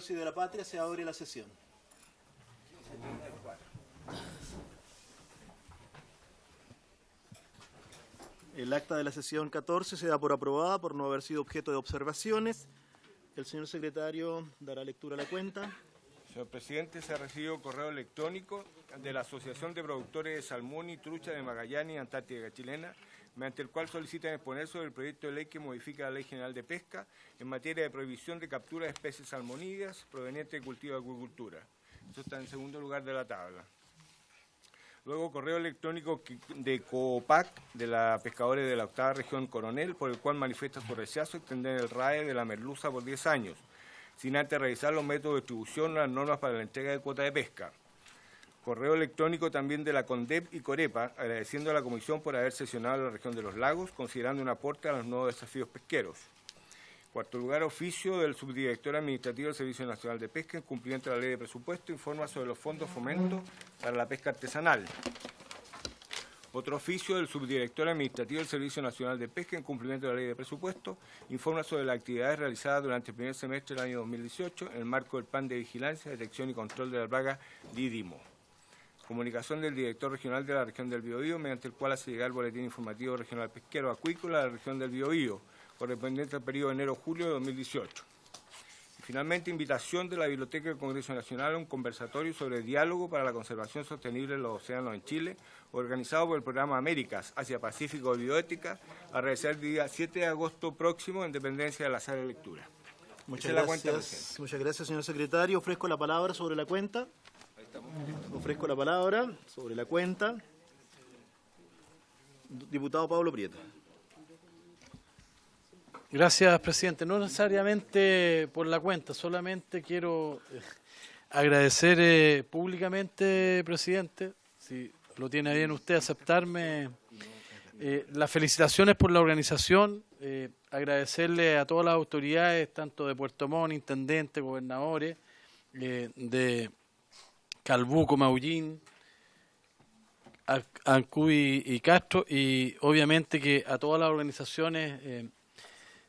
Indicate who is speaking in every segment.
Speaker 1: Dios y de la Patria, se abre la sesión. El acta de la sesión 14 se da por aprobada por no haber sido objeto de observaciones. El señor secretario dará lectura a la cuenta.
Speaker 2: Señor presidente, se ha recibido correo electrónico de la Asociación de Productores de Salmón y Trucha de Magallanes y Antártica Chilena, mediante el cual solicitan exponer sobre el proyecto de ley que modifica la Ley General de Pesca en materia de prohibición de captura de especies salmonídeas provenientes de cultivo de acuicultura. Esto está en segundo lugar de la tabla. Luego, correo electrónico de COOPAC, de la Pescadores de la Octava Región Coronel, por el cual manifiesta su rechazo a extender el RAE de la merluza por 10 años, sin antes revisar los métodos de distribución o las normas para la entrega de cuota de pesca. Correo electrónico también de la CONDEP y COREPA, agradeciendo a la Comisión por haber sesionado la región de los lagos, considerando un aporte a los nuevos desafíos pesqueros. Cuarto lugar, oficio del subdirector administrativo del Servicio Nacional de Pesca, en cumplimiento de la Ley de Presupuesto, informa sobre los fondos fomento para la pesca artesanal. Otro oficio del subdirector administrativo del Servicio Nacional de Pesca, en cumplimiento de la Ley de Presupuesto, informa sobre las actividades realizadas durante el primer semestre del año 2018 en el marco del Plan de Vigilancia, Detección y Control de la Plaga DIDIMO. Comunicación del director regional de la región del Biobío, mediante el cual hace llegar el boletín informativo regional pesquero acuícola de la región del Biobío, correspondiente al periodo de enero-julio de 2018. Y finalmente, invitación de la Biblioteca del Congreso Nacional a un conversatorio sobre diálogo para la conservación sostenible de los océanos en Chile, organizado por el programa Américas, Asia-Pacífico y Bioética, a realizar el día 7 de agosto próximo en dependencia de la sala de lectura.
Speaker 1: Muchas gracias, señor secretario. Ofrezco la palabra sobre la cuenta. Ofrezco la palabra sobre la cuenta. Diputado Pablo Prieto.
Speaker 3: Gracias, presidente. No necesariamente por la cuenta, solamente quiero agradecer públicamente, presidente, si lo tiene bien usted, aceptarme las felicitaciones por la organización, agradecerle a todas las autoridades, tanto de Puerto Montt, intendentes, gobernadores, de Calbuco, Maullín, Ancuy y Castro, y obviamente que a todas las organizaciones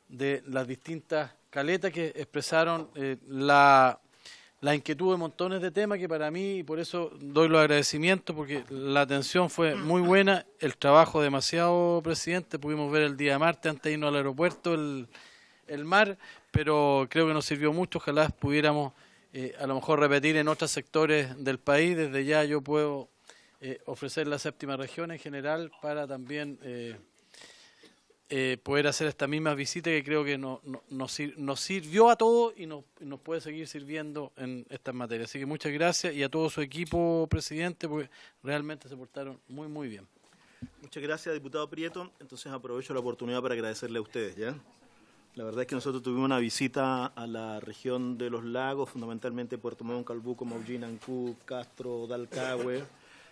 Speaker 3: de las distintas caletas que expresaron la inquietud de montones de temas que para mí, y por eso doy los agradecimientos, porque la atención fue muy buena, el trabajo demasiado, presidente, pudimos ver el día martes antes de irnos al aeropuerto el mar, pero creo que nos sirvió mucho, ojalá pudiéramos a lo mejor repetir en otros sectores del país. Desde ya yo puedo ofrecer la séptima región en general para también poder hacer esta misma visita que creo que nos sirvió a todos y nos puede seguir sirviendo en estas materias. Así que muchas gracias, y a todo su equipo, presidente, porque realmente se portaron muy, muy bien.
Speaker 1: Muchas gracias, diputado Prieto. Entonces aprovecho la oportunidad para agradecerle a ustedes, ¿ya? La verdad es que nosotros tuvimos una visita a la región de los lagos, fundamentalmente Puerto Montt, Calbuco, Maullín, Ancud, Castro, Dalcahue,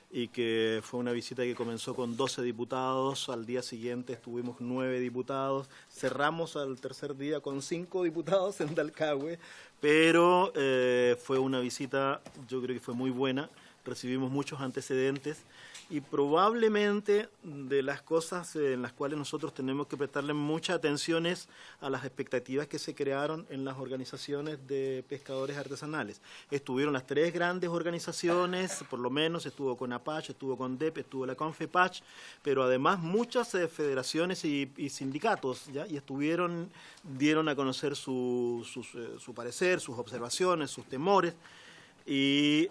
Speaker 1: y que fue una visita que comenzó con 12 diputados, al día siguiente estuvimos 9 diputados, cerramos al tercer día con 5 diputados en Dalcahue, pero fue una visita, yo creo que fue muy buena, recibimos muchos antecedentes, y probablemente de las cosas en las cuales nosotros tenemos que prestarle mucha atención es a las expectativas que se crearon en las organizaciones de pescadores artesanales. Estuvieron las 3 grandes organizaciones, por lo menos estuvo CONAPACH, estuvo CONDEP, estuvo la CONFEPACH, pero además muchas federaciones y sindicatos, ¿ya? Y dieron a conocer su parecer, sus observaciones, sus temores. Y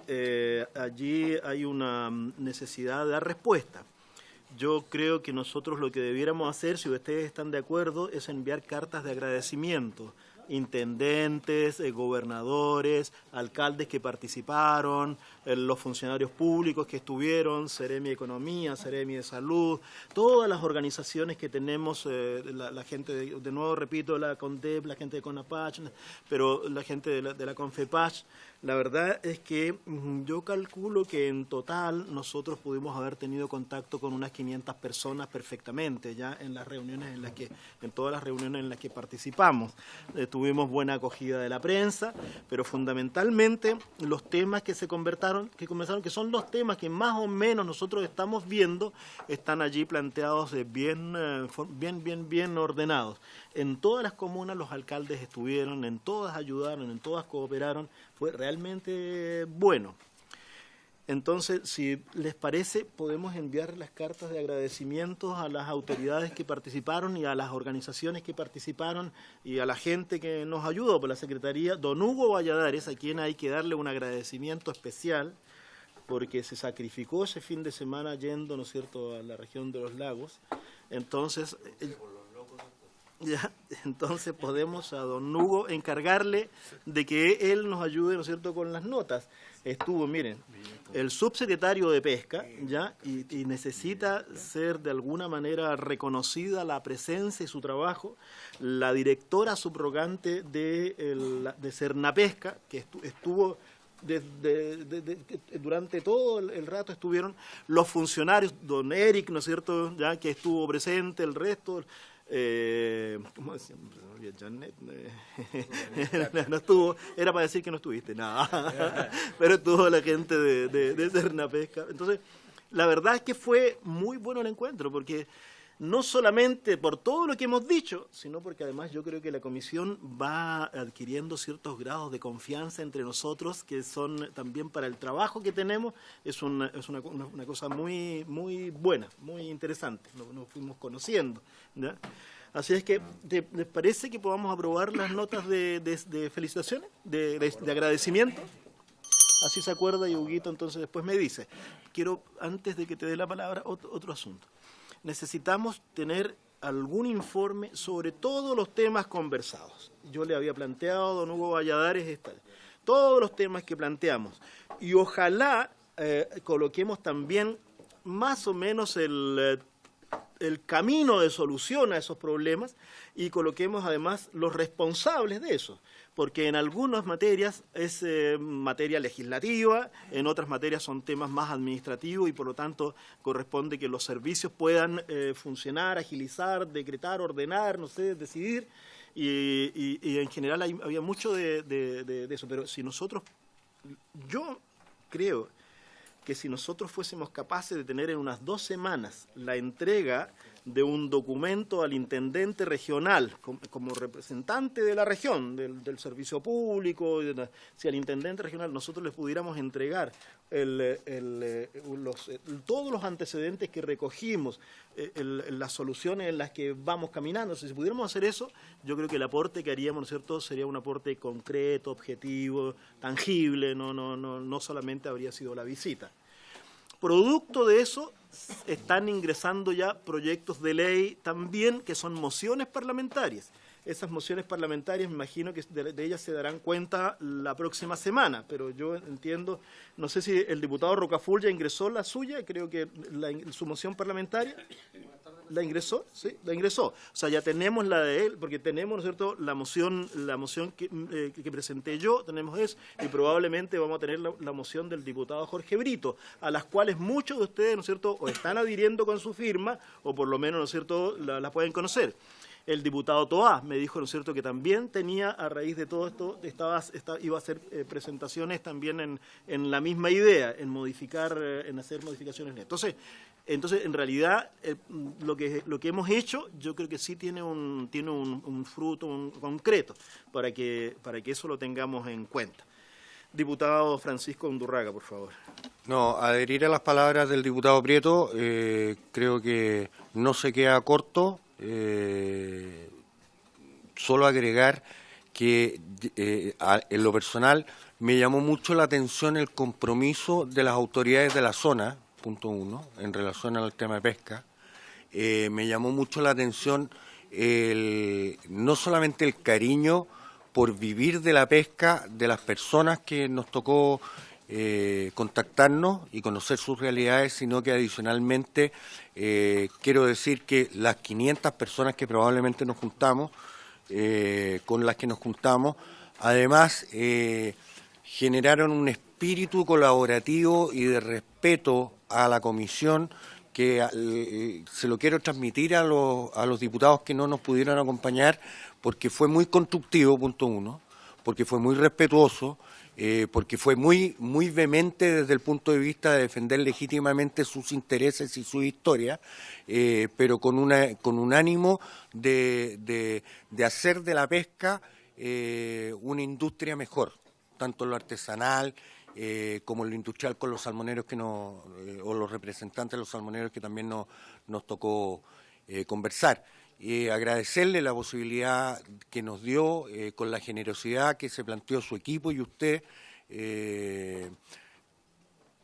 Speaker 1: allí hay una necesidad de dar respuesta. Yo creo que nosotros lo que debiéramos hacer, si ustedes están de acuerdo, es enviar cartas de agradecimiento. Intendentes, gobernadores, alcaldes que participaron, los funcionarios públicos que estuvieron, Seremi de Economía, Seremi de Salud, todas las organizaciones que tenemos, la gente, de nuevo repito, la CONDEP, la gente de CONAPACH, pero la gente de la CONFEPACH. La verdad es que yo calculo que en total nosotros pudimos haber tenido contacto con unas 500 personas perfectamente, ya en las reuniones en todas las reuniones en las que participamos. tuvimos buena acogida de la prensa, pero fundamentalmente los temas que conversaron, que son los temas que más o menos nosotros estamos viendo, están allí planteados bien ordenados. En todas las comunas los alcaldes estuvieron, en todas ayudaron, en todas cooperaron, fue realmente bueno. Entonces, si les parece, podemos enviar las cartas de agradecimientos a las autoridades que participaron y a las organizaciones que participaron y a la gente que nos ayudó por la Secretaría. Don Hugo Valladares, a quien hay que darle un agradecimiento especial, porque se sacrificó ese fin de semana yendo, ¿no es cierto?, a la región de los lagos. Entonces, entonces podemos a don Hugo encargarle de que él nos ayude, ¿no es cierto?, con las notas. Estuvo, miren, el subsecretario de Pesca, ¿ya? Y necesita ser de alguna manera reconocida la presencia y su trabajo, la directora subrogante de Cernapesca, que estuvo durante todo el rato, estuvieron los funcionarios, don Eric, ¿no es cierto?, ya que estuvo presente, el resto... ¿cómo decía? Janet, no estuvo, era para decir que no estuviste, nada, pero estuvo la gente de Cernapesca. Entonces, la verdad es que fue muy bueno el encuentro, porque no solamente por todo lo que hemos dicho, sino porque además yo creo que la comisión va adquiriendo ciertos grados de confianza entre nosotros, que son también para el trabajo que tenemos, es una cosa muy, muy buena, muy interesante, nos fuimos conociendo, ¿ya? Así es que, ¿les parece que podamos aprobar las notas de felicitaciones, de agradecimiento? Así se acuerda y Huguito entonces después me dice. Quiero, antes de que te dé la palabra, otro asunto. Necesitamos tener algún informe sobre todos los temas conversados. Yo le había planteado a don Hugo Valladares todos los temas que planteamos. Y ojalá coloquemos también más o menos el camino de solución a esos problemas y coloquemos además los responsables de eso, porque en algunas materias es materia legislativa, en otras materias son temas más administrativos y por lo tanto corresponde que los servicios puedan funcionar, agilizar, decretar, ordenar, no sé, decidir, y en general había mucho de eso, pero si nosotros, yo creo que si nosotros fuésemos capaces de tener en unas 2 semanas la entrega de un documento al intendente regional, como representante de la región, del servicio público, si al intendente regional nosotros les pudiéramos entregar todos los antecedentes que recogimos, las soluciones en las que vamos caminando, si pudiéramos hacer eso, yo creo que el aporte que haríamos, ¿no es cierto?, sería un aporte concreto, objetivo, tangible, no solamente habría sido la visita. Producto de eso, están ingresando ya proyectos de ley también que son mociones parlamentarias. Esas mociones parlamentarias, me imagino que de ellas se darán cuenta la próxima semana, pero yo entiendo, no sé si el diputado Rocaful ya ingresó la suya, creo que su moción parlamentaria. ¿La ingresó? Sí, la ingresó. O sea, ya tenemos la de él, porque tenemos, ¿no es cierto?, la moción que presenté yo, tenemos eso, y probablemente vamos a tener la moción del diputado Jorge Brito, a las cuales muchos de ustedes, ¿no es cierto?, o están adhiriendo con su firma, o por lo menos, ¿no es cierto?, la pueden conocer. El diputado Toá me dijo, ¿no es cierto?, que también tenía, a raíz de todo esto, iba a hacer presentaciones también en la misma idea, en hacer modificaciones. Entonces, en realidad, lo que hemos hecho, yo creo que sí tiene un fruto concreto para que eso lo tengamos en cuenta. Diputado Francisco Undurraga, por favor.
Speaker 4: No, adherir a las palabras del diputado Prieto, creo que no se queda corto. Solo agregar que en lo personal me llamó mucho la atención el compromiso de las autoridades de la zona, punto 1, en relación al tema de pesca. Me llamó mucho la atención no solamente el cariño por vivir de la pesca de las personas que nos tocó contactarnos y conocer sus realidades, sino que adicionalmente quiero decir que las 500 personas que probablemente nos juntamos, con las que nos juntamos, además generaron un espíritu colaborativo y de respeto a la comisión que se lo quiero transmitir a los diputados que no nos pudieron acompañar, porque fue muy constructivo, punto uno, porque fue muy respetuoso, porque fue muy vehemente desde el punto de vista de defender legítimamente sus intereses y su historia, pero con un ánimo de hacer de la pesca una industria mejor, tanto en lo artesanal como en lo industrial, con los salmoneros o los representantes de los salmoneros que también nos tocó conversar. Agradecerle la posibilidad que nos dio, con la generosidad que se planteó su equipo y usted,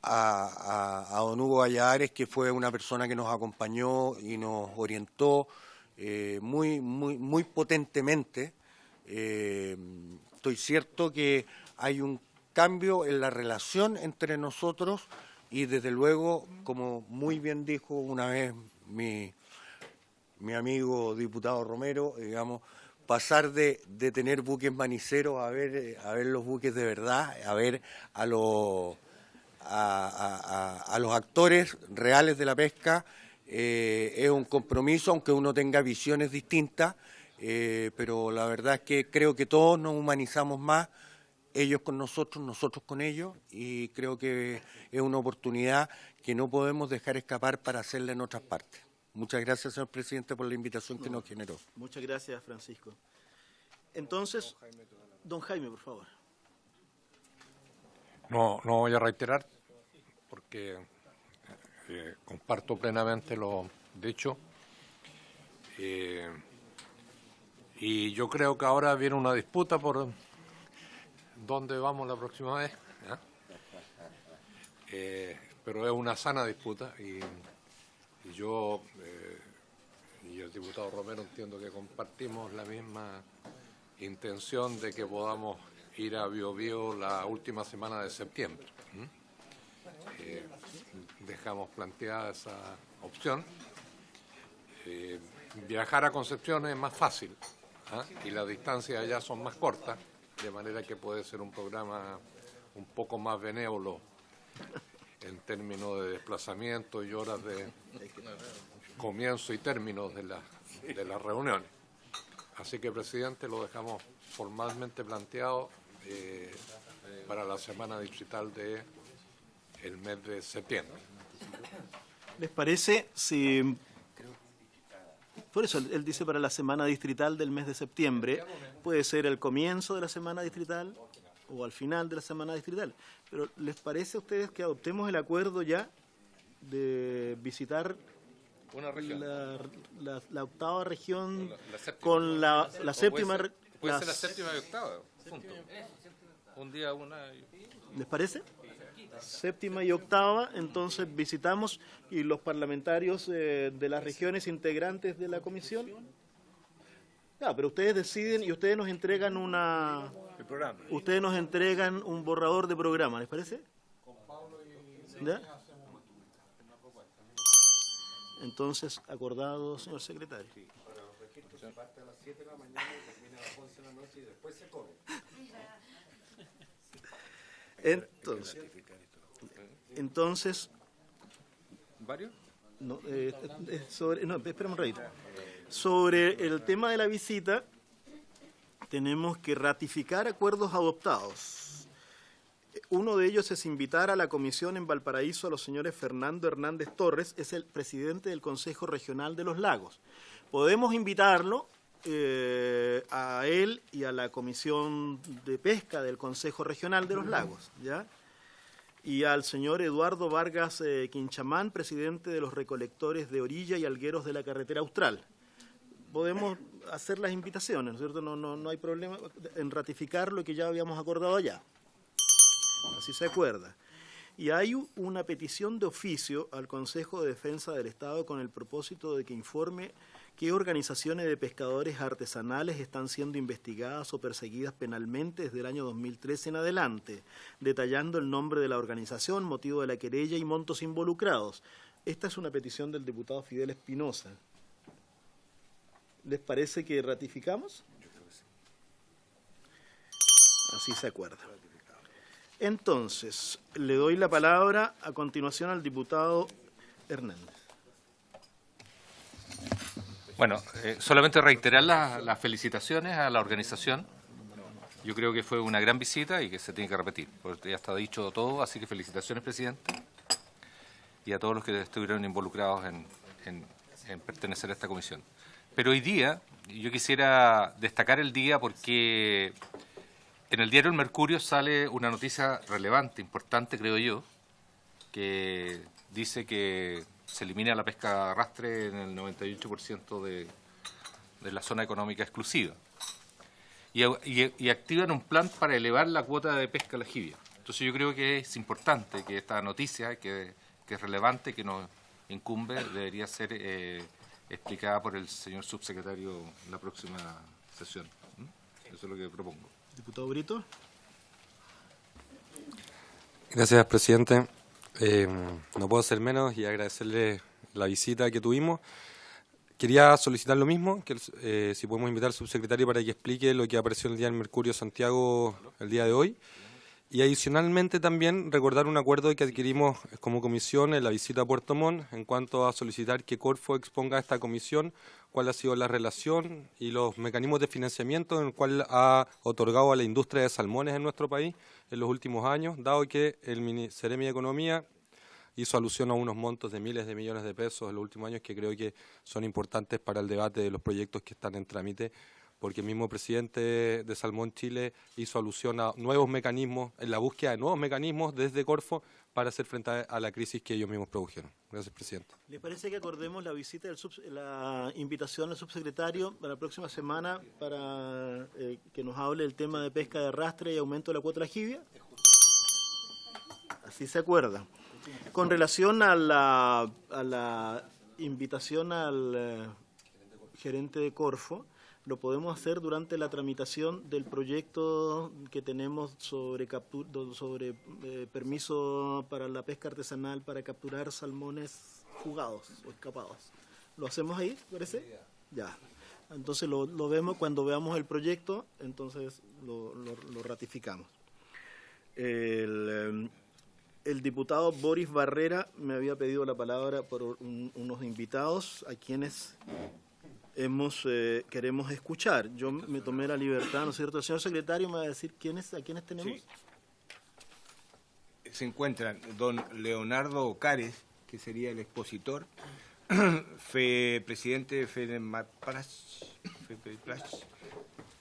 Speaker 4: a don Hugo Valladares, que fue una persona que nos acompañó y nos orientó muy potentemente. Estoy cierto que hay un cambio en la relación entre nosotros y desde luego, como muy bien dijo una vez mi amigo diputado Romero, digamos, pasar de tener buques maniceros a ver los buques de verdad, a ver a los actores reales de la pesca, es un compromiso, aunque uno tenga visiones distintas, pero la verdad es que creo que todos nos humanizamos más, ellos con nosotros, nosotros con ellos, y creo que es una oportunidad que no podemos dejar escapar para hacerla en otras partes. Muchas gracias, señor presidente, por la invitación que nos generó.
Speaker 1: Muchas gracias, Francisco. Entonces, don Jaime, por favor.
Speaker 5: No voy a reiterar, porque comparto plenamente lo dicho. Y yo creo que ahora viene una disputa por dónde vamos la próxima vez, ¿ya? Pero es una sana disputa y yo y el diputado Romero entiendo que compartimos la misma intención de que podamos ir a Biobío la última semana de septiembre. Dejamos planteada esa opción. Viajar a Concepción es más fácil, y las distancias allá son más cortas, de manera que puede ser un programa un poco más benévolo en términos de desplazamiento y horas de comienzo y términos de las reuniones. Así que, presidente, lo dejamos formalmente planteado para la semana distrital del mes de septiembre.
Speaker 1: ¿Les parece si... Por eso él dice para la semana distrital del mes de septiembre, puede ser el comienzo de la semana distrital o al final de la semana distrital. Pero ¿les parece a ustedes que adoptemos el acuerdo ya de visitar
Speaker 6: una región,
Speaker 1: la octava región
Speaker 6: séptima,
Speaker 1: con la séptima?
Speaker 6: Puede ser la séptima y octava, punto. Un día una...
Speaker 1: ¿Les parece? Séptima y octava, entonces visitamos, y los parlamentarios de las regiones integrantes de la comisión. Ya, pero ustedes deciden y ustedes nos entregan
Speaker 2: El programa.
Speaker 1: ustedes nos entregan un borrador de programa, ¿les parece? ¿Ya? Entonces, acordado, señor secretario. Entonces,
Speaker 6: ¿Varios?
Speaker 1: espera un ratito. Sobre el tema de la visita, tenemos que ratificar acuerdos adoptados. Uno de ellos es invitar a la comisión en Valparaíso a los señores Fernando Hernández Torres, es el presidente del Consejo Regional de los Lagos. Podemos invitarlo a él y a la Comisión de Pesca del Consejo Regional de los Lagos, ¿ya? Y al señor Eduardo Vargas Quinchamán, presidente de los recolectores de orilla y algueros de la carretera austral. Podemos hacer las invitaciones, ¿no es cierto? No hay problema en ratificar lo que ya habíamos acordado allá. Así se acuerda. Y hay una petición de oficio al Consejo de Defensa del Estado con el propósito de que informe qué organizaciones de pescadores artesanales están siendo investigadas o perseguidas penalmente desde el año 2013 en adelante, detallando el nombre de la organización, motivo de la querella y montos involucrados. Esta es una petición del diputado Fidel Espinosa. ¿Les parece que ratificamos? Yo creo que sí. Así se acuerda. Entonces, le doy la palabra a continuación al diputado Hernández.
Speaker 6: Bueno, solamente reiterar las felicitaciones a la organización. Yo creo que fue una gran visita y que se tiene que repetir, porque ya está dicho todo, así que felicitaciones, presidente, y a todos los que estuvieron involucrados en pertenecer a esta comisión. Pero hoy día, yo quisiera destacar el día porque en el diario El Mercurio sale una noticia relevante, importante, creo yo, que dice que se elimina la pesca de arrastre en el 98% de la zona económica exclusiva. Y activan un plan para elevar la cuota de pesca a la jibia. Entonces yo creo que es importante que esta noticia, que es relevante, que nos incumbe, debería ser explicada por el señor subsecretario en la próxima sesión. Eso es lo que propongo.
Speaker 1: Diputado Brito.
Speaker 7: Gracias, presidente. No puedo ser menos y agradecerle la visita que tuvimos. Quería solicitar lo mismo, que si podemos invitar al subsecretario para que explique lo que apareció en el diario Mercurio Santiago el día de hoy. Y adicionalmente también recordar un acuerdo que adquirimos como comisión en la visita a Puerto Montt en cuanto a solicitar que Corfo exponga a esta comisión cuál ha sido la relación y los mecanismos de financiamiento en el cual ha otorgado a la industria de salmones en nuestro país en los últimos años, dado que el Seremi de Economía hizo alusión a unos montos de miles de millones de pesos en los últimos años que creo que son importantes para el debate de los proyectos que están en trámite, porque el mismo presidente de Salmón Chile hizo alusión a nuevos mecanismos, en la búsqueda de nuevos mecanismos desde Corfo para hacer frente a la crisis que ellos mismos produjeron. Gracias, presidente.
Speaker 1: ¿Les parece que acordemos la visita la invitación al subsecretario para la próxima semana para que nos hable del tema de pesca de arrastre y aumento de la cuota de la jibia? Así se acuerda. Con relación a la invitación al gerente de Corfo, lo podemos hacer durante la tramitación del proyecto que tenemos sobre permiso para la pesca artesanal para capturar salmones fugados o escapados. ¿Lo hacemos ahí, parece? Ya. Entonces lo vemos cuando veamos el proyecto, entonces lo ratificamos. El diputado Boris Barrera me había pedido la palabra por unos invitados a quienes queremos escuchar. Yo me tomé la libertad, ¿no es cierto? El señor secretario me va a decir a quiénes tenemos.
Speaker 2: Sí. Se encuentran don Leonardo Ocares, que sería el expositor, presidente de FEDEMAPRAS,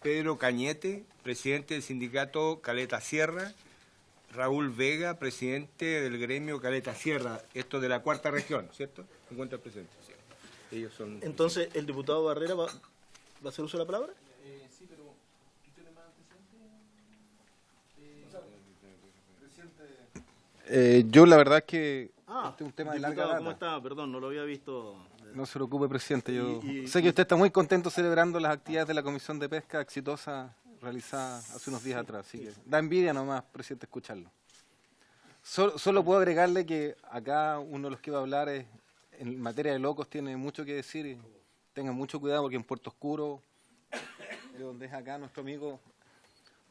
Speaker 2: Pedro Cañete, presidente del sindicato Caleta Sierra, Raúl Vega, presidente del gremio Caleta Sierra, esto de la cuarta región, ¿cierto? Se encuentra el presidente. Sí. Ellos son...
Speaker 1: Entonces, ¿el diputado Barrera va a hacer uso de la palabra?
Speaker 3: Sí, pero ¿tú tienes más antecedentes?
Speaker 8: Yo la verdad es que
Speaker 1: este
Speaker 8: es un tema de
Speaker 1: diputado,
Speaker 8: larga data.
Speaker 1: ¿cómo está? Perdón, no lo había visto.
Speaker 8: No se preocupe, presidente. Yo sé que usted está muy contento celebrando las actividades de la Comisión de Pesca exitosa realizada hace unos días atrás. Así que da envidia nomás, presidente, escucharlo. Solo puedo agregarle que acá uno de los que va a hablar en materia de locos tiene mucho que decir. Y tengan mucho cuidado porque en Puerto Oscuro, de donde es acá nuestro amigo,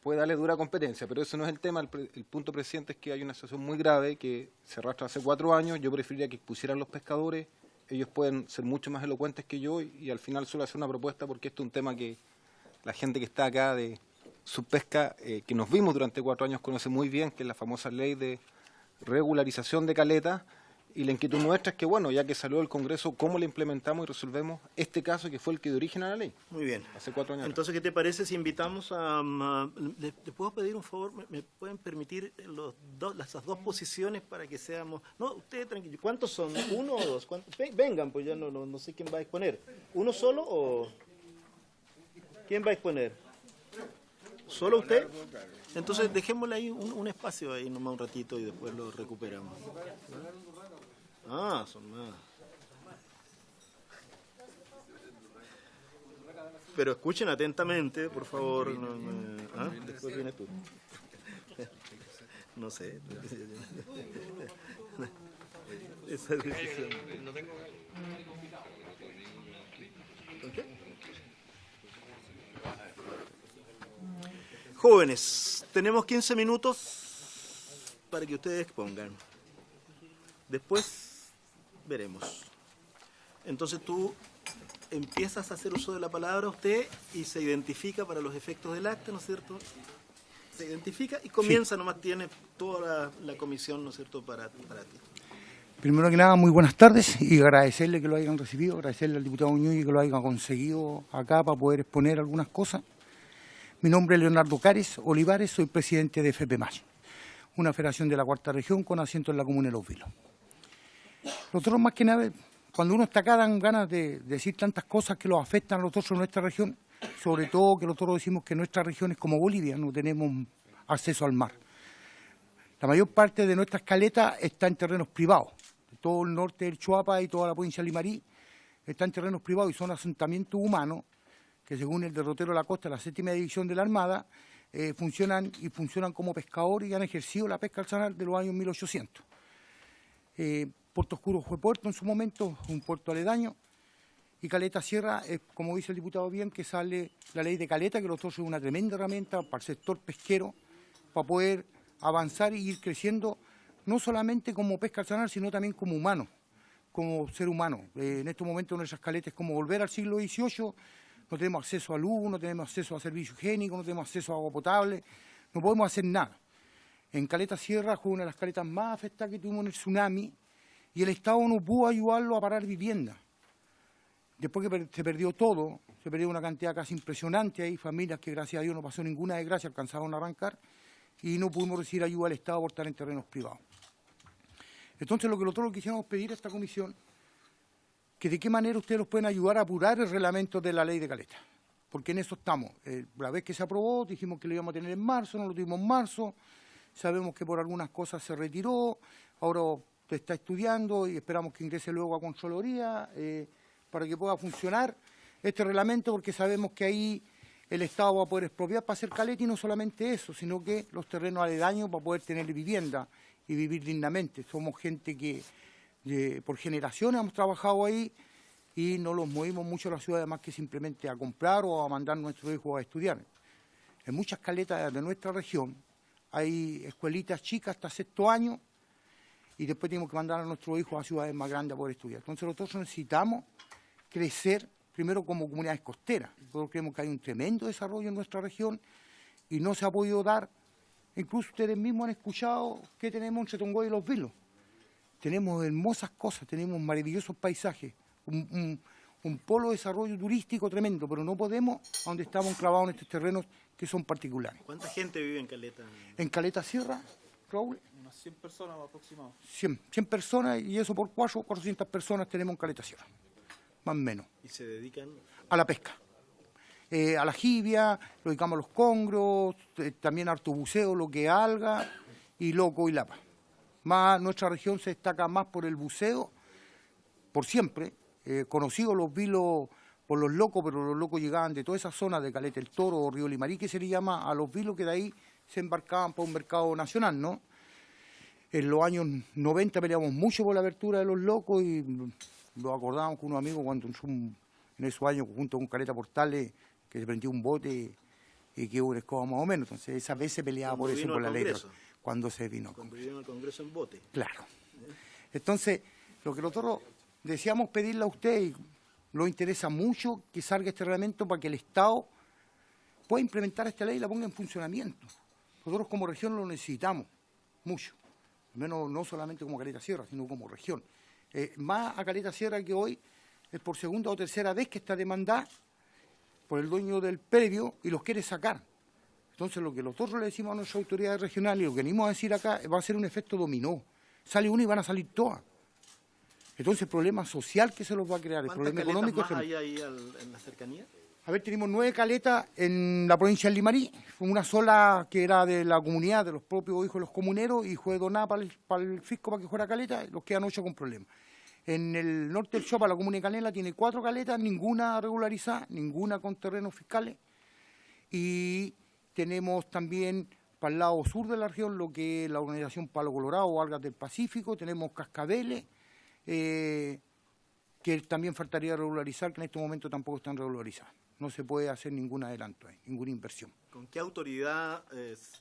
Speaker 8: puede darle dura competencia, pero eso no es el tema. El punto, presidente, es que hay una situación muy grave que se arrastra hace 4 años. Yo preferiría que expusieran los pescadores. Ellos pueden ser mucho más elocuentes que yo y al final solo hacer una propuesta porque esto es un tema que la gente que está acá de subpesca, que nos vimos durante 4 años, conoce muy bien, que es la famosa ley de regularización de caleta. Y la inquietud nuestra es que, bueno, ya que salió del Congreso, ¿cómo le implementamos y resolvemos este caso que fue el que dio origen a la ley?
Speaker 1: Muy bien.
Speaker 8: Hace 4 años.
Speaker 1: Entonces, ¿qué te parece si invitamos ¿le puedo pedir un favor? ¿Me pueden permitir esas dos posiciones para que seamos... No, ustedes tranquilos. ¿Cuántos son? ¿Uno o dos? Vengan, pues ya no sé quién va a exponer. ¿Uno solo o...? ¿Quién va a exponer? ¿Solo usted? Entonces, dejémosle ahí un espacio ahí nomás un ratito y después lo recuperamos. Son más. Pero escuchen atentamente, por favor. Después vienes tú. No sé. Esa es decisión. ¿Okay? Jóvenes, tenemos 15 minutos para que ustedes expongan. Después veremos. Entonces tú empiezas a hacer uso de la palabra usted y se identifica para los efectos del acta, ¿no es cierto? Se identifica y comienza, nomás tiene toda la comisión, ¿no es cierto?, para ti.
Speaker 9: Primero que nada, muy buenas tardes y agradecerle que lo hayan recibido, agradecerle al diputado Ñuñoa que lo haya conseguido acá para poder exponer algunas cosas. Mi nombre es Leonardo Cárez Olivares, soy presidente de FEPEMAS, una federación de la Cuarta Región con asiento en la comuna de Los Vilos. Nosotros más que nada, cuando uno está acá dan ganas de decir tantas cosas que los afectan a nosotros en nuestra región, sobre todo que nosotros decimos que nuestra región es como Bolivia, no tenemos acceso al mar. La mayor parte de nuestras caletas está en terrenos privados. Todo el norte del Choapa y toda la provincia de Limarí está en terrenos privados y son asentamientos humanos que según el derrotero de la costa, la 7ª división de la Armada, funcionan como pescadores y han ejercido la pesca artesanal de los años 1800. Puerto Oscuro fue puerto en su momento, un puerto aledaño, y Caleta Sierra, como dice el diputado bien, que sale la ley de Caleta, que nosotros es una tremenda herramienta para el sector pesquero, para poder avanzar y ir creciendo, no solamente como pesca artesanal, sino también como humano, como ser humano. En estos momentos nuestras caletas es como volver al siglo XVIII, no tenemos acceso a luz, no tenemos acceso a servicio higiénico, no tenemos acceso a agua potable, no podemos hacer nada. En Caleta Sierra fue una de las caletas más afectadas que tuvimos en el tsunami y el Estado no pudo ayudarlo a parar vivienda. Después que se perdió todo, se perdió una cantidad casi impresionante, hay familias que gracias a Dios no pasó ninguna desgracia, alcanzaron a arrancar y no pudimos recibir ayuda del Estado por estar en terrenos privados. Entonces lo que nosotros quisimos pedir a esta comisión, que de qué manera ustedes nos pueden ayudar a apurar el reglamento de la ley de Caleta, porque en eso estamos. La vez que se aprobó dijimos que lo íbamos a tener en marzo, no lo tuvimos en marzo, sabemos que por algunas cosas se retiró, ahora se está estudiando y esperamos que ingrese luego a Contraloría para que pueda funcionar este reglamento, porque sabemos que ahí el Estado va a poder expropiar para hacer caleta y no solamente eso, sino que los terrenos aledaños para poder tener vivienda y vivir dignamente. Somos gente que por generaciones hemos trabajado ahí y no los movimos mucho a la ciudad, además que simplemente a comprar o a mandar a nuestros hijos a estudiar. En muchas caletas de nuestra región hay escuelitas chicas hasta 6º año y después tenemos que mandar a nuestros hijos a ciudades más grandes a poder estudiar. Entonces nosotros necesitamos crecer primero como comunidades costeras. Nosotros creemos que hay un tremendo desarrollo en nuestra región y no se ha podido dar. Incluso ustedes mismos han escuchado que tenemos entre Tongoy y Los Vilos. Tenemos hermosas cosas, tenemos maravillosos paisajes, un polo de desarrollo turístico tremendo, pero no podemos donde estamos clavados en estos terrenos que son particulares.
Speaker 1: ¿Cuánta gente vive en Caleta?
Speaker 9: En Caleta Sierra, Raúl,
Speaker 3: Unas 100 personas aproximadamente.
Speaker 9: 100 personas y eso por 400 personas tenemos en Caleta Sierra, más o menos.
Speaker 1: ¿Y se dedican?
Speaker 9: A la pesca. A la jibia, lo dedicamos a los congros, también harto buceo, lo que es alga y loco y lapa. Más nuestra región se destaca más por el buceo, por siempre, conocidos Los Vilos por los locos, pero los locos llegaban de toda esa zona de Caleta el Toro o Río Limarí, que se le llama a Los Vilos, que de ahí se embarcaban para un mercado nacional, ¿no? En los años 90 peleamos mucho por la abertura de los locos y lo acordábamos con unos amigos cuando en esos años, junto con Caleta Portales, que se prendió un bote y que hubo una escoba más o menos. Entonces esa vez se peleaba por eso, por la ley. Cuando se vino.
Speaker 1: Cuando vino al Congreso en bote.
Speaker 9: Claro. Entonces, lo que nosotros deseamos pedirle a usted, y nos interesa mucho que salga este reglamento para que el Estado pueda implementar esta ley y la ponga en funcionamiento. Nosotros como región lo necesitamos mucho. Al menos no solamente como Caleta Sierra, sino como región. Más a Caleta Sierra que hoy es por 2ª o 3ª vez que está demandada por el dueño del predio y los quiere sacar. Entonces lo que nosotros le decimos a nuestras autoridades regionales y lo que venimos a decir acá va a ser un efecto dominó. Sale uno y van a salir todas. Entonces el problema social que se los va a crear, el problema económico.
Speaker 1: ¿Cuántas caletas más hay ahí en la cercanía?
Speaker 9: A ver, tenemos 9 caletas en la provincia de Limarí, una sola que era de la comunidad, de los propios hijos de los comuneros, y fue donada para el fisco para que fuera caleta, los quedan 8 con problemas. En el norte del Chopa, la comuna de Canela, tiene 4 caletas, ninguna regularizada, ninguna con terrenos fiscales. Y tenemos también para el lado sur de la región lo que es la organización Palo Colorado o Algas del Pacífico, tenemos cascabeles, que también faltaría regularizar, que en este momento tampoco están regularizadas. No se puede hacer ningún adelanto ahí, ninguna inversión.
Speaker 1: ¿Con qué autoridad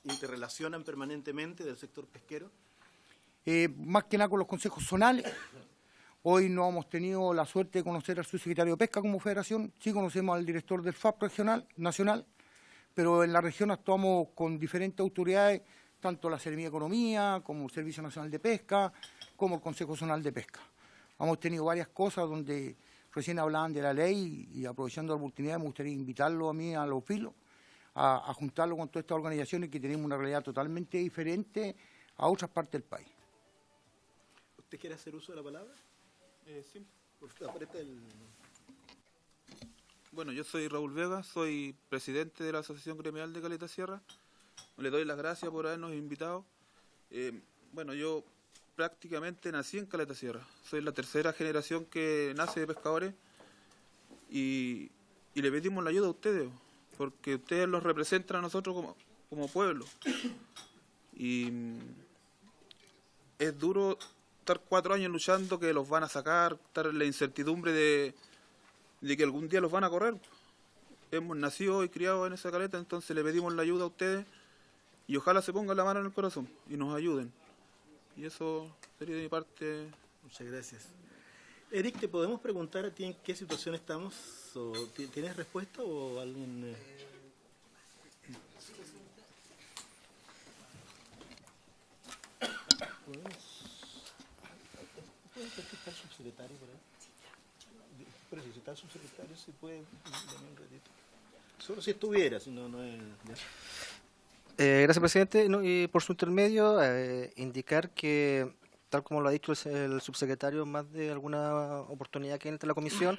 Speaker 1: interrelacionan permanentemente del sector pesquero?
Speaker 9: Más que nada con los consejos zonales. Hoy no hemos tenido la suerte de conocer al subsecretario de Pesca como federación, sí conocemos al director del FAP regional, nacional, pero en la región actuamos con diferentes autoridades, tanto la Seremía de Economía, como el Servicio Nacional de Pesca, como el Consejo Zonal de Pesca. Hemos tenido varias cosas donde recién hablaban de la ley y aprovechando la oportunidad me gustaría invitarlo a mí, a los filos, a juntarlo con todas estas organizaciones que tenemos una realidad totalmente diferente a otras partes del país.
Speaker 1: ¿Usted quiere hacer uso de la palabra?
Speaker 10: Sí.
Speaker 1: Aprieta el...
Speaker 10: Bueno, yo soy Raúl Vega, soy presidente de la Asociación Gremial de Caleta Sierra. Le doy las gracias por habernos invitado. Bueno, yo prácticamente nací en Caleta Sierra. Soy la tercera generación que nace de pescadores y le pedimos la ayuda a ustedes, porque ustedes los representan a nosotros como pueblo. Y es duro estar 4 años luchando que los van a sacar, estar en la incertidumbre de que algún día los van a correr. Hemos nacido y criado en esa caleta, entonces le pedimos la ayuda a ustedes y ojalá se pongan la mano en el corazón y nos ayuden. Y eso sería de mi parte.
Speaker 1: Muchas gracias. Eric, ¿te podemos preguntar a ti en qué situación estamos? ¿O ¿tienes respuesta o alguien...? ¿Puede estar el subsecretario por ahí? Pero si está el subsecretario, se puede venir un ratito. Solo si estuviera, si no, no es...
Speaker 11: Gracias, presidente. No, y por su intermedio, indicar que, tal como lo ha dicho el subsecretario en más de alguna oportunidad que entre la comisión,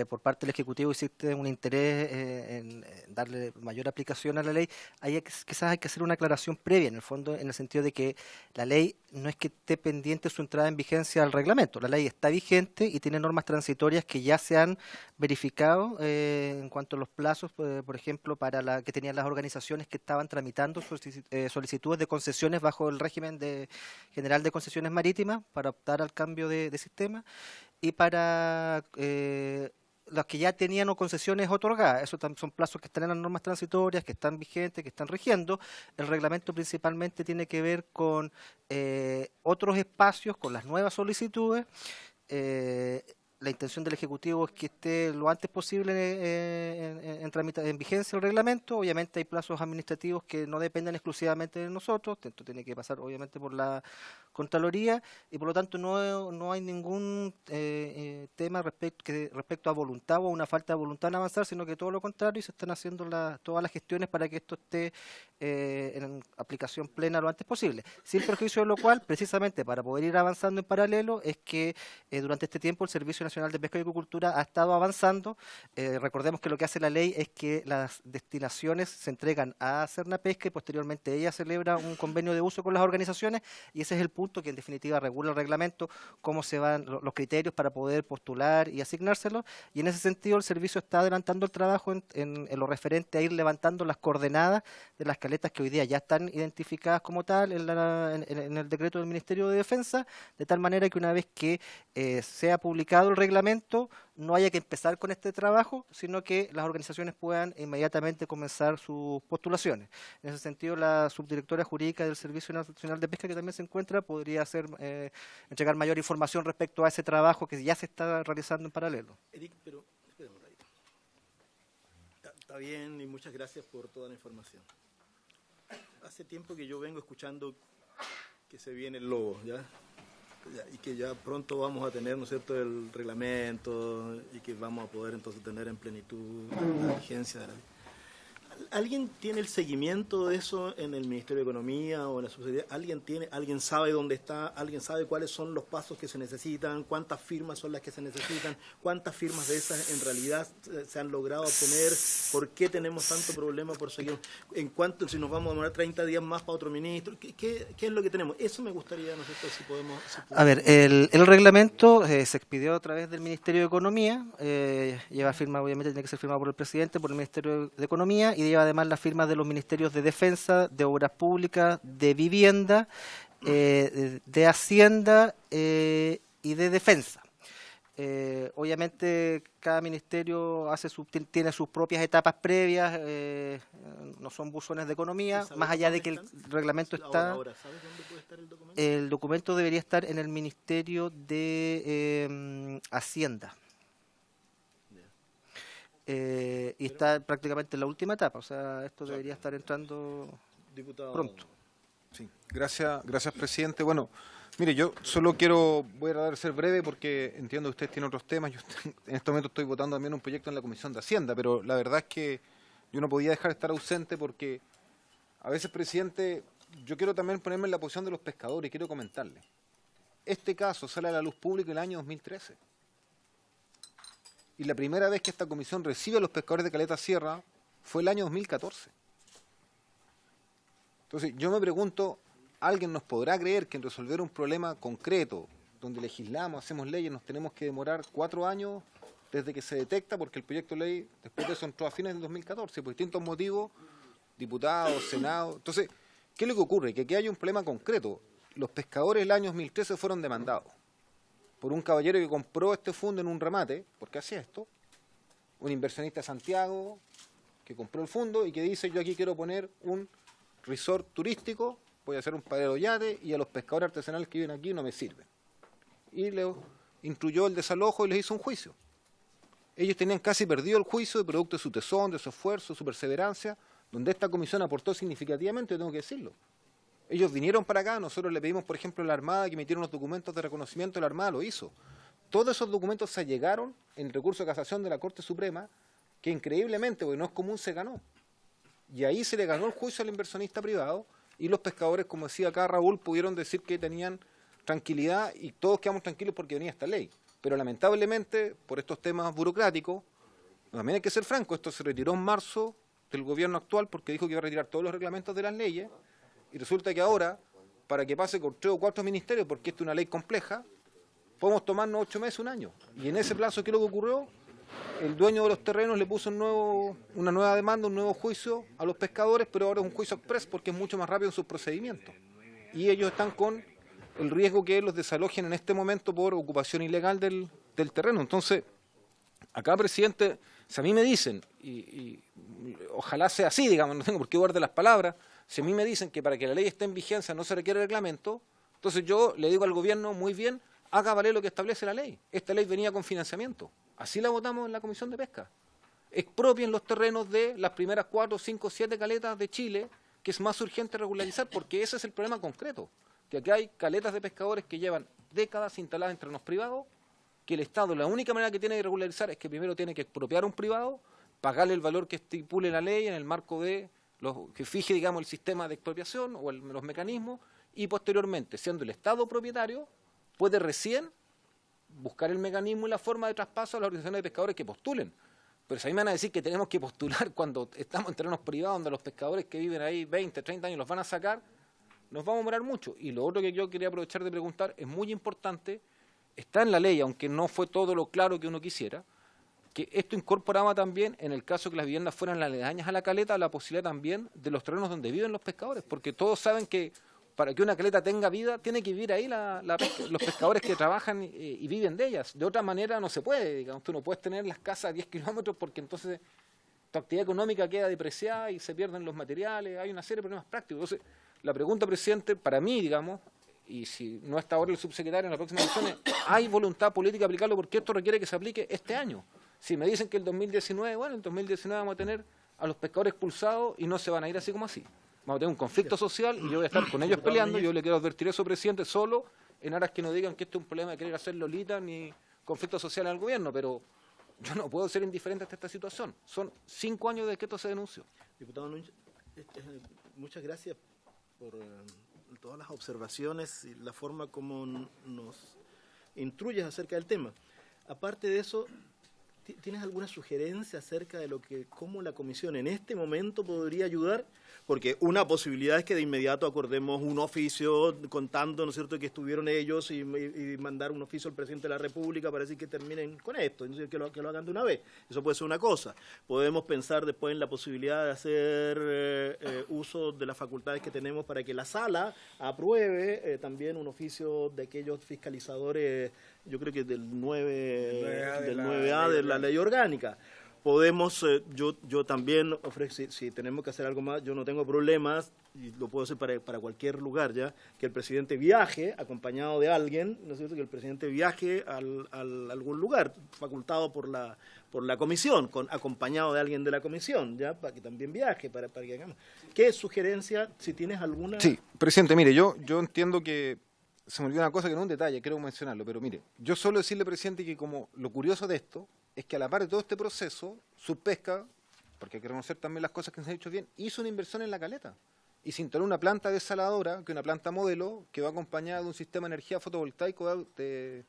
Speaker 11: por parte del Ejecutivo existe un interés en darle mayor aplicación a la ley. Quizás hay que hacer una aclaración previa, en el fondo, en el sentido de que la ley no es que esté pendiente su entrada en vigencia al reglamento. La ley está vigente y tiene normas transitorias que ya se han verificado en cuanto a los plazos, por ejemplo, para que tenían las organizaciones que estaban tramitando solicitudes de concesiones bajo el régimen general de concesiones marítimas para optar al cambio de sistema, y para las que ya tenían concesiones otorgadas. Eso son plazos que están en las normas transitorias, que están vigentes, que están rigiendo. El reglamento principalmente tiene que ver con otros espacios, con las nuevas solicitudes. La intención del Ejecutivo es que esté lo antes posible en vigencia el reglamento. Obviamente hay plazos administrativos que no dependen exclusivamente de nosotros. Esto tiene que pasar obviamente por la Contraloría y por lo tanto no hay ningún tema respecto a voluntad o una falta de voluntad en avanzar, sino que todo lo contrario, y se están haciendo todas las gestiones para que esto esté en aplicación plena lo antes posible. Sin perjuicio de lo cual, precisamente para poder ir avanzando en paralelo, es que durante este tiempo el Servicio Nacional de Pesca y Acuicultura ha estado avanzando. Recordemos que lo que hace la ley es que las destinaciones se entregan a Cernapesca y posteriormente ella celebra un convenio de uso con las organizaciones, y ese es el punto que en definitiva regula el reglamento, cómo se van los criterios para poder postular y asignárselos, y en ese sentido el servicio está adelantando el trabajo en lo referente a ir levantando las coordenadas de las caletas que hoy día ya están identificadas como tal en el decreto del Ministerio de Defensa, de tal manera que una vez que sea publicado el reglamento no haya que empezar con este trabajo, sino que las organizaciones puedan inmediatamente comenzar sus postulaciones. En ese sentido, la subdirectora jurídica del Servicio Nacional de Pesca, que también se encuentra, podría entregar mayor información respecto a ese trabajo que ya se está realizando en paralelo.
Speaker 1: Eric, pero espera un ratito. Está bien y muchas gracias por toda la información. Hace tiempo que yo vengo escuchando que se viene el lobo, ¿ya? Y que ya pronto vamos a tener, ¿no es cierto?, el reglamento y que vamos a poder entonces tener en plenitud la vigencia de la ley. ¿Alguien tiene el seguimiento de eso en el Ministerio de Economía o en la subsecretaría? ¿Alguien sabe dónde está? ¿Alguien sabe cuáles son los pasos que se necesitan? ¿Cuántas firmas son las que se necesitan? ¿Cuántas firmas de esas en realidad se han logrado obtener? ¿Por qué tenemos tanto problema por seguir? ¿En cuánto, si nos vamos a demorar 30 días más para otro ministro? ¿Qué es lo que tenemos? Eso me gustaría, ¿no es cierto?, si podemos...
Speaker 11: A ver, el reglamento se expidió a través del Ministerio de Economía, lleva firma, obviamente tiene que ser firmado por el presidente, por el Ministerio de Economía, y lleva además las firmas de los Ministerios de Defensa, de Obras Públicas, de Vivienda, de Hacienda y de Defensa. Obviamente cada ministerio tiene sus propias etapas previas, no son buzones de economía,
Speaker 1: ¿Sabe
Speaker 11: más allá de
Speaker 1: dónde
Speaker 11: que el
Speaker 1: están?
Speaker 11: reglamento está...
Speaker 1: Ahora, ¿sabes dónde puede estar el documento?
Speaker 11: El documento debería estar en el Ministerio de Hacienda. Y está prácticamente en la última etapa, o sea, esto debería estar entrando
Speaker 1: Diputado.
Speaker 11: pronto.
Speaker 8: Sí, gracias, presidente. Bueno, mire, yo solo voy a tratar de ser breve porque entiendo que usted tiene otros temas. Yo en este momento estoy votando también un proyecto en la Comisión de Hacienda, pero la verdad es que yo no podía dejar de estar ausente porque a veces, presidente, yo quiero también ponerme en la posición de los pescadores y quiero comentarle. Este caso sale a la luz pública en el año 2013. Y la primera vez que esta comisión recibe a los pescadores de Caleta Sierra fue el año 2014. Entonces, yo me pregunto, ¿alguien nos podrá creer que en resolver un problema concreto, donde legislamos, hacemos leyes, nos tenemos que demorar 4 años desde que se detecta, porque el proyecto de ley después de eso entró a fines del 2014, por distintos motivos, diputados, Senado? Entonces, ¿qué es lo que ocurre? Que aquí hay un problema concreto. Los pescadores el año 2013 fueron demandados por un caballero que compró este fondo en un remate, porque hacía esto, un inversionista de Santiago que compró el fondo y que dice: yo aquí quiero poner un resort turístico, voy a hacer un paradero de yate y a los pescadores artesanales que viven aquí no me sirven. Y le instruyó el desalojo y les hizo un juicio. Ellos tenían casi perdido el juicio de producto de su tesón, de su esfuerzo, de su perseverancia, donde esta comisión aportó significativamente, yo tengo que decirlo. Ellos vinieron para acá, nosotros le pedimos, por ejemplo, a la Armada que emitiera unos documentos de reconocimiento, la Armada lo hizo. Todos esos documentos se allegaron en el recurso de casación de la Corte Suprema, que increíblemente, porque no es común, se ganó. Y ahí se le ganó el juicio al inversionista privado y los pescadores, como decía acá Raúl, pudieron decir que tenían tranquilidad y todos quedamos tranquilos porque venía esta ley. Pero lamentablemente, por estos temas burocráticos, también hay que ser franco, esto se retiró en marzo del gobierno actual porque dijo que iba a retirar todos los reglamentos de las leyes. Y resulta que ahora, para que pase con 3 o 4 ministerios, porque esta es una ley compleja, podemos tomarnos 8 meses, 1 año. Y en ese plazo, ¿qué es lo que ocurrió? El dueño de los terrenos le puso una nueva demanda, un nuevo juicio a los pescadores, pero ahora es un juicio express porque es mucho más rápido en sus procedimientos. Y ellos están con el riesgo que los desalojen en este momento por ocupación ilegal del terreno. Entonces, acá, presidente, si a mí me dicen, y ojalá sea así, digamos, no tengo por qué guardar las palabras, si a mí me dicen que para que la ley esté en vigencia no se requiere reglamento, entonces yo le digo al gobierno: muy bien, haga valer lo que establece la ley. Esta ley venía con financiamiento. Así la votamos en la Comisión de Pesca. Expropien los terrenos de las primeras 4, 5, 7 caletas de Chile, que es más urgente regularizar, porque ese es el problema concreto. Que aquí hay caletas de pescadores que llevan décadas instaladas en terrenos privados, que el Estado, la única manera que tiene de regularizar es que primero tiene que expropiar a un privado, pagarle el valor que estipule la ley en el marco de que fije, digamos, el sistema de expropiación o los mecanismos, y posteriormente, siendo el Estado propietario, puede recién buscar el mecanismo y la forma de traspaso a las organizaciones de pescadores que postulen. Pero si a mí me van a decir que tenemos que postular cuando estamos en terrenos privados, donde los pescadores que viven ahí 20, 30 años los van a sacar, nos vamos a demorar mucho. Y lo otro que yo quería aprovechar de preguntar, es muy importante, está en la ley, aunque no fue todo lo claro que uno quisiera, que esto incorporaba también, en el caso que las viviendas fueran aledañas a la caleta, la posibilidad también de los terrenos donde viven los pescadores, porque todos saben que para que una caleta tenga vida, tiene que vivir ahí los pescadores que trabajan y viven de ellas. De otra manera no se puede, digamos, tú no puedes tener las casas a 10 kilómetros porque entonces tu actividad económica queda depreciada y se pierden los materiales, hay una serie de problemas prácticos. Entonces, la pregunta, presidente, para mí, digamos, y si no está ahora el subsecretario en la próxima elección, ¿hay voluntad política de aplicarlo? Porque esto requiere que se aplique este año. Si me dicen que el 2019, bueno, en el 2019 vamos a tener a los pescadores expulsados y no se van a ir así como así. Vamos a tener un conflicto social y yo voy a estar con ellos peleando. Yo le quiero advertir eso, presidente, solo en aras que no digan que esto es un problema de querer hacer lolita ni conflicto social al gobierno, pero yo no puedo ser indiferente ante esta situación. Son 5 años desde que esto se denunció.
Speaker 1: Diputado Núñez, muchas gracias por todas las observaciones y la forma como nos instruyes acerca del tema. Aparte de eso, ¿tienes alguna sugerencia acerca de cómo la comisión en este momento podría ayudar? Porque una posibilidad es que de inmediato acordemos un oficio contando, ¿no es cierto?, que estuvieron ellos y mandar un oficio al presidente de la República para decir que terminen con esto, que lo hagan de una vez. Eso puede ser una cosa. Podemos pensar después en la posibilidad de hacer uso de las facultades que tenemos para que la sala apruebe también un oficio de aquellos fiscalizadores, yo creo que del 9A de la ley orgánica. podemos, yo también ofrezco, si tenemos que hacer algo más, yo no tengo problemas, y lo puedo hacer para cualquier lugar ya, que el presidente viaje acompañado de alguien, ¿no es cierto?, que el presidente viaje a algún lugar, facultado por la comisión, acompañado de alguien de la comisión, ya, para que también viaje, para que hagamos. ¿Qué sugerencia, si tienes alguna?
Speaker 8: Sí, presidente, mire, yo entiendo que se me olvidó una cosa que no es un detalle, quiero mencionarlo, pero mire, yo solo decirle, presidente, que como lo curioso de esto es que a la par de todo este proceso, Subpesca, porque hay que reconocer también las cosas que se han hecho bien, hizo una inversión en La Caleta y se instaló una planta desaladora, que es una planta modelo, que va acompañada de un sistema de energía fotovoltaico de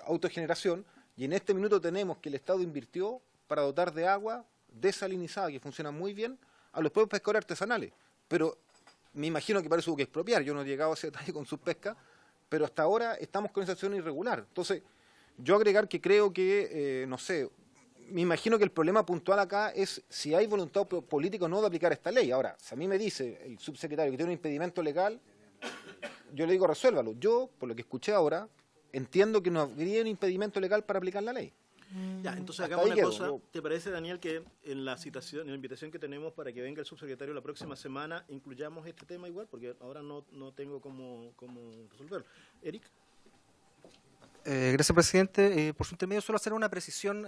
Speaker 8: autogeneración, y en este minuto tenemos que el Estado invirtió para dotar de agua desalinizada, que funciona muy bien, a los pueblos pescadores artesanales. Pero me imagino que para eso hubo que expropiar, yo no he llegado a ese detalle con Subpesca, pero hasta ahora estamos con esa acción irregular. Entonces, yo agregar que creo que, no sé, me imagino que el problema puntual acá es si hay voluntad política o no de aplicar esta ley. Ahora, si a mí me dice el subsecretario que tiene un impedimento legal, yo le digo resuélvalo. Yo, por lo que escuché ahora, entiendo que no habría un impedimento legal para aplicar la ley.
Speaker 1: Ya, entonces
Speaker 8: Hasta
Speaker 1: hagamos
Speaker 8: ahí
Speaker 1: una
Speaker 8: quedo.
Speaker 1: cosa. ¿Te parece, Daniel, que en la citación, en la invitación que tenemos para que venga el subsecretario la próxima semana, incluyamos este tema igual? Porque ahora no tengo cómo resolverlo. Eric.
Speaker 11: Gracias, presidente. Por su intermedio, solo hacer una precisión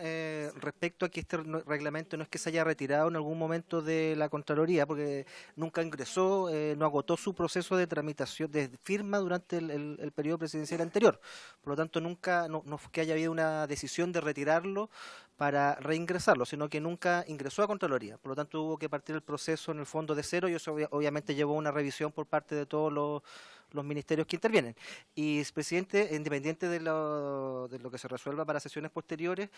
Speaker 11: respecto a que este reglamento no es que se haya retirado en algún momento de la Contraloría, porque nunca ingresó, no agotó su proceso de tramitación, de firma durante el periodo presidencial anterior. Por lo tanto, nunca, no fue que haya habido una decisión de retirarlo para reingresarlo, sino que nunca ingresó a Contraloría. Por lo tanto, hubo que partir el proceso en el fondo de cero, y eso obviamente llevó una revisión por parte de todos los ministerios que intervienen. Y, presidente, independiente de lo que se resuelva para sesiones posteriores,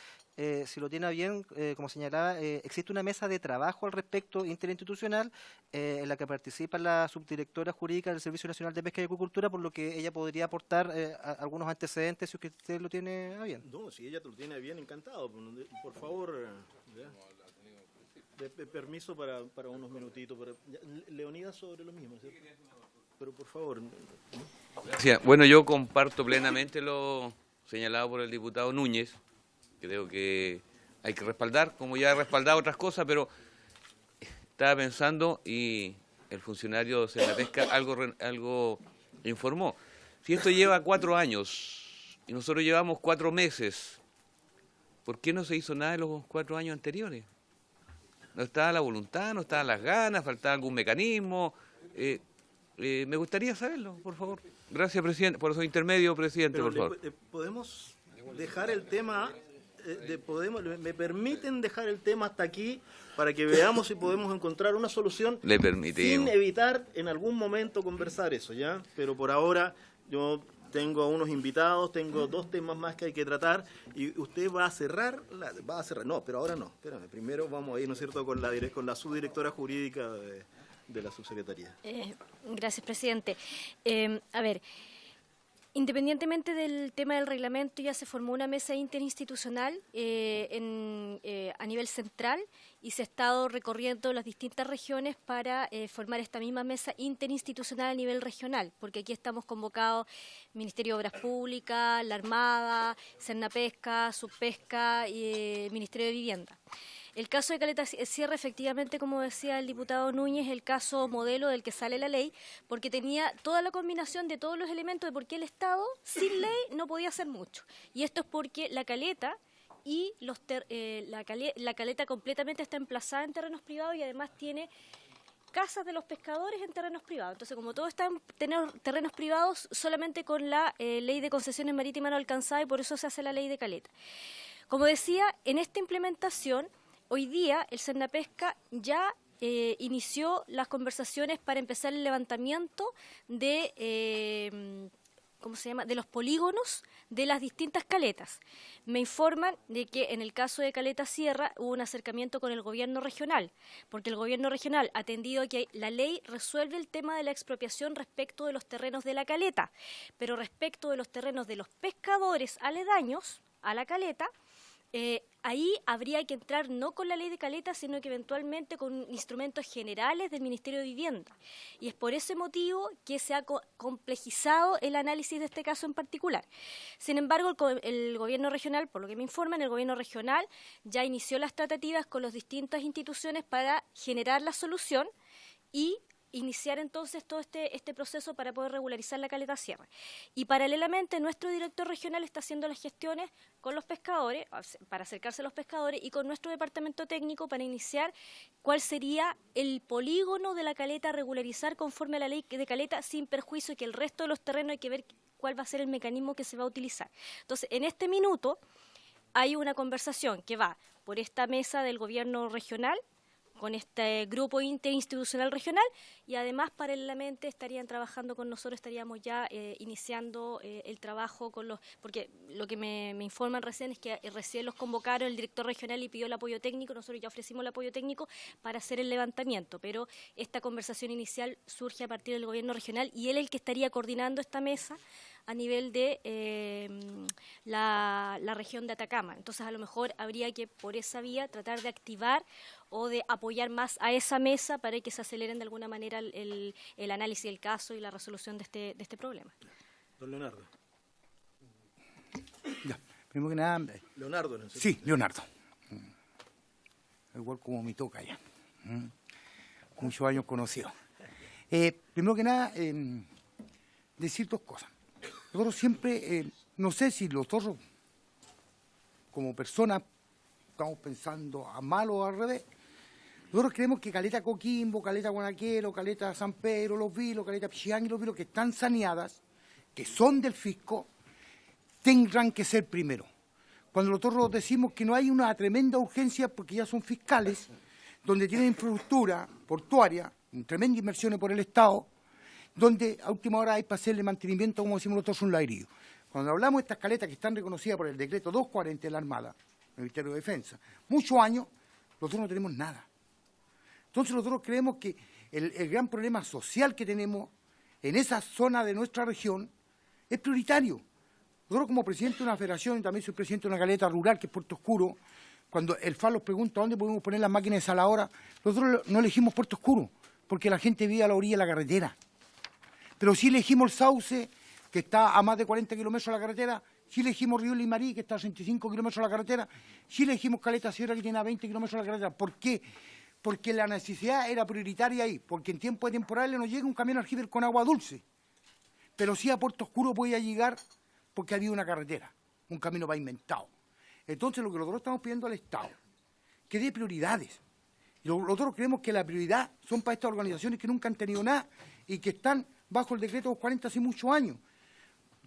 Speaker 11: si lo tiene bien, como señalaba, existe una mesa de trabajo al respecto interinstitucional en la que participa la subdirectora jurídica del Servicio Nacional de Pesca y Acuicultura, por lo que ella podría aportar algunos antecedentes si usted lo tiene a bien.
Speaker 1: No, si ella te lo tiene a bien, encantado. Por favor, permiso para unos minutitos. Leonidas, sobre lo mismo, ¿cierto? Pero por favor.
Speaker 12: Gracias. Bueno, yo comparto plenamente lo señalado por el diputado Núñez. Creo que hay que respaldar, como ya he respaldado otras cosas, pero estaba pensando y el funcionario de Senapesca algo informó. Si esto lleva 4 años y nosotros llevamos 4 meses, ¿por qué no se hizo nada en los 4 años anteriores? No estaba la voluntad, no estaban las ganas, faltaba algún mecanismo. Me gustaría saberlo, por favor. Gracias, presidente, por su intermedio, presidente, por favor.
Speaker 1: ¿Podemos dejar el tema? ¿Me permiten dejar el tema hasta aquí para que veamos si podemos encontrar una solución?
Speaker 12: Le permitimos.
Speaker 1: Sin evitar en algún momento conversar eso, ¿ya? Pero por ahora yo tengo a unos invitados, tengo 2 temas más que hay que tratar, y usted va a cerrar, no, pero ahora no, espérame, primero vamos a ir, ¿no es cierto?, con la subdirectora jurídica de la subsecretaría.
Speaker 13: Gracias, presidente. A ver, independientemente del tema del reglamento, ya se formó una mesa interinstitucional a nivel central, y se ha estado recorriendo las distintas regiones para formar esta misma mesa interinstitucional a nivel regional, porque aquí estamos convocados Ministerio de Obras Públicas, la Armada, Senapesca, Subpesca y Ministerio de Vivienda. El caso de Caleta Sierra, efectivamente, como decía el diputado Núñez, es el caso modelo del que sale la ley, porque tenía toda la combinación de todos los elementos de por qué el Estado, sin ley, no podía hacer mucho. Y esto es porque la caleta y la caleta completamente está emplazada en terrenos privados, y además tiene casas de los pescadores en terrenos privados. Entonces, como todo está en terrenos privados, solamente con la ley de concesiones marítimas no alcanzaba, y por eso se hace la ley de caleta. Como decía, en esta implementación, hoy día el Senapesca ya inició las conversaciones para empezar el levantamiento de, de los polígonos de las distintas caletas. Me informan de que en el caso de Caleta Sierra hubo un acercamiento con el gobierno regional, porque el gobierno regional ha atendido a que la ley resuelve el tema de la expropiación respecto de los terrenos de la caleta, pero respecto de los terrenos de los pescadores aledaños a la caleta, ahí habría que entrar no con la ley de caleta, sino que eventualmente con instrumentos generales del Ministerio de Vivienda. Y es por ese motivo que se ha complejizado el análisis de este caso en particular. Sin embargo, el gobierno regional, por lo que me informan, el gobierno regional ya inició las tratativas con las distintas instituciones para generar la solución y iniciar entonces todo este proceso para poder regularizar la caleta Sierra. Y paralelamente nuestro director regional está haciendo las gestiones con los pescadores, para acercarse a los pescadores, y con nuestro departamento técnico para iniciar cuál sería el polígono de la caleta a regularizar conforme a la ley de caleta, sin perjuicio que el resto de los terrenos hay que ver cuál va a ser el mecanismo que se va a utilizar. Entonces, en este minuto hay una conversación que va por esta mesa del gobierno regional, con este grupo interinstitucional regional, y además paralelamente estarían trabajando con nosotros, estaríamos ya iniciando el trabajo con los, porque lo que me informan recién es que recién los convocaron el director regional y pidió el apoyo técnico, nosotros ya ofrecimos el apoyo técnico para hacer el levantamiento, pero esta conversación inicial surge a partir del gobierno regional y él es el que estaría coordinando esta mesa a nivel de la región de Atacama. Entonces, a lo mejor habría que, por esa vía, tratar de activar o de apoyar más a esa mesa para que se aceleren de alguna manera el análisis del caso y la resolución de este problema.
Speaker 1: Don Leonardo.
Speaker 9: Ya, primero que nada...
Speaker 1: Leonardo, ¿no?
Speaker 9: Sí, Leonardo. Igual como me toca ya. Muchos años conocidos. Primero que nada, decir dos cosas. Nosotros siempre, no sé si nosotros como personas estamos pensando a mal o al revés. Nosotros creemos que caleta Coquimbo, caleta Guanaquero, caleta San Pedro, Los Vilos, caleta Pichilán y Los Vilos, que están saneadas, que son del fisco, tendrán que ser primero. Cuando nosotros decimos que no hay una tremenda urgencia porque ya son fiscales, donde tienen infraestructura portuaria, tremendas inversiones por el Estado, donde a última hora hay para hacerle mantenimiento, como decimos nosotros, un ladrillo. Cuando hablamos de estas caletas que están reconocidas por el decreto 240 de la Armada, el Ministerio de Defensa, muchos años, nosotros no tenemos nada. Entonces nosotros creemos que el gran problema social que tenemos en esa zona de nuestra región es prioritario. Nosotros como presidente de una federación, y también soy presidente de una caleta rural que es Puerto Oscuro, cuando el FAL nos pregunta dónde podemos poner las máquinas de saladora, nosotros no elegimos Puerto Oscuro, porque la gente vive a la orilla de la carretera. Pero sí elegimos el Sauce, que está a más de 40 kilómetros de la carretera, sí elegimos Río Limarí, que está a 65 kilómetros de la carretera, sí elegimos Caleta Sierra, que tiene a 20 kilómetros de la carretera. ¿Por qué? Porque la necesidad era prioritaria ahí, porque en tiempo de temporales nos llega un camión aljibe con agua dulce, pero sí a Puerto Oscuro podía llegar porque había una carretera, un camino pavimentado. Entonces lo que nosotros estamos pidiendo al Estado, que dé prioridades. Y nosotros creemos que la prioridad son para estas organizaciones que nunca han tenido nada y que están bajo el decreto 240 hace muchos años.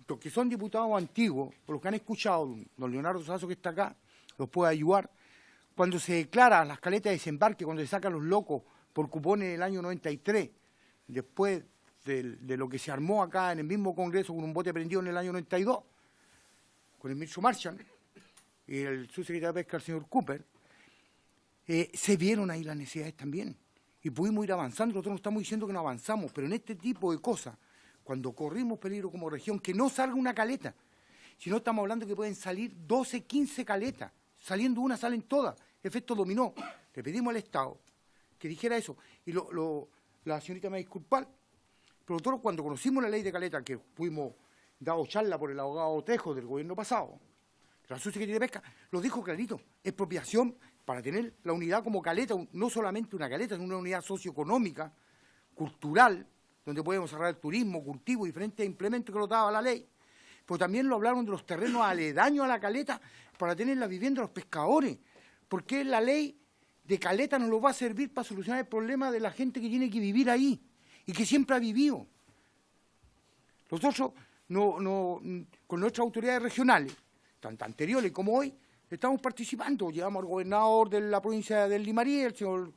Speaker 9: Los que son diputados antiguos, por los que han escuchado, don Leonardo Sazo que está acá, los puede ayudar. Cuando se declaran las caletas de desembarque, cuando se sacan los locos por cupones en el año 93, después de lo que se armó acá en el mismo Congreso con un bote prendido en el año 92, con el ministro Marchand y el subsecretario de Pesca, el señor Cooper, se vieron ahí las necesidades también. Y pudimos ir avanzando. Nosotros no estamos diciendo que no avanzamos, pero en este tipo de cosas, cuando corrimos peligro como región, que no salga una caleta, si no estamos hablando que pueden salir 12, 15 caletas, saliendo una salen todas, efecto dominó. Le pedimos al Estado que dijera eso, y la señorita me va a disculpar, pero nosotros cuando conocimos la ley de caleta, que fuimos dado charla por el abogado Tejo del gobierno pasado, la subsecretaría de Pesca, lo dijo clarito, expropiación para tener la unidad como caleta, no solamente una caleta, sino una unidad socioeconómica, cultural, donde podemos cerrar el turismo, cultivo, diferentes implementos que lo daba la ley. Pero también lo hablaron de los terrenos aledaños a la caleta para tener la vivienda de los pescadores. Porque la ley de caleta nos lo va a servir para solucionar el problema de la gente que tiene que vivir ahí y que siempre ha vivido. Nosotros, con nuestras autoridades regionales, tanto anteriores como hoy, estamos participando. Llevamos al gobernador de la provincia del Limarí, el señor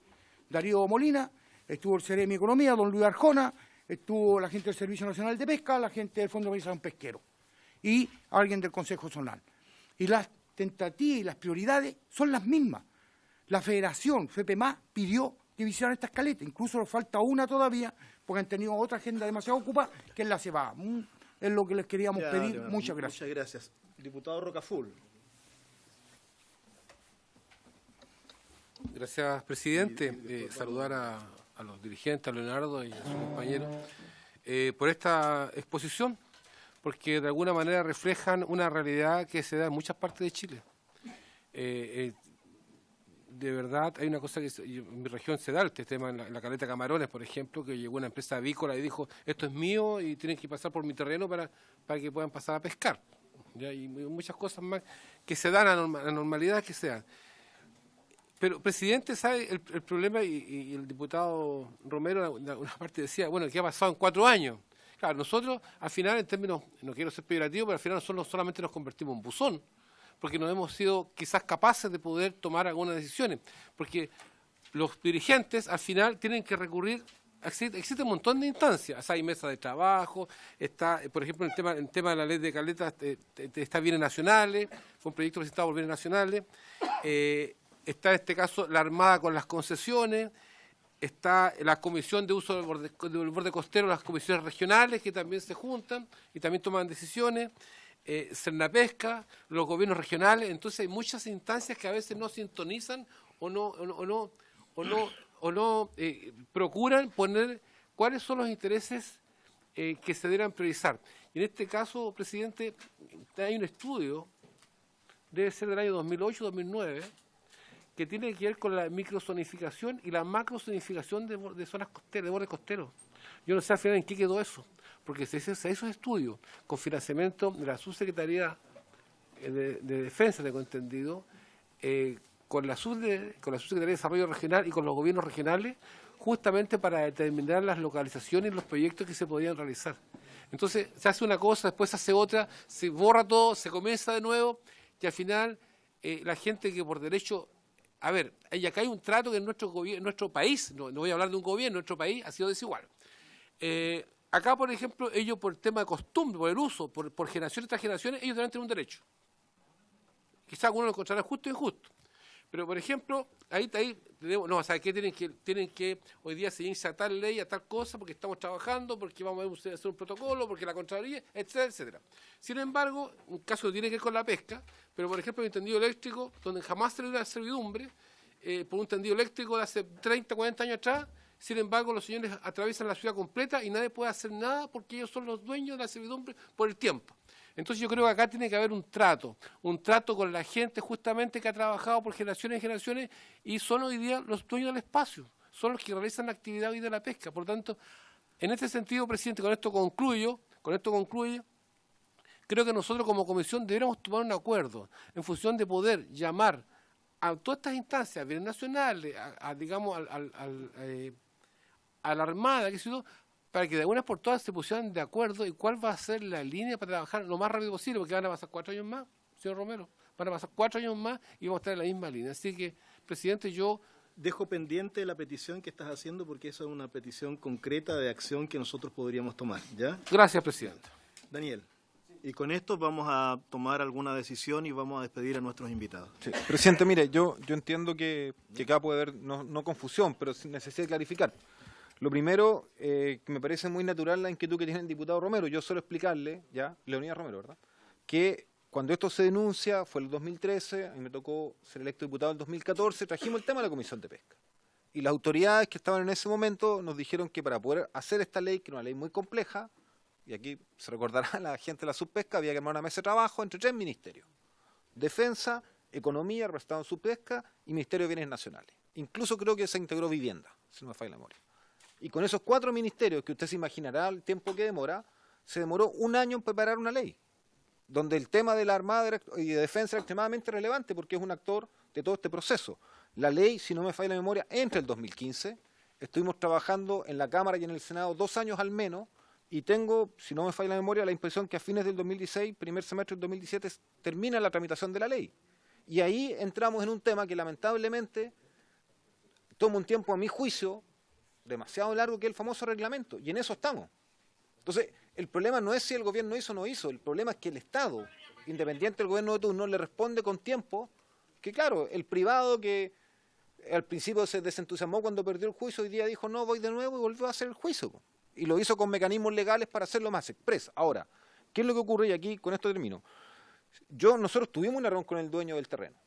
Speaker 9: Darío Molina, estuvo el Ceremi de Economía, don Luis Arjona, estuvo la gente del Servicio Nacional de Pesca, la gente del Fondo de Organización Pesquero y alguien del Consejo Zonal. Y las tentativas y las prioridades son las mismas. La Federación, FEPEMA, pidió que visitaran estas caletas, incluso nos falta una todavía, porque han tenido otra agenda demasiado ocupada, que es la cebada. Es lo que les queríamos pedir. Muchas gracias.
Speaker 1: Muchas gracias. Diputado Rocaful.
Speaker 14: Gracias, presidente. Saludar a los dirigentes, a Leonardo y a sus compañeros, por esta exposición, porque de alguna manera reflejan una realidad que se da en muchas partes de Chile. De verdad, hay una cosa que en mi región se da, este tema en la caleta Camarones, por ejemplo, que llegó una empresa avícola y dijo, esto es mío y tienen que pasar por mi terreno para que puedan pasar a pescar. ¿Ya? Y muchas cosas más que se dan, a normalidad que se dan. Pero, presidente, ¿sabe el problema? Y el diputado Romero, una parte decía, bueno, ¿qué ha pasado en 4 años? Claro, nosotros, al final, en términos, no quiero ser peyorativo, pero al final nosotros solamente nos convertimos en buzón, porque no hemos sido quizás capaces de poder tomar algunas decisiones, porque los dirigentes al final tienen que recurrir, existe un montón de instancias, o sea, hay mesas de trabajo, está, por ejemplo, el tema de la ley de caleta, está bienes nacionales, fue un proyecto presentado por bienes nacionales, está en este caso la Armada con las concesiones, está la Comisión de Uso del Borde Costero, las comisiones regionales que también se juntan y también toman decisiones, Cernapesca, los gobiernos regionales. Entonces hay muchas instancias que a veces no sintonizan o no procuran poner cuáles son los intereses que se deberán priorizar. Y en este caso, presidente, hay un estudio, debe ser del año 2008-2009, que tiene que ver con la microzonificación y la macrozonificación de zonas costeras, de bordes costeros. Yo no sé al final en qué quedó eso, porque se hizo esos estudios con financiamiento de la Subsecretaría de Defensa, tengo entendido, con la Subsecretaría de Desarrollo Regional y con los gobiernos regionales, justamente para determinar las localizaciones y los proyectos que se podían realizar. Entonces, se hace una cosa, después se hace otra, se borra todo, se comienza de nuevo, y al final la gente que por derecho... A ver, acá hay un trato que en nuestro país, no voy a hablar de un gobierno, nuestro país ha sido desigual. Acá, por ejemplo, ellos por el tema de costumbre, por el uso, por generaciones tras generaciones, ellos también tienen un derecho. Quizás algunos lo encontrarán justo o injusto. Pero, por ejemplo, ahí tenemos, no, o sea, que tienen que hoy día seguirse a tal ley, a tal cosa, porque estamos trabajando, porque vamos a hacer un protocolo, porque la Contraloría, etcétera, etcétera. Sin embargo, un caso que tiene que ver con la pesca, pero, por ejemplo, el tendido eléctrico, donde jamás se le dio la servidumbre, por un tendido eléctrico de hace 30, 40 años atrás, sin embargo, los señores atraviesan la ciudad completa y nadie puede hacer nada porque ellos son los dueños de la servidumbre por el tiempo. Entonces yo creo que acá tiene que haber un trato con la gente justamente que ha trabajado por generaciones y generaciones y son hoy día los dueños del espacio, son los que realizan la actividad hoy de la pesca. Por tanto, en este sentido, presidente, con esto concluyo, creo que nosotros como comisión deberíamos tomar un acuerdo en función de poder llamar a todas estas instancias, bienes nacionales, digamos, a la Armada, para que de una por todas se pusieran de acuerdo y cuál va a ser la línea para trabajar lo más rápido posible, porque van a pasar 4 años más, señor Romero, van a pasar 4 años más y vamos a estar en la misma línea. Así que, presidente, yo...
Speaker 1: Dejo pendiente la petición que estás haciendo porque esa es una petición concreta de acción que nosotros podríamos tomar, ¿ya?
Speaker 14: Gracias, presidente.
Speaker 1: Daniel. Y con esto vamos a tomar alguna decisión y vamos a despedir a nuestros invitados.
Speaker 8: Sí. Presidente, mire, yo entiendo que acá puede haber no confusión, pero necesito clarificar. Lo primero, que me parece muy natural la inquietud que tiene el diputado Romero. Yo solo explicarle, ya, Leonidas Romero, ¿verdad?, que cuando esto se denuncia, fue el 2013, a mí me tocó ser electo diputado en el 2014, trajimos el tema a la Comisión de Pesca. Y las autoridades que estaban en ese momento nos dijeron que para poder hacer esta ley, que era una ley muy compleja, y aquí se recordará a la gente de la subpesca, había que armar una mesa de trabajo entre 3 ministerios: Defensa, Economía, representado en subpesca, y Ministerio de Bienes Nacionales. Incluso creo que se integró Vivienda, si no me falla la memoria. Y con esos 4 ministerios, que usted se imaginará el tiempo que demora, se demoró 1 año en preparar una ley, donde el tema de la Armada y de Defensa era extremadamente relevante porque es un actor de todo este proceso. La ley, si no me falla la memoria, entra el 2015, estuvimos trabajando en la Cámara y en el Senado 2 años al menos, y tengo, si no me falla la memoria, la impresión que a fines del 2016, primer semestre del 2017, termina la tramitación de la ley. Y ahí entramos en un tema que lamentablemente toma un tiempo, a mi juicio, demasiado largo, que es el famoso reglamento, y en eso estamos. Entonces, el problema no es si el gobierno hizo o no hizo, el problema es que el Estado, independiente del gobierno de turno, le responde con tiempo, que claro, el privado que al principio se desentusiasmó cuando perdió el juicio, hoy día dijo no, voy de nuevo y volvió a hacer el juicio, y lo hizo con mecanismos legales para hacerlo más express. Ahora, ¿qué es lo que ocurre? Y aquí con esto termino. Nosotros tuvimos una reunión con el dueño del terreno,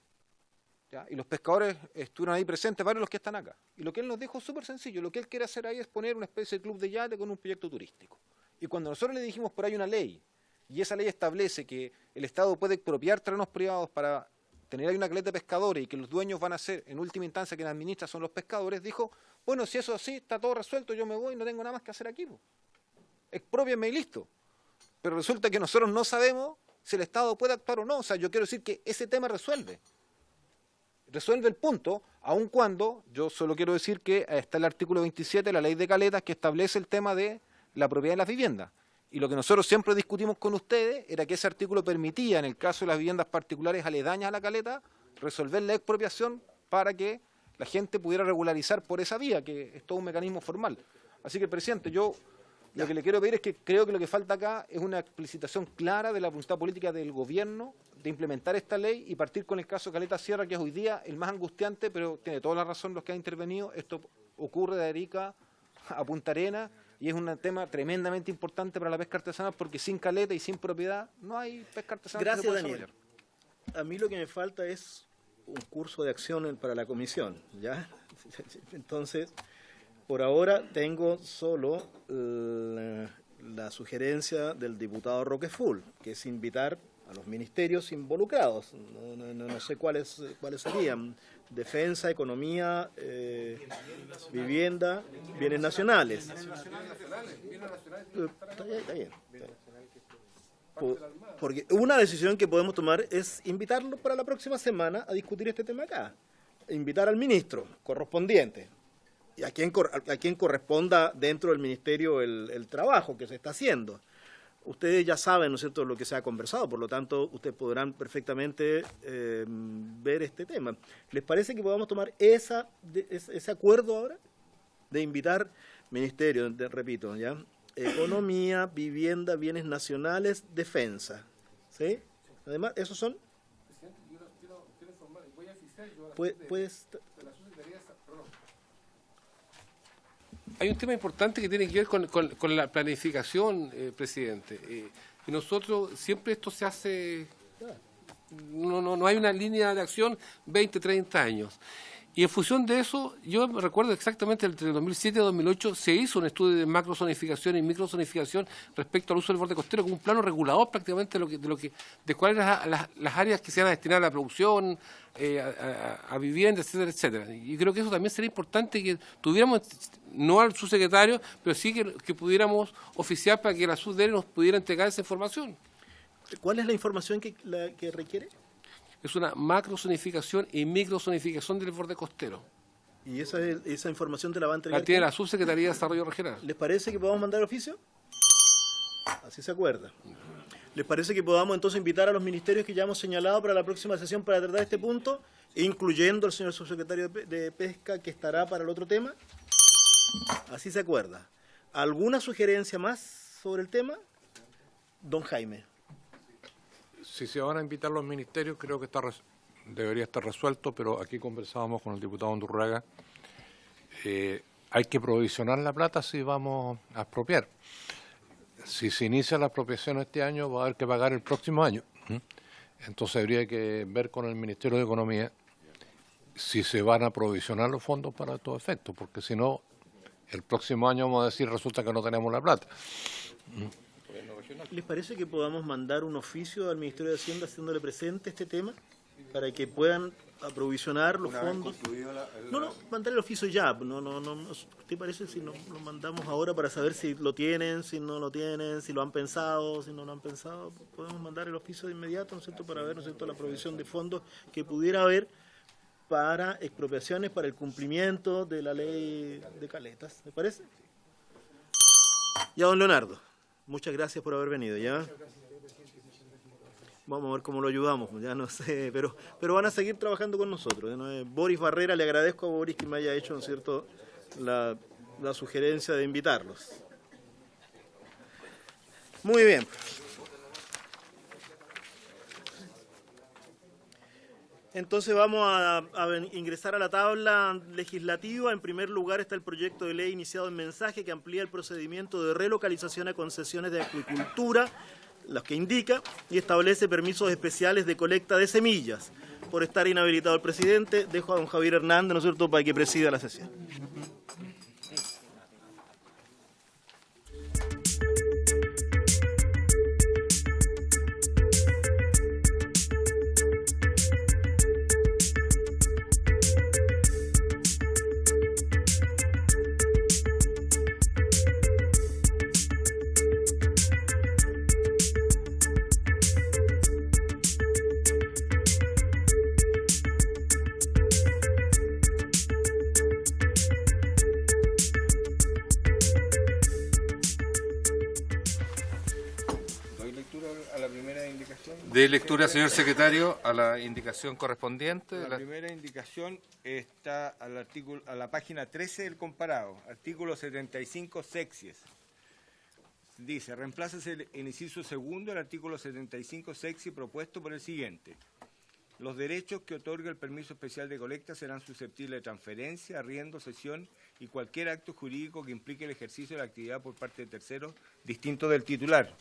Speaker 8: ¿ya? Y los pescadores estuvieron ahí presentes, varios de los que están acá. Y lo que él nos dijo es súper sencillo. Lo que él quiere hacer ahí es poner una especie de club de yate con un proyecto turístico. Y cuando nosotros le dijimos por ahí una ley, y esa ley establece que el Estado puede expropiar terrenos privados para tener ahí una caleta de pescadores y que los dueños van a ser, en última instancia, quien administra son los pescadores, dijo, bueno, si eso es así, está todo resuelto, yo me voy, no tengo nada más que hacer aquí. Exprópienme y listo. Pero resulta que nosotros no sabemos si el Estado puede actuar o no. O sea, yo quiero decir que ese tema resuelve el punto, aun cuando yo solo quiero decir que está el artículo 27 de la ley de caletas que establece el tema de la propiedad de las viviendas. Y lo que nosotros siempre discutimos con ustedes era que ese artículo permitía, en el caso de las viviendas particulares aledañas a la caleta, resolver la expropiación para que la gente pudiera regularizar por esa vía, que es todo un mecanismo formal. Así que, presidente, yo lo que le quiero pedir es que creo que lo que falta acá es una explicitación clara de la voluntad política del gobierno de implementar esta ley y partir con el caso Caleta Sierra, que es hoy día el más angustiante, pero tiene toda la razón los que han intervenido. Esto ocurre de Arica a Punta Arenas y es un tema tremendamente importante para la pesca artesanal porque sin caleta y sin propiedad no hay pesca artesanal.
Speaker 1: Gracias, Daniel. A mí lo que me falta es un curso de acción para la comisión, ¿ya? Entonces, por ahora tengo solo la sugerencia del diputado Roqueful, que es invitar a los ministerios involucrados. No sé cuáles serían. Defensa, economía, vivienda, bienes nacionales. Está bien. Porque una decisión que podemos tomar es invitarlo para la próxima semana a discutir este tema acá. Invitar al ministro correspondiente y a quien corresponda dentro del ministerio el trabajo que se está haciendo. Ustedes ya saben, ¿no es cierto?, lo que se ha conversado, por lo tanto, ustedes podrán perfectamente ver este tema. ¿Les parece que podamos tomar ese acuerdo ahora? De invitar ministerio, repito, ¿ya? Economía, vivienda, bienes nacionales, defensa. ¿Sí? Además, esos son... Puedes...
Speaker 14: Hay un tema importante que tiene que ver con la planificación, presidente. Y nosotros, siempre esto se hace... No hay una línea de acción 20, 30 años. Y en función de eso, yo me recuerdo exactamente entre el 2007 y 2008 se hizo un estudio de macrozonificación y microzonificación respecto al uso del borde costero con un plano regulador prácticamente de cuáles eran las áreas que se iban a destinar a la producción, a vivienda, etcétera, etcétera. Y creo que eso también sería importante que tuviéramos, no al subsecretario, pero sí que pudiéramos oficiar para que la SUDER nos pudiera entregar esa información.
Speaker 1: ¿Cuál es la información que requiere?
Speaker 14: Es una macrozonificación y microzonificación del borde costero.
Speaker 1: ¿Y esa información te la va a entregar?
Speaker 14: La tiene la Subsecretaría de Desarrollo Regional.
Speaker 1: ¿Les parece que podamos mandar oficio? Así se acuerda. ¿Les parece que podamos entonces invitar a los ministerios que ya hemos señalado para la próxima sesión para tratar este punto, incluyendo al señor subsecretario de Pesca que estará para el otro tema? Así se acuerda. ¿Alguna sugerencia más sobre el tema? Don Jaime.
Speaker 5: Si se van a invitar los ministerios, creo que debería estar resuelto, pero aquí conversábamos con el diputado Undurraga. Hay que provisionar la plata si vamos a expropiar. Si se inicia la expropiación este año, va a haber que pagar el próximo año. Entonces habría que ver con el Ministerio de Economía si se van a provisionar los fondos para todo efecto, porque si no, el próximo año vamos a decir, resulta que no tenemos la plata.
Speaker 1: ¿Les parece que podamos mandar un oficio al Ministerio de Hacienda haciéndole presente este tema para que puedan aprovisionar los fondos? No, mandar el oficio ya. ¿Te parece si lo mandamos ahora para saber si lo tienen, si no lo tienen, si lo han pensado, si no lo han pensado? Podemos mandar el oficio de inmediato, ¿no es cierto?, para ver, ¿no es cierto?, la provisión de fondos que pudiera haber para expropiaciones, para el cumplimiento de la ley de caletas. ¿Me parece? Ya, don Leonardo. Muchas gracias por haber venido, ¿ya? Vamos a ver cómo lo ayudamos, ya no sé, pero van a seguir trabajando con nosotros, ¿no? Boris Barrera, le agradezco a Boris que me haya hecho, ¿no es cierto?, la sugerencia de invitarlos. Muy bien. Entonces vamos a ingresar a la tabla legislativa. En primer lugar está el proyecto de ley iniciado en mensaje que amplía el procedimiento de relocalización a concesiones de acuicultura, los que indica, y establece permisos especiales de colecta de semillas. por estar inhabilitado el presidente, dejo a don Javier Hernández, ¿no es cierto?, para que presida la sesión.
Speaker 6: De lectura, señor secretario, a la indicación correspondiente.
Speaker 2: La primera indicación está a la página 13 del comparado, artículo 75 sexies. Dice, reemplázase el inciso segundo del artículo 75 sexies propuesto por el siguiente. Los derechos que otorga el permiso especial de colecta serán susceptibles de transferencia, arriendo, cesión y cualquier acto jurídico que implique el ejercicio de la actividad por parte de terceros distinto del titular.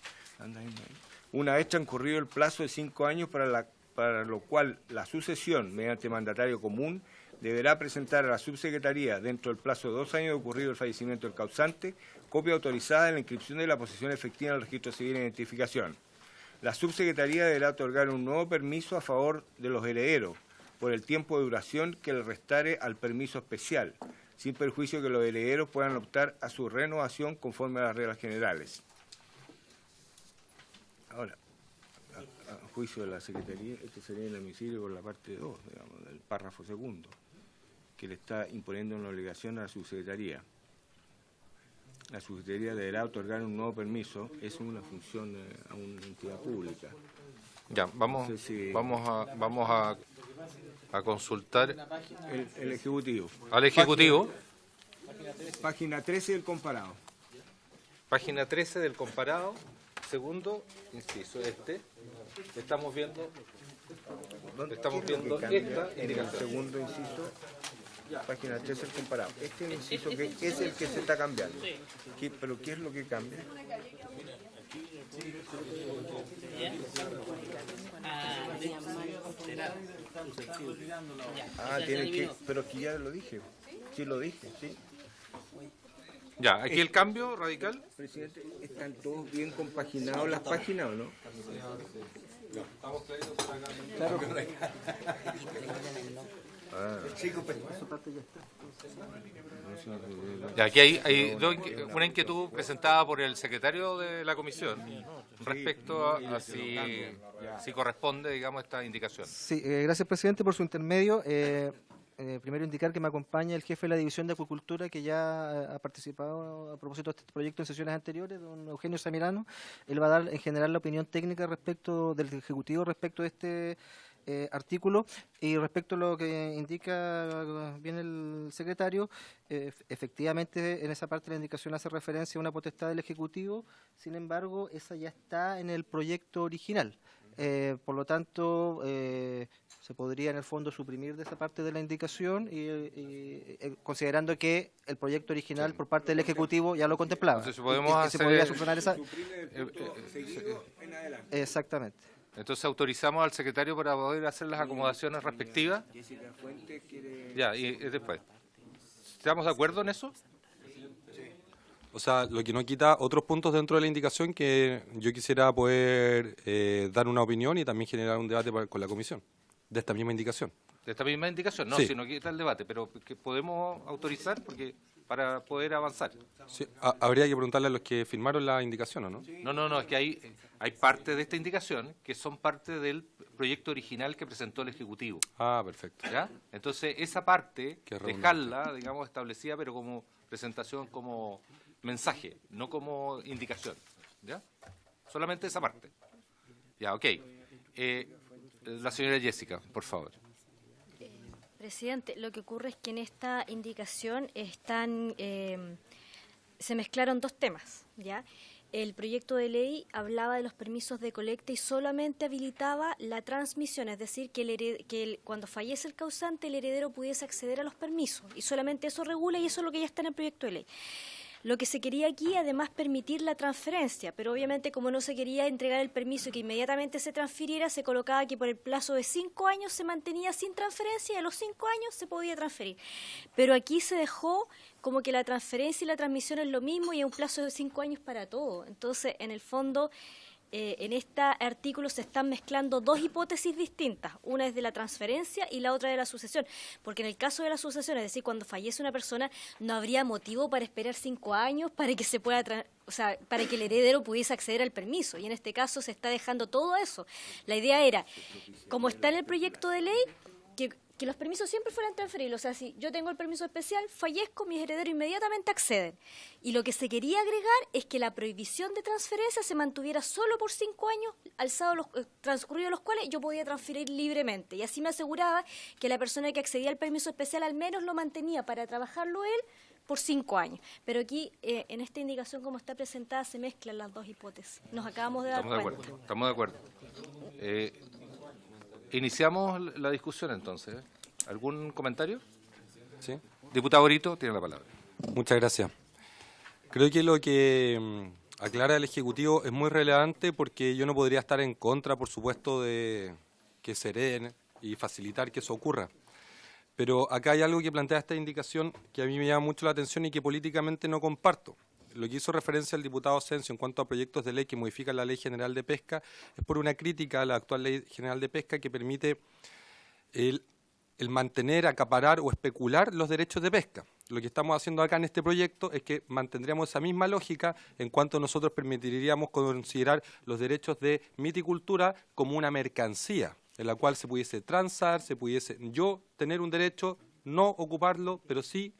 Speaker 2: Una vez transcurrido el plazo de 5 años para lo cual la sucesión mediante mandatario común deberá presentar a la subsecretaría dentro del plazo de 2 años de ocurrido el fallecimiento del causante, copia autorizada de la inscripción de la posesión efectiva en el registro civil de identificación. La subsecretaría deberá otorgar un nuevo permiso a favor de los herederos por el tiempo de duración que le restare al permiso especial, sin perjuicio que los herederos puedan optar a su renovación conforme a las reglas generales. Ahora, a juicio de la Secretaría, este sería inadmisible por la parte 2, digamos, del párrafo segundo, que le está imponiendo una obligación a la subsecretaría. La subsecretaría deberá otorgar un nuevo permiso, es una función a una entidad pública.
Speaker 6: Ya, vamos a consultar
Speaker 2: el Ejecutivo.
Speaker 6: Al Ejecutivo.
Speaker 2: Página 13 del comparado.
Speaker 6: Página 13 del comparado. Segundo inciso, estamos viendo esta indicación.
Speaker 2: Segundo inciso, página 13 el comparado. Este inciso que es el que se está cambiando. ¿Pero qué es lo que cambia? Tiene que, pero aquí ya lo dije. Sí lo dije, sí.
Speaker 6: Ya, aquí el cambio radical.
Speaker 2: Presidente, ¿están todos bien compaginados las páginas o no?
Speaker 6: Claro. Ya, aquí hay una inquietud presentada por el secretario de la comisión respecto a si corresponde, digamos, esta indicación.
Speaker 11: Sí, gracias, presidente, por su intermedio. Primero indicar que me acompaña el jefe de la División de Acuicultura, que ya ha participado a propósito de este proyecto en sesiones anteriores, don Eugenio Samirano. Él va a dar en general la opinión técnica respecto del Ejecutivo respecto de este artículo, y respecto a lo que indica bien el secretario, efectivamente en esa parte la indicación hace referencia a una potestad del Ejecutivo, sin embargo esa ya está en el proyecto original. Por lo tanto, se podría en el fondo suprimir de esa parte de la indicación y considerando que el proyecto original por parte del Ejecutivo ya lo contemplaba.
Speaker 6: Entonces, podemos
Speaker 11: se podría solucionar esa.
Speaker 2: Seguido en adelante.
Speaker 11: Exactamente.
Speaker 6: Entonces autorizamos al secretario para poder hacer las acomodaciones respectivas. Ya, y después. ¿Estamos de acuerdo en eso?
Speaker 7: O sea, lo que no quita otros puntos dentro de la indicación que yo quisiera poder dar una opinión y también generar un debate con la comisión de esta misma indicación.
Speaker 6: De esta misma indicación, no,
Speaker 7: sí.
Speaker 6: Si no quita el debate, pero que podemos autorizar porque para poder avanzar.
Speaker 7: Sí, habría que preguntarle a los que firmaron la indicación, ¿o no?
Speaker 6: No, es que hay parte de esta indicación que son parte del proyecto original que presentó el Ejecutivo.
Speaker 7: Ah, perfecto.
Speaker 6: ¿Ya? Entonces, esa parte,
Speaker 7: Qué redundante.
Speaker 6: dejarla, digamos, establecida, pero como presentación, como mensaje, no como indicación. ¿Ya? Solamente esa parte. Ya, ok. La señora Jessica, por favor.
Speaker 13: Presidente, lo que ocurre es que en esta indicación se mezclaron dos temas, ¿ya? El proyecto de ley hablaba de los permisos de colecta y solamente habilitaba la transmisión, es decir, que cuando fallece el causante, el heredero pudiese acceder a los permisos, y solamente eso regula, y eso es lo que ya está en el proyecto de ley. Lo que se quería aquí, además, permitir la transferencia, pero obviamente como no se quería entregar el permiso y que inmediatamente se transfiriera, se colocaba que por el plazo de 5 años se mantenía sin transferencia y a los 5 años se podía transferir. Pero aquí se dejó como que la transferencia y la transmisión es lo mismo y es un plazo de 5 años para todo. Entonces, en el fondo, en este artículo se están mezclando dos hipótesis distintas. Una es de la transferencia y la otra de la sucesión. Porque en el caso de la sucesión, es decir, cuando fallece una persona, no habría motivo para esperar 5 años para que se pueda, para que el heredero pudiese acceder al permiso. Y en este caso se está dejando todo eso. La idea era, como está en el proyecto de ley, que los permisos siempre fueran transferibles. O sea, si yo tengo el permiso especial, fallezco, mis herederos inmediatamente acceden. Y lo que se quería agregar es que la prohibición de transferencia se mantuviera solo por 5 años, transcurridos los cuales yo podía transferir libremente. Y así me aseguraba que la persona que accedía al permiso especial al menos lo mantenía para trabajarlo él por 5 años. Pero aquí, en esta indicación como está presentada, se mezclan las dos hipótesis. Nos acabamos de dar cuenta.
Speaker 6: Estamos de acuerdo. Iniciamos la discusión entonces. ¿Algún comentario?
Speaker 7: Sí.
Speaker 6: Diputado Brito, tiene la palabra.
Speaker 7: Muchas gracias. Creo que lo que aclara el Ejecutivo es muy relevante porque yo no podría estar en contra, por supuesto, de que se hereden y facilitar que eso ocurra. Pero acá hay algo que plantea esta indicación que a mí me llama mucho la atención y que políticamente no comparto. Lo que hizo referencia el diputado Asensio en cuanto a proyectos de ley que modifican la Ley General de Pesca es por una crítica a la actual Ley General de Pesca que permite el mantener, acaparar o especular los derechos de pesca. Lo que estamos haciendo acá en este proyecto es que mantendríamos esa misma lógica en cuanto nosotros permitiríamos considerar los derechos de miticultura como una mercancía, en la cual se pudiese transar, se pudiese yo tener un derecho, no ocuparlo, pero sí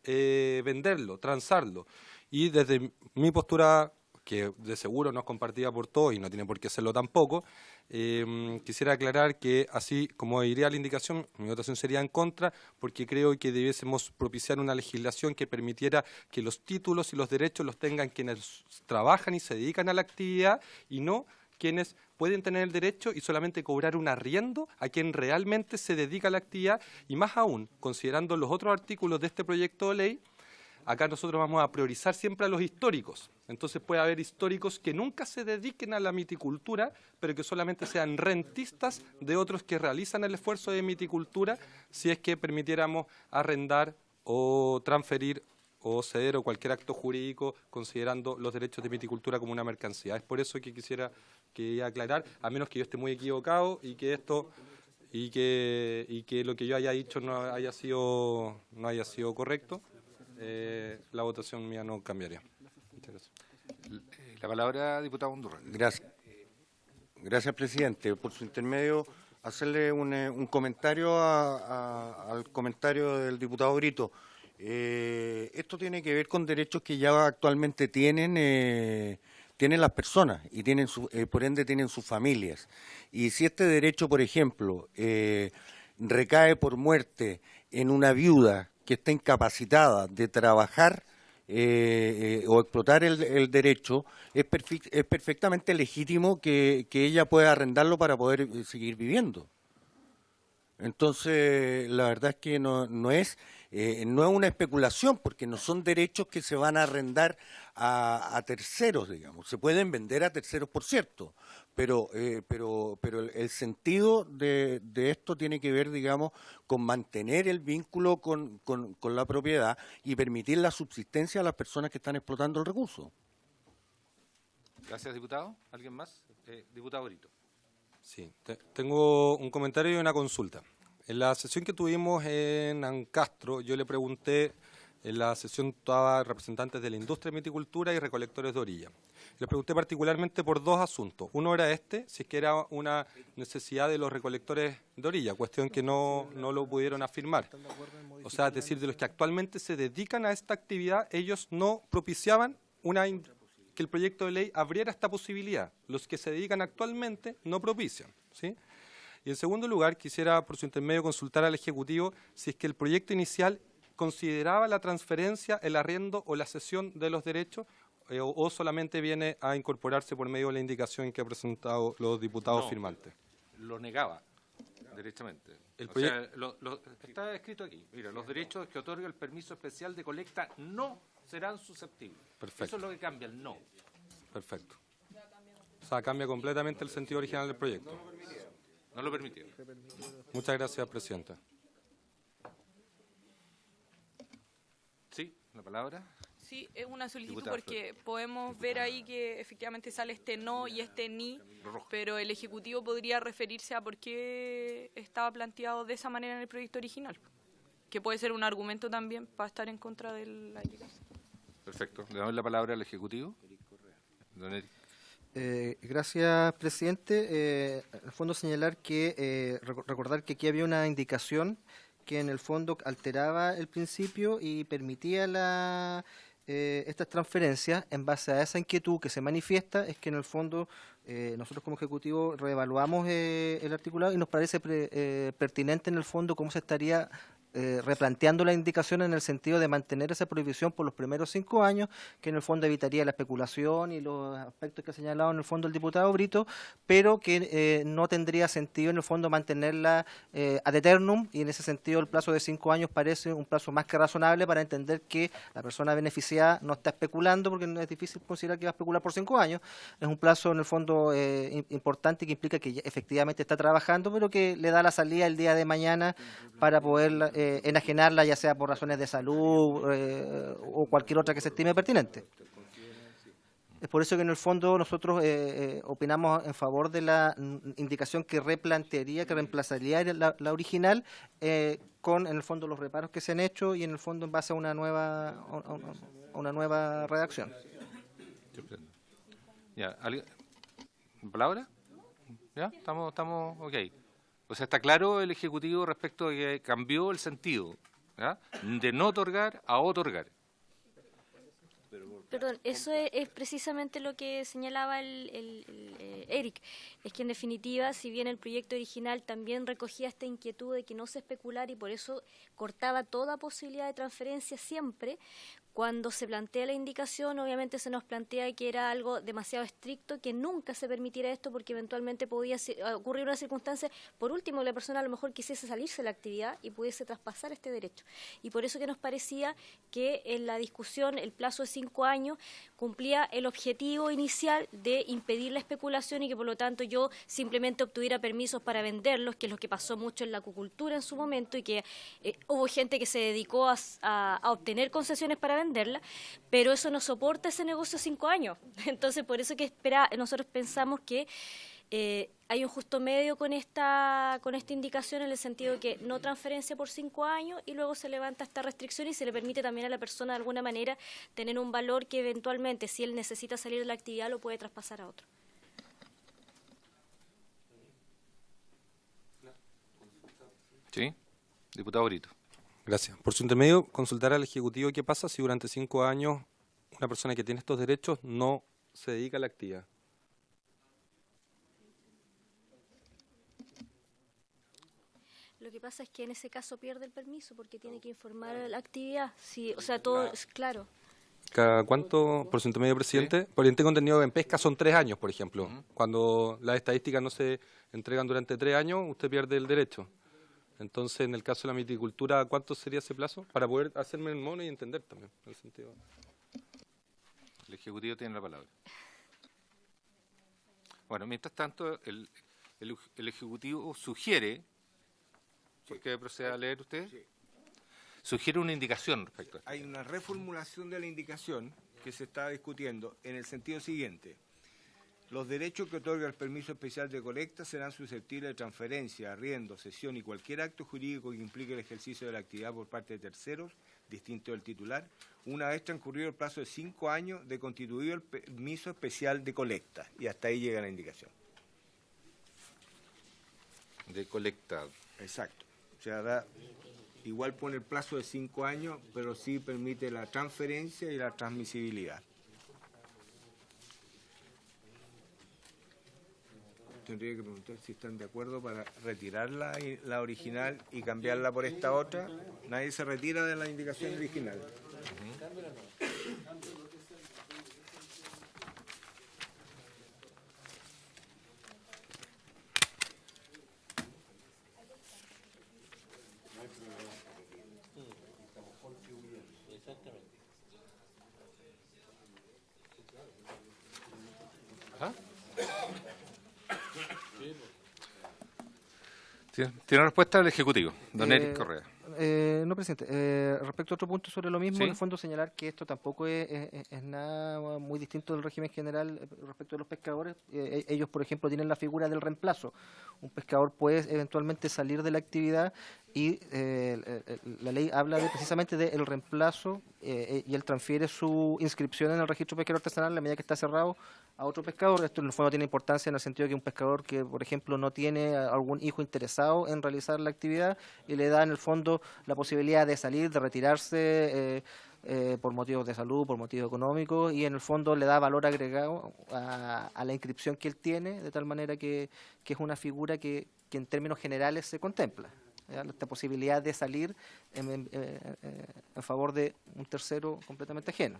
Speaker 7: venderlo, transarlo. Y desde mi postura, que de seguro no es compartida por todos y no tiene por qué serlo tampoco, quisiera aclarar que así como iría la indicación, mi votación sería en contra, porque creo que debiésemos propiciar una legislación que permitiera que los títulos y los derechos los tengan quienes trabajan y se dedican a la actividad y no quienes pueden tener el derecho y solamente cobrar un arriendo a quien realmente se dedica a la actividad, y más aún, considerando los otros artículos de este proyecto de ley, acá nosotros vamos a priorizar siempre a los históricos. Entonces puede haber históricos que nunca se dediquen a la miticultura, pero que solamente sean rentistas de otros que realizan el esfuerzo de miticultura, si es que permitiéramos arrendar o transferir o ceder o cualquier acto jurídico considerando los derechos de miticultura como una mercancía. Es por eso que quisiera aclarar, a menos que yo esté muy equivocado y que esto y que lo que yo haya dicho no haya sido correcto. La votación mía no cambiaría. Muchas gracias.
Speaker 6: La palabra, diputado Undurraga.
Speaker 4: Gracias, presidente. Por su intermedio, hacerle un comentario al comentario del diputado Brito. Esto tiene que ver con derechos que ya actualmente tienen las personas y por ende tienen sus familias. Y si este derecho, por ejemplo, recae por muerte en una viuda que está incapacitada de trabajar o explotar el derecho, es perfectamente legítimo que ella pueda arrendarlo para poder seguir viviendo. Entonces, la verdad es que no es una especulación, porque no son derechos que se van a arrendar a terceros, digamos. Se pueden vender a terceros, por cierto, pero el sentido de esto tiene que ver, digamos, con mantener el vínculo con la propiedad y permitir la subsistencia a las personas que están explotando el recurso.
Speaker 6: Gracias, diputado. ¿Alguien más? Diputado Brito.
Speaker 7: Sí, tengo un comentario y una consulta. En la sesión que tuvimos en Ancastro, yo le pregunté, en la sesión estaba representantes de la industria de miticultura y recolectores de orilla. Les pregunté particularmente por dos asuntos. Uno era si es que era una necesidad de los recolectores de orilla, cuestión que no lo pudieron afirmar. O sea, es decir, de los que actualmente se dedican a esta actividad, ellos no propiciaban que el proyecto de ley abriera esta posibilidad. Los que se dedican actualmente no propician, ¿sí? Y en segundo lugar, quisiera por su intermedio consultar al Ejecutivo si es que el proyecto inicial consideraba la transferencia, el arriendo o la cesión de los derechos o solamente viene a incorporarse por medio de la indicación que han presentado los diputados firmantes.
Speaker 6: Lo negaba, derechamente. Está escrito aquí, mira, los derechos que otorga el permiso especial de colecta no serán susceptibles.
Speaker 7: Perfecto.
Speaker 6: Eso es lo que cambia, el no.
Speaker 7: Perfecto. O sea, cambia completamente el sentido original del proyecto.
Speaker 6: No lo permitió.
Speaker 7: Muchas gracias, Presidenta.
Speaker 6: Sí, la palabra.
Speaker 15: Sí, es una solicitud
Speaker 6: Diputada
Speaker 15: porque podemos ver ahí que efectivamente sale este no y este ni, pero el Ejecutivo podría referirse a por qué estaba planteado de esa manera en el proyecto original, que puede ser un argumento también para estar en contra de la indicación.
Speaker 6: Perfecto. Le damos la palabra al Ejecutivo. Don Eric.
Speaker 11: Gracias, presidente. En el fondo señalar que, recordar que aquí había una indicación que en el fondo alteraba el principio y permitía estas transferencias. En base a esa inquietud que se manifiesta es que en el fondo nosotros como Ejecutivo reevaluamos el articulado y nos parece pertinente en el fondo cómo se estaría replanteando la indicación en el sentido de mantener esa prohibición por los primeros 5 años, que en el fondo evitaría la especulación y los aspectos que ha señalado en el fondo el diputado Brito, pero que no tendría sentido en el fondo mantenerla ad eternum, y en ese sentido el plazo de 5 años parece un plazo más que razonable para entender que la persona beneficiada no está especulando, porque no es difícil considerar que va a especular por 5 años. Es un plazo en el fondo importante, que implica que efectivamente está trabajando, pero que le da la salida el día de mañana para poder enajenarla, ya sea por razones de salud o cualquier otra que se estime pertinente. Es por eso que en el fondo nosotros opinamos en favor de la indicación que replantearía, que reemplazaría la original, con en el fondo los reparos que se han hecho y en el fondo en base a una nueva redacción.
Speaker 6: Ya, ¿palabra? ¿Ya? Estamos ok. O sea, está claro el Ejecutivo respecto a que cambió el sentido, ¿ya? De no otorgar a otorgar.
Speaker 13: Perdón, eso es precisamente lo que señalaba Eric. Es que en definitiva, si bien el proyecto original también recogía esta inquietud de que no se especulara y por eso cortaba toda posibilidad de transferencia siempre, cuando se plantea la indicación, obviamente se nos plantea que era algo demasiado estricto, que nunca se permitiera esto porque eventualmente podía ocurrir una circunstancia, por último, la persona a lo mejor quisiese salirse de la actividad y pudiese traspasar este derecho. Y por eso que nos parecía que en la discusión el plazo de 5 años cumplía el objetivo inicial de impedir la especulación y que por lo tanto yo simplemente obtuviera permisos para venderlos, que es lo que pasó mucho en la acuicultura en su momento y que hubo gente que se dedicó a obtener concesiones para venderla, pero eso no soporta ese negocio 5 años. Entonces, por eso que nosotros pensamos que hay un justo medio con esta indicación, en el sentido de que no transferencia por 5 años y luego se levanta esta restricción y se le permite también a la persona de alguna manera tener un valor que eventualmente, si él necesita salir de la actividad, lo puede traspasar a otro.
Speaker 6: Sí, diputado Brito.
Speaker 7: Gracias. Por su intermedio, consultar al Ejecutivo qué pasa si durante 5 años una persona que tiene estos derechos no se dedica a la actividad.
Speaker 13: Lo que pasa es que en ese caso pierde el permiso porque tiene que informar a la actividad. Sí, o sea, todo es claro.
Speaker 7: ¿Cada cuánto, por su intermedio, presidente? Por el contenido en pesca son 3 años, por ejemplo. Cuando las estadísticas no se entregan durante 3 años, usted pierde el derecho. Entonces, en el caso de la viticultura, ¿cuánto sería ese plazo? Para poder hacerme el mono y entender también el sentido.
Speaker 6: El Ejecutivo tiene la palabra. Bueno, mientras tanto, el Ejecutivo sugiere, ¿por qué procede a leer usted? Sí. Sugiere una indicación respecto a esto.
Speaker 2: Hay una reformulación de la indicación que se está discutiendo en el sentido siguiente. Los derechos que otorga el permiso especial de colecta serán susceptibles de transferencia, arriendo, cesión y cualquier acto jurídico que implique el ejercicio de la actividad por parte de terceros, distinto del titular, una vez transcurrido el plazo de 5 años de constituido el permiso especial de colecta. Y hasta ahí llega la indicación.
Speaker 6: De colecta.
Speaker 2: Exacto. O sea, igual pone el plazo de 5 años, pero sí permite la transferencia y la transmisibilidad. Tendría que preguntar si están de acuerdo para retirar la original y cambiarla por esta otra. Nadie se retira de la indicación original.
Speaker 5: ¿Ah?
Speaker 6: ¿Tiene respuesta del Ejecutivo? Don Eric Correa.
Speaker 11: No, presidente. Respecto a otro punto sobre lo mismo,
Speaker 6: ¿Sí?
Speaker 11: en el fondo señalar que esto tampoco es nada muy distinto del régimen general respecto a los pescadores. Ellos, por ejemplo, tienen la figura del reemplazo. Un pescador puede eventualmente salir de la actividad y la ley habla precisamente del reemplazo y él transfiere su inscripción en el registro pesquero artesanal a la medida que está cerrado a otro pescador. Esto en el fondo tiene importancia en el sentido de que un pescador que, por ejemplo, no tiene algún hijo interesado en realizar la actividad y le da en el fondo la posibilidad de salir, de retirarse por motivos de salud, por motivos económicos, y en el fondo le da valor agregado a la inscripción que él tiene, de tal manera que es una figura que en términos generales se contempla. Esta posibilidad de salir en favor de un tercero completamente ajeno.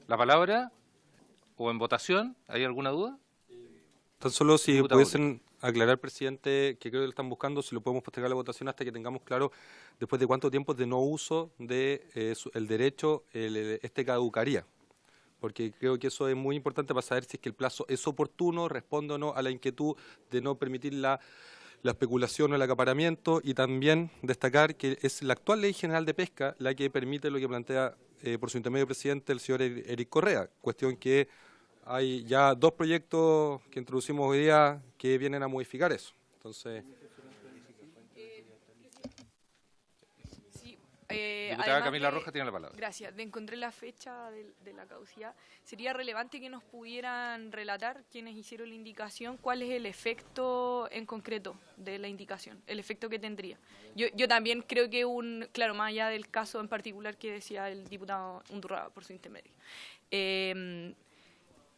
Speaker 6: ¿La palabra o en votación? ¿Hay alguna duda?
Speaker 7: Tan solo si
Speaker 6: Diputado
Speaker 7: pudiesen aclarar, presidente, que creo que lo están buscando, si lo podemos postergar la votación hasta que tengamos claro después de cuánto tiempo de no uso de el derecho este caducaría. Porque creo que eso es muy importante para saber si es que el plazo es oportuno, responde o no a la inquietud de no permitir la especulación o el acaparamiento, y también destacar que es la actual Ley General de Pesca la que permite lo que plantea por su intermedio presidente el señor Eric Correa, cuestión que hay ya 2 proyectos que introducimos hoy día que vienen a modificar eso. Entonces,
Speaker 6: diputada Camila Rojas tiene la palabra.
Speaker 15: Gracias. De encontrar la fecha de la caducidad, sería relevante que nos pudieran relatar quienes hicieron la indicación cuál es el efecto en concreto de la indicación, el efecto que tendría. Yo también creo que claro, más allá del caso en particular que decía el diputado Undurraga por su intermedio.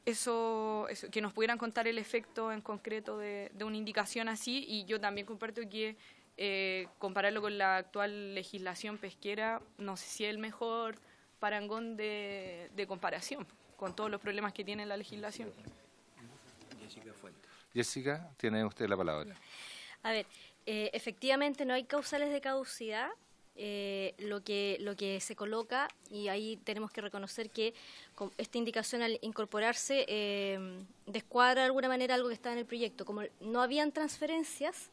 Speaker 15: Eso, que nos pudieran contar el efecto en concreto de una indicación así, y yo también comparto que compararlo con la actual legislación pesquera, no sé si es el mejor parangón de comparación, con todos los problemas que tiene la legislación.
Speaker 6: Jessica, tiene usted la palabra.
Speaker 13: A ver, efectivamente no hay causales de caducidad. Lo que se coloca, y ahí tenemos que reconocer que con esta indicación al incorporarse descuadra de alguna manera algo que está en el proyecto. Como no habían transferencias,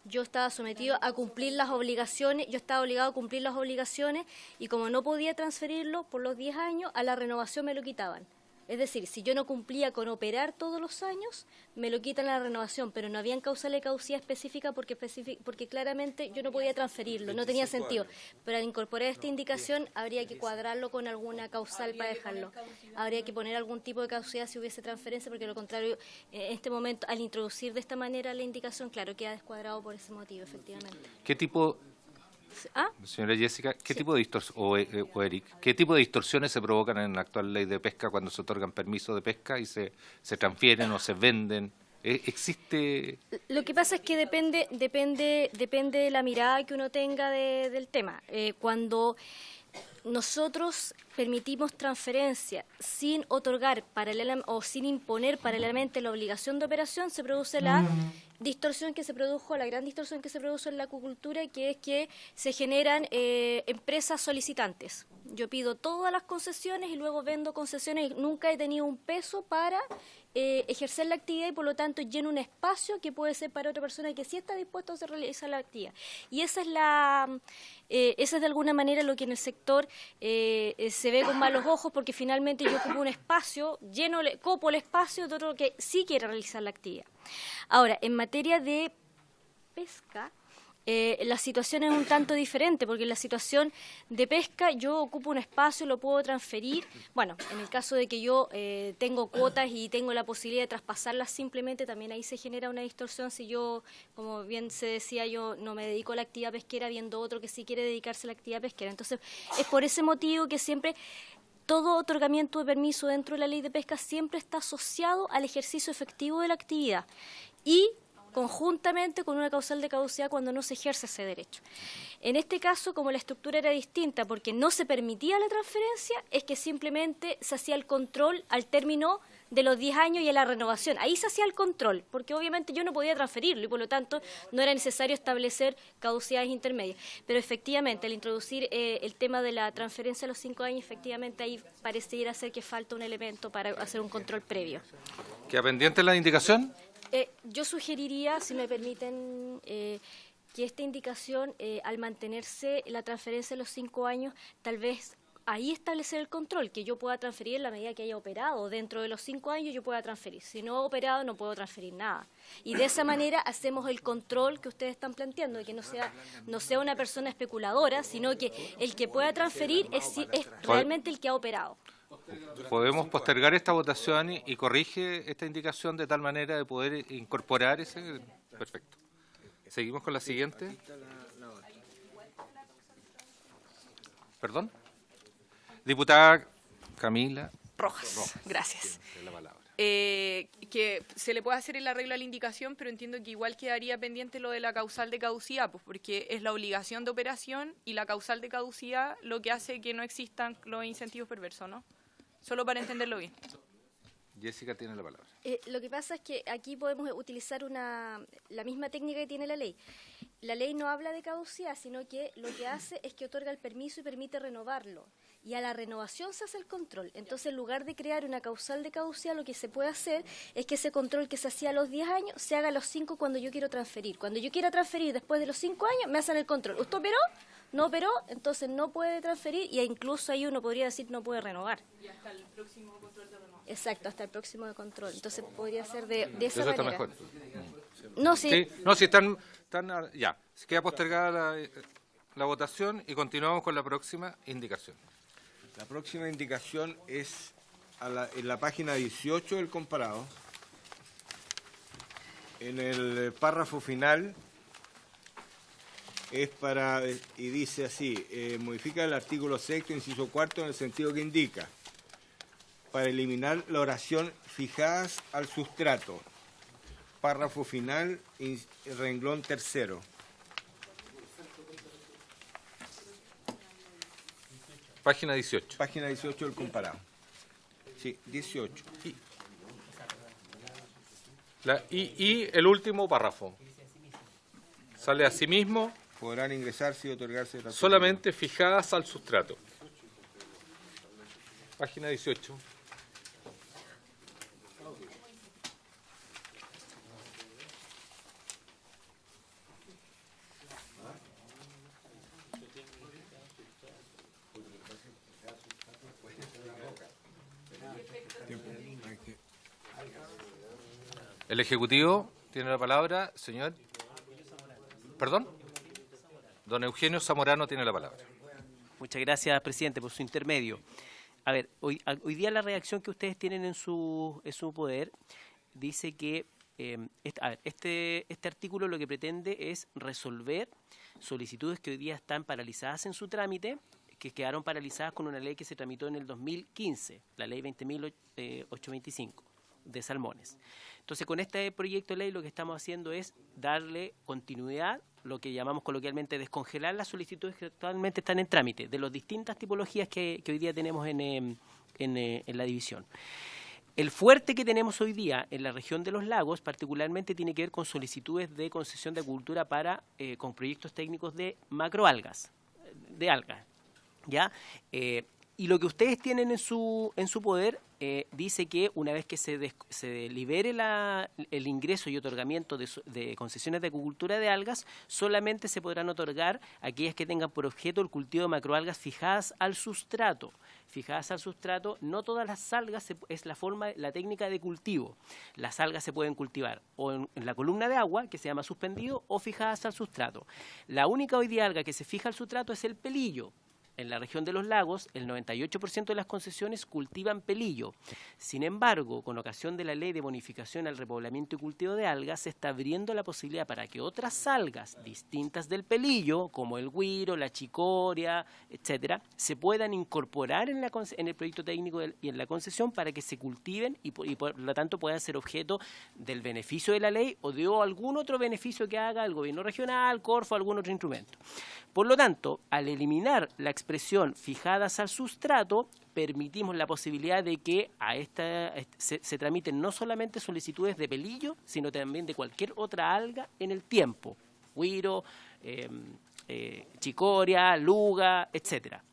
Speaker 13: yo estaba sometido a cumplir las obligaciones, yo estaba obligado a cumplir las obligaciones, y como no podía transferirlo por los 10 años, a la renovación me lo quitaban. Es decir, si yo no cumplía con operar todos los años, me lo quitan la renovación, pero no habían causal de caducidad específica porque claramente yo no podía transferirlo, no tenía sentido. Pero al incorporar esta indicación habría que cuadrarlo con alguna causal para dejarlo. Habría que poner algún tipo de caducidad si hubiese transferencia, porque lo contrario, en este momento, al introducir de esta manera la indicación, claro, queda descuadrado por ese motivo, efectivamente.
Speaker 6: ¿Qué tipo... Señora Jessica, ¿qué tipo de o Eric, ¿qué tipo de distorsiones se provocan en la actual ley de pesca cuando se otorgan permisos de pesca y se transfieren o se venden? ¿Existe...?
Speaker 13: Lo que pasa es que depende de la mirada que uno tenga del tema. Cuando nosotros permitimos transferencia sin otorgar o sin imponer paralelamente la obligación de operación, se produce la distorsión que se produjo, la gran distorsión que se produjo en la acuicultura, que es que se generan empresas solicitantes. Yo pido todas las concesiones y luego vendo concesiones, y nunca he tenido un peso para ejercer la actividad, y por lo tanto lleno un espacio que puede ser para otra persona que sí está dispuesta a realizar la actividad. Y esa es de alguna manera lo que en el sector se ve con malos ojos, porque finalmente yo ocupo un espacio, copo el espacio de otro que sí quiere realizar la actividad. Ahora, en materia de pesca, la situación es un tanto diferente, porque en la situación de pesca yo ocupo un espacio, lo puedo transferir. Bueno, en el caso de que yo tengo cuotas y tengo la posibilidad de traspasarlas simplemente, también ahí se genera una distorsión. Si yo, como bien se decía, yo no me dedico a la actividad pesquera, viendo otro que sí quiere dedicarse a la actividad pesquera. Entonces, es por ese motivo que siempre todo otorgamiento de permiso dentro de la ley de pesca siempre está asociado al ejercicio efectivo de la actividad, y conjuntamente con una causal de caducidad cuando no se ejerce ese derecho. En este caso, como la estructura era distinta porque no se permitía la transferencia, es que simplemente se hacía el control al término de los 10 años y a la renovación. Ahí se hacía el control, porque obviamente yo no podía transferirlo y por lo tanto no era necesario establecer caducidades intermedias. Pero efectivamente, al introducir el tema de la transferencia a los 5 años, efectivamente ahí pareciera ser que falta un elemento para hacer un control previo.
Speaker 6: ¿Queda pendiente la indicación?
Speaker 13: Yo sugeriría, si me permiten, que esta indicación, al mantenerse la transferencia a los 5 años, tal vez ahí establecer el control, que yo pueda transferir en la medida que haya operado. Dentro de los 5 años yo pueda transferir. Si no he operado, no puedo transferir nada. Y de esa manera hacemos el control que ustedes están planteando, de que no sea una persona especuladora, sino que el que pueda transferir es realmente el que ha operado.
Speaker 6: Podemos postergar esta votación y corrige esta indicación de tal manera de poder incorporar ese... Perfecto. Seguimos con la siguiente. ¿Perdón? Diputada Camila
Speaker 15: Rojas. Gracias. Que se le puede hacer el arreglo a la indicación, pero entiendo que igual quedaría pendiente lo de la causal de caducidad, pues porque es la obligación de operación y la causal de caducidad lo que hace que no existan los incentivos perversos, ¿no? Solo para entenderlo bien.
Speaker 6: Jessica tiene la palabra.
Speaker 13: Lo que pasa es que aquí podemos utilizar la misma técnica que tiene la ley. La ley no habla de caducidad, sino que lo que hace es que otorga el permiso y permite renovarlo. Y a la renovación se hace el control. Entonces, en lugar de crear una causal de caducidad, lo que se puede hacer es que ese control que se hacía a los 10 años se haga a los 5 cuando yo quiero transferir. Cuando yo quiera transferir después de los 5 años, me hacen el control. ¿Usted operó? No operó, entonces no puede transferir y incluso ahí uno podría decir no puede renovar.
Speaker 15: Y hasta el próximo control de renovación.
Speaker 13: Exacto, hasta el próximo de control. Entonces podría ser de esa
Speaker 6: Eso
Speaker 13: manera.
Speaker 6: está mejor.
Speaker 13: No, sí.
Speaker 6: No, si están ya. Se queda postergada la votación y continuamos con la próxima indicación.
Speaker 2: La próxima indicación es en la página 18 del comparado. En el párrafo final es y dice así, modifica el artículo 6º, inciso 4, en el sentido que indica, para eliminar la oración fijadas al sustrato. Párrafo final, renglón tercero.
Speaker 6: Página 18.
Speaker 2: Página 18 del comparado. Sí, 18.
Speaker 6: Y el último párrafo. Sale asimismo.
Speaker 2: Podrán ingresarse y otorgarse
Speaker 6: solamente fijadas al sustrato. Página 18. El Ejecutivo tiene la palabra, señor. ¿Perdón? Don Eugenio Zamorano tiene la palabra.
Speaker 16: Muchas gracias, presidente, por su intermedio. A ver, hoy día la reacción que ustedes tienen en su poder dice que este artículo lo que pretende es resolver solicitudes que hoy día están paralizadas en su trámite, que quedaron paralizadas con una ley que se tramitó en el 2015, la ley 20.825 de salmones. Entonces, con este proyecto de ley lo que estamos haciendo es darle continuidad, lo que llamamos coloquialmente descongelar las solicitudes que actualmente están en trámite, de las distintas tipologías que hoy día tenemos en la división. El fuerte que tenemos hoy día en la región de los lagos particularmente tiene que ver con solicitudes de concesión de acuicultura con proyectos técnicos de macroalgas, de algas, ¿ya? Y lo que ustedes tienen en su poder dice que una vez que se libere el ingreso y otorgamiento de concesiones de acuicultura de algas, solamente se podrán otorgar aquellas que tengan por objeto el cultivo de macroalgas fijadas al sustrato. Fijadas al sustrato, no todas las algas es la técnica de cultivo. Las algas se pueden cultivar o en la columna de agua, que se llama suspendido, o fijadas al sustrato. La única hoy día alga que se fija al sustrato es el pelillo. En la región de los lagos, el 98% de las concesiones cultivan pelillo. Sin embargo, con ocasión de la ley de bonificación al repoblamiento y cultivo de algas, se está abriendo la posibilidad para que otras algas distintas del pelillo, como el güiro, la chicoria, etcétera, se puedan incorporar en el proyecto técnico y en la concesión para que se cultiven y por lo tanto puedan ser objeto del beneficio de la ley o de algún otro beneficio que haga el gobierno regional, Corfo, algún otro instrumento. Por lo tanto, al eliminar la expresión expresión fijadas al sustrato, permitimos la posibilidad de que se tramiten no solamente solicitudes de pelillo, sino también de cualquier otra alga en el tiempo, güiro, chicoria, luga, etcétera.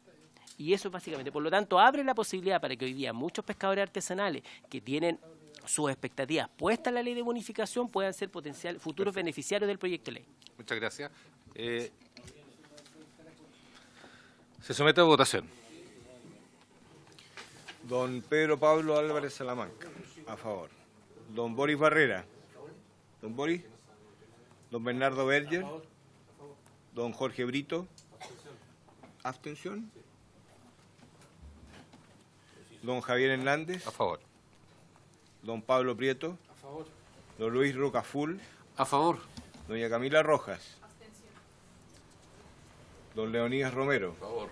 Speaker 16: Y eso básicamente, por lo tanto, abre la posibilidad para que hoy día muchos pescadores artesanales que tienen sus expectativas puestas en la ley de bonificación puedan ser futuros beneficiarios del proyecto de ley.
Speaker 6: Muchas gracias. Se somete a votación.
Speaker 2: Don Pedro Pablo Álvarez Salamanca, a favor. Don Boris Barrera. Don Boris. Don Bernardo Berger. Don Jorge Brito. Abstención. Don Javier Hernández.
Speaker 6: A favor.
Speaker 2: Don Pablo Prieto.
Speaker 14: A favor.
Speaker 2: Don Luis Rocaful.
Speaker 14: A favor.
Speaker 2: Doña Camila Rojas. Don Leonidas Romero.
Speaker 5: A favor.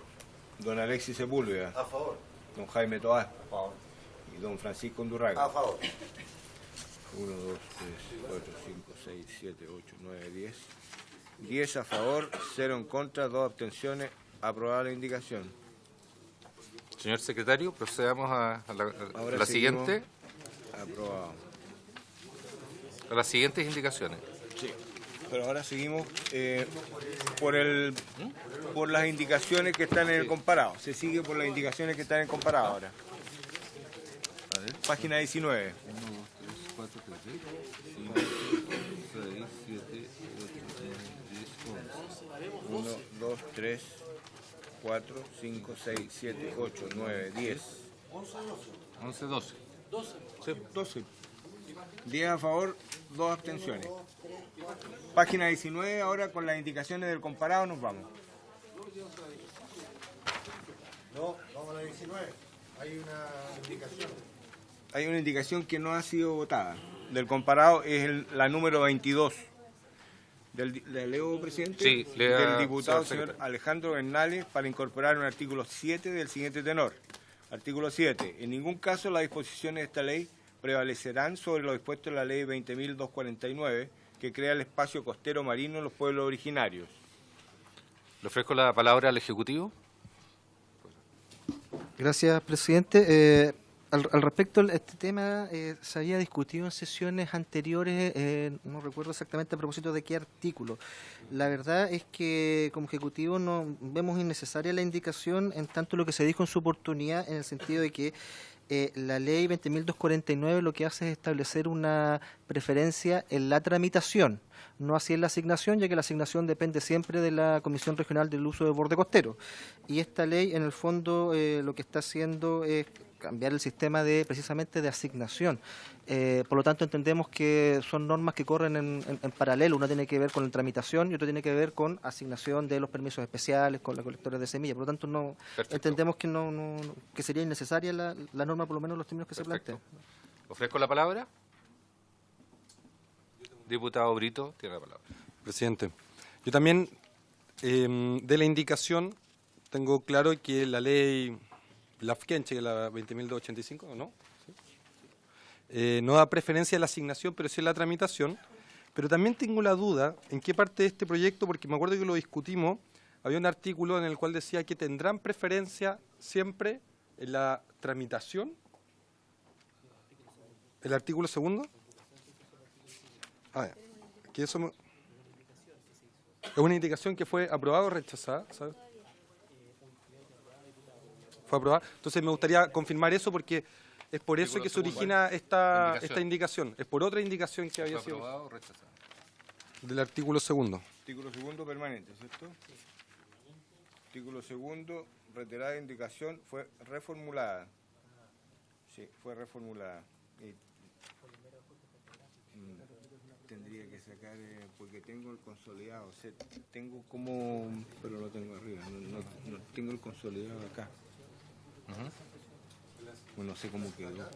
Speaker 2: Don Alexis Sepúlveda.
Speaker 4: A favor.
Speaker 2: Don Jaime Toás.
Speaker 4: A favor.
Speaker 2: Y don Francisco Undurraga.
Speaker 4: A favor.
Speaker 2: 1, 2, 3, 4, 5, 6, 7, 8, 9, 10. 10 a favor, 0 en contra, 2 abstenciones. Aprobada la indicación.
Speaker 6: Señor secretario, procedamos a la siguiente.
Speaker 2: Aprobado.
Speaker 6: A las siguientes indicaciones.
Speaker 2: Sí, pero ahora seguimos por las indicaciones que están en el comparado. Se sigue por las indicaciones que están en el comparado ahora. Página 19.
Speaker 10: 1, 2, 3, 4, 5, 6, 7, 8, 9, 10, 11.
Speaker 2: 1, 2, 3, 4, 5, 6, 7, 8, 9, 10.
Speaker 6: 11, 12.
Speaker 2: 12. 10 a favor, 2 abstenciones. Página 19, ahora con las indicaciones del comparado nos vamos.
Speaker 4: No, vamos a la 19. Hay una indicación.
Speaker 2: Hay una indicación que no ha sido votada. Del comparado es la número 22. ¿Le leo, presidente?
Speaker 6: Sí, lea,
Speaker 2: del diputado
Speaker 6: señor
Speaker 2: señor Alejandro Bernales para incorporar un artículo 7 del siguiente tenor. Artículo 7. En ningún caso las disposiciones de esta ley prevalecerán sobre lo dispuesto en la ley 20.249, que crea el espacio costero marino en los pueblos originarios.
Speaker 6: Le ofrezco la palabra al Ejecutivo.
Speaker 11: Gracias, presidente. Al respecto, este tema se había discutido en sesiones anteriores, no recuerdo exactamente a propósito de qué artículo. La verdad es que como Ejecutivo no vemos innecesaria la indicación en tanto lo que se dijo en su oportunidad, en el sentido de que la ley 20.249 lo que hace es establecer una preferencia en la tramitación, no así en la asignación, ya que la asignación depende siempre de la Comisión Regional del Uso del Borde Costero. Y esta ley, en el fondo, lo que está haciendo es cambiar el sistema precisamente de asignación. Por lo tanto, entendemos que son normas que corren en paralelo. Una tiene que ver con la tramitación y otra tiene que ver con asignación de los permisos especiales, con la colectora de semillas. Por lo tanto, no entendemos que que sería innecesaria la norma, por lo menos en los términos que se plantean.
Speaker 6: Ofrezco la palabra. Diputado Brito, tiene la palabra.
Speaker 7: Presidente, yo también de la indicación tengo claro que la ley Lafkenche, que es la 20.285, ¿no? ¿Sí? No da preferencia a la asignación, pero sí a la tramitación. Pero también tengo la duda en qué parte de este proyecto, porque me acuerdo que lo discutimos, había un artículo en el cual decía que tendrán preferencia siempre en la tramitación. ¿El artículo segundo? Que eso es una indicación que fue aprobada o rechazada, ¿sabes? Fue aprobada. Entonces me gustaría confirmar eso porque es por eso que se origina esta indicación. Es por otra indicación que había sido
Speaker 6: aprobada o rechazada.
Speaker 7: Del artículo segundo.
Speaker 2: Artículo segundo permanente, ¿cierto? Artículo segundo, reiterada indicación, fue reformulada. Sí, fue reformulada. Tendría que sacar, porque tengo el consolidado, o sea, tengo como, pero lo tengo arriba, no tengo el consolidado acá. Bueno, no sé cómo quedó.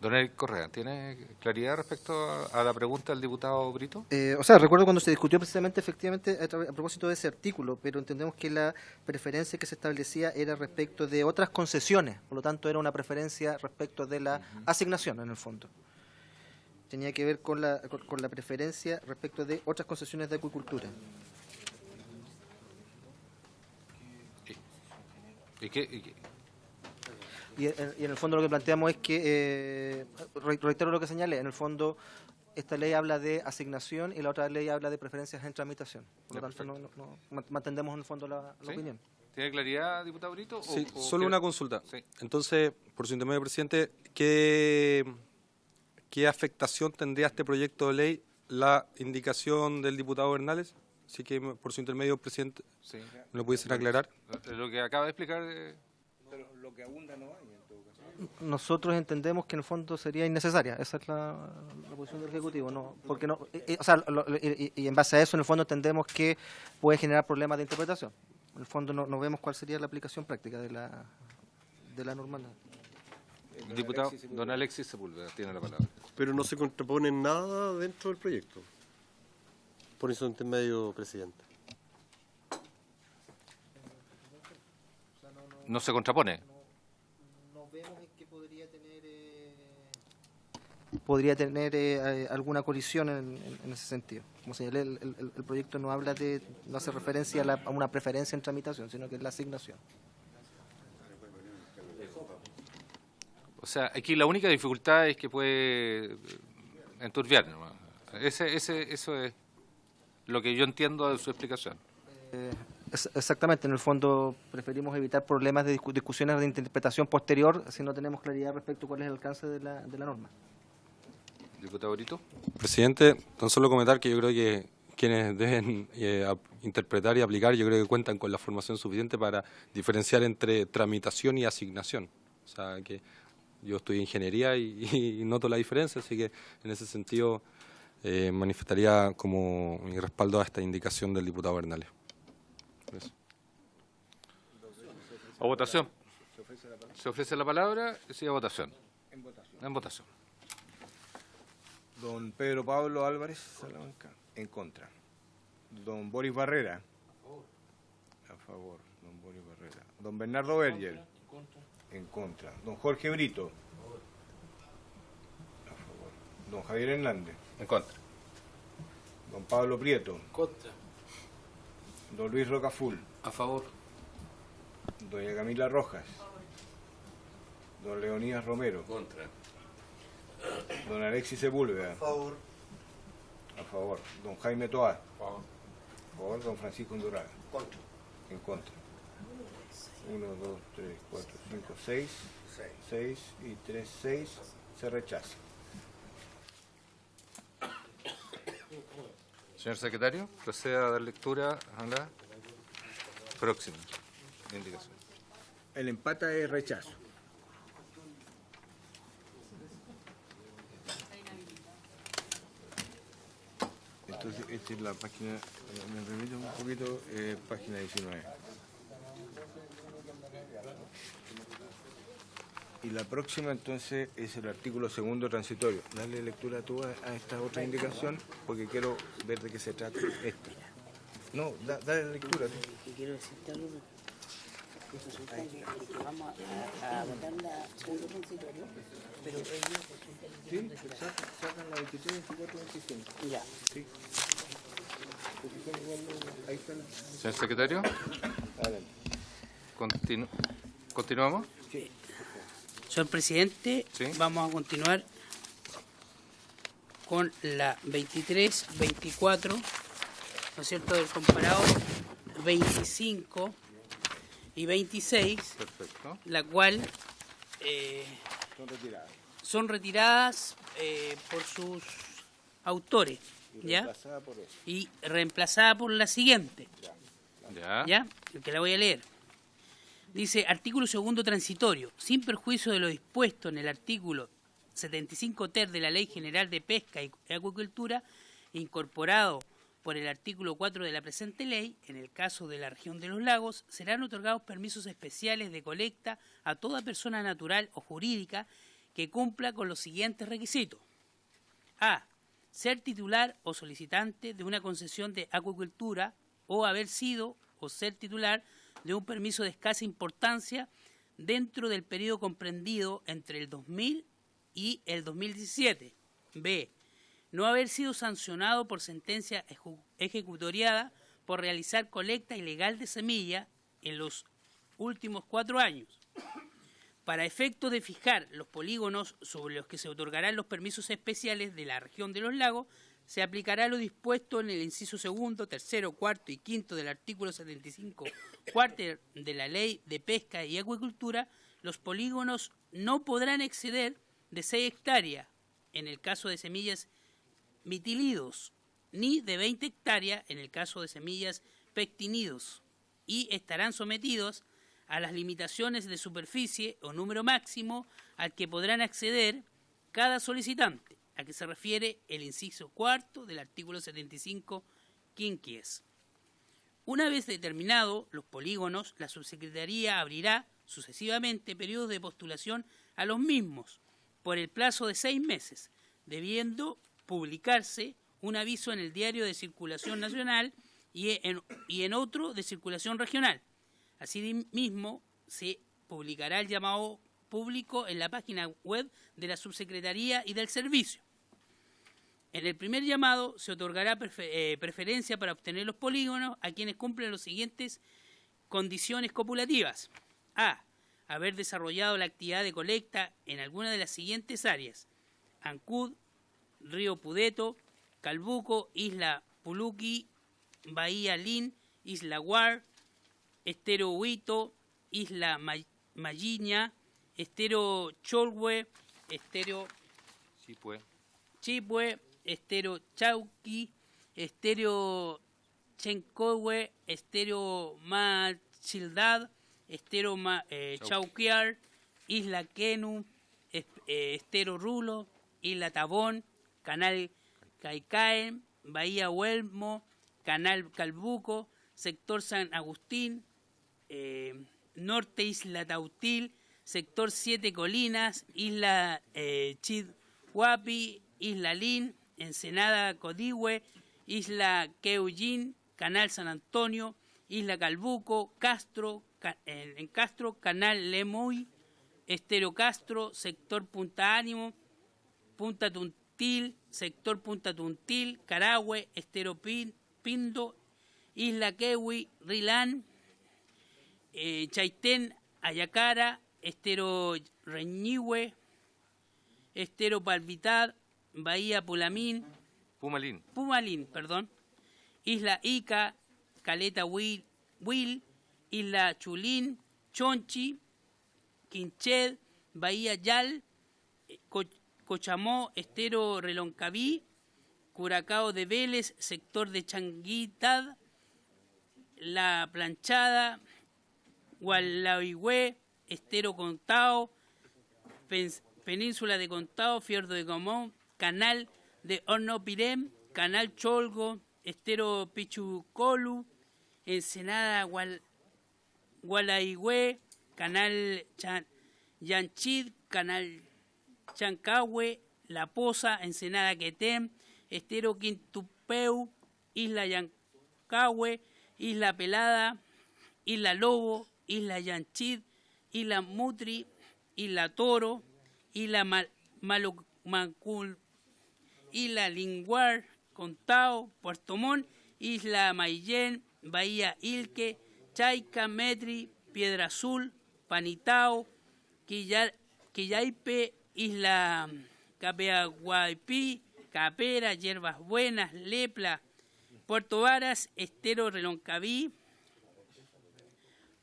Speaker 6: Don Eric Correa, ¿tiene claridad respecto a la pregunta del diputado Brito?
Speaker 11: Recuerdo cuando se discutió precisamente, efectivamente, a propósito de ese artículo, pero entendemos que la preferencia que se establecía era respecto de otras concesiones, por lo tanto era una preferencia respecto de la asignación, en el fondo. Tenía que ver con la preferencia respecto de otras concesiones de acuicultura. Y en el fondo lo que planteamos es que, reitero lo que señalé, en el fondo esta ley habla de asignación y la otra ley habla de preferencias en tramitación. Por lo tanto, mantendemos en el fondo la opinión.
Speaker 6: ¿Tiene claridad, diputado Brito?
Speaker 7: Sí, solo una consulta. Sí. Entonces, por su intermedio, presidente, ¿qué afectación tendría este proyecto de ley la indicación del diputado Bernales? Así que, por su intermedio, presidente,
Speaker 6: sí.
Speaker 7: ¿me lo pudiese aclarar?
Speaker 6: Lo que acaba de explicar...
Speaker 2: Pero lo que abunda no hay, en todo caso.
Speaker 11: Nosotros entendemos que en el fondo sería innecesaria. Esa es la posición del Ejecutivo. No, porque no, o sea, y en base a eso, en el fondo entendemos que puede generar problemas de interpretación. En el fondo no vemos cuál sería la aplicación práctica de la norma.
Speaker 6: Diputado, don Alexis Sepúlveda tiene la palabra.
Speaker 17: Pero no se contrapone nada dentro del proyecto. Por eso intermedio, presidente.
Speaker 6: ¿No se contrapone?
Speaker 11: No vemos que podría tener alguna colisión en ese sentido. Como señalé, el proyecto no hace referencia a una preferencia en tramitación, sino que es la asignación.
Speaker 6: O sea, aquí la única dificultad es que puede enturbiar, ¿no? Eso es lo que yo entiendo de su explicación.
Speaker 11: Exactamente, en el fondo preferimos evitar problemas de discusiones de interpretación posterior si no tenemos claridad respecto a cuál es el alcance de la norma.
Speaker 6: Diputado Brito.
Speaker 7: Presidente, tan solo comentar que yo creo que quienes deben interpretar y aplicar, yo creo que cuentan con la formación suficiente para diferenciar entre tramitación y asignación. O sea, que yo estudié ingeniería y noto la diferencia, así que en ese sentido manifestaría como mi respaldo a esta indicación del diputado Bernales. Eso.
Speaker 6: A votación. Se ofrece la palabra, sí, a votación. En votación.
Speaker 2: Don Pedro Pablo Álvarez Salamanca, en contra. Don Boris Barrera, a favor. Don Boris Barrera. Don Bernardo Berger, en contra. Don Jorge Brito, a favor. Don Javier Hernández,
Speaker 6: en contra.
Speaker 2: Don Pablo Prieto, en
Speaker 3: contra.
Speaker 2: Don Luis Rocaful,
Speaker 3: a favor.
Speaker 2: Doña Camila Rojas, Don Leonidas Romero,
Speaker 12: contra.
Speaker 2: Don Alexis Sepúlveda, a favor. A favor. Don Jaime Toá, a favor. Don Francisco Undurraga, contra. En contra. 1, 2, 3, 4, 5, 6. 6 y 3, 6. Se rechaza.
Speaker 6: Señor secretario, proceda a dar lectura a la próxima indicación.
Speaker 2: El empate es rechazo. Entonces, esta es la página, me remito un poquito, página 19. Y la próxima entonces es el artículo 2º transitorio. Dale lectura tú a esta otra indicación porque quiero ver de qué se trata esta. No, dale lectura tú.
Speaker 18: Quiero decirte algo. Que vamos a votar la segundo transitorio, pero ellos
Speaker 2: sí, sacan la 23, 24, 25.
Speaker 18: Ya.
Speaker 2: Sí. Ahí están.
Speaker 6: Señor secretario.
Speaker 2: Adelante.
Speaker 6: ¿Continuamos?
Speaker 2: Sí.
Speaker 18: Señor presidente,
Speaker 6: ¿sí?
Speaker 18: Vamos a continuar con la 23, 24, ¿no es cierto?, del comparado 25 y 26,
Speaker 6: perfecto,
Speaker 18: la cual son retiradas por sus autores, ¿ya? Y reemplazada por la siguiente, ¿ya? Que la voy a leer. Dice, artículo 2º transitorio, sin perjuicio de lo dispuesto en el artículo 75 ter de la Ley General de Pesca y Acuicultura, incorporado por el artículo 4 de la presente ley, en el caso de la región de los lagos, serán otorgados permisos especiales de colecta a toda persona natural o jurídica que cumpla con los siguientes requisitos. A. Ser titular o solicitante de una concesión de acuicultura o haber sido o ser titular de un permiso de escasa importancia dentro del periodo comprendido entre el 2000 y el 2017. B. No haber sido sancionado por sentencia ejecutoriada por realizar colecta ilegal de semilla en los últimos 4 años. Para efectos de fijar los polígonos sobre los que se otorgarán los permisos especiales de la región de los lagos, se aplicará lo dispuesto en el inciso segundo, tercero, cuarto y quinto del artículo 75 cuarter de la Ley de Pesca y Acuicultura. Los polígonos no podrán exceder de 6 hectáreas en el caso de semillas mitilidos, ni de 20 hectáreas en el caso de semillas pectinidos, y estarán sometidos a las limitaciones de superficie o número máximo al que podrán acceder cada solicitante, a que se refiere el inciso cuarto del artículo 75 quinquies. Una vez determinados los polígonos, la Subsecretaría abrirá sucesivamente periodos de postulación a los mismos por el plazo de 6 meses, debiendo publicarse un aviso en el Diario de Circulación Nacional y en otro de Circulación Regional. Asimismo, se publicará el llamado público en la página web de la Subsecretaría y del Servicio. En el primer llamado se otorgará preferencia para obtener los polígonos a quienes cumplen las siguientes condiciones copulativas. A. Haber desarrollado la actividad de colecta en alguna de las siguientes áreas: Ancud, Río Pudeto, Calbuco, Isla Puluqui, Bahía Lin, Isla Guar, Estero Huito, Isla Malliña, Estero Cholhue, Estero Chipue, Estero Chauqui, Estero Chencohue, Estero Machildad, Estero Chauquiar, Isla Quenu, Estero Rulo, Isla Tabón, Canal Caicaen, Bahía Huelmo, Canal Calbuco, Sector San Agustín, Norte Isla Tautil, Sector 7 Colinas, Isla Chidhuapi, Isla Lin, Ensenada Codigüe, Isla Queullín, Canal San Antonio, Isla Calbuco, Castro, en Castro, Canal Lemuy, Estero Castro, Sector Punta Ánimo, Punta Tuntil, Sector Punta Tuntil, Carahue, Estero Pindo, Isla Quewi, Rilán, Chaitén, Ayacara, Estero Reñihue, Estero Palvitar, Bahía Pumalín, Isla Ica, Caleta Huil, Isla Chulín, Chonchi, Quinched, Bahía Yal, Cochamó, Estero Reloncaví, Curacao de Vélez, sector de Changuitad, La Planchada, Gualaihue, Estero Contao, Península de Contao, Fiordo de Comón, Canal de Hornopirem, Canal Cholgo, Estero Pichucolu, Ensenada Gualaihue, Canal Yanchid, Canal Chancahue, La Poza, Ensenada Quetem, Estero Quintupeu, Isla Yancahue, Isla Pelada, Isla Lobo, Isla Yanchid, Isla Mutri, Isla Toro, Isla Malumancul, Isla Linguar, Contao, Puerto Montt, Isla Maillén, Bahía Ilque, Chaica, Metri, Piedra Azul, Panitao, Quillaipe, Isla Capeaguaipí, Capera, Hierbas Buenas, Lepla, Puerto Varas, Estero Reloncaví,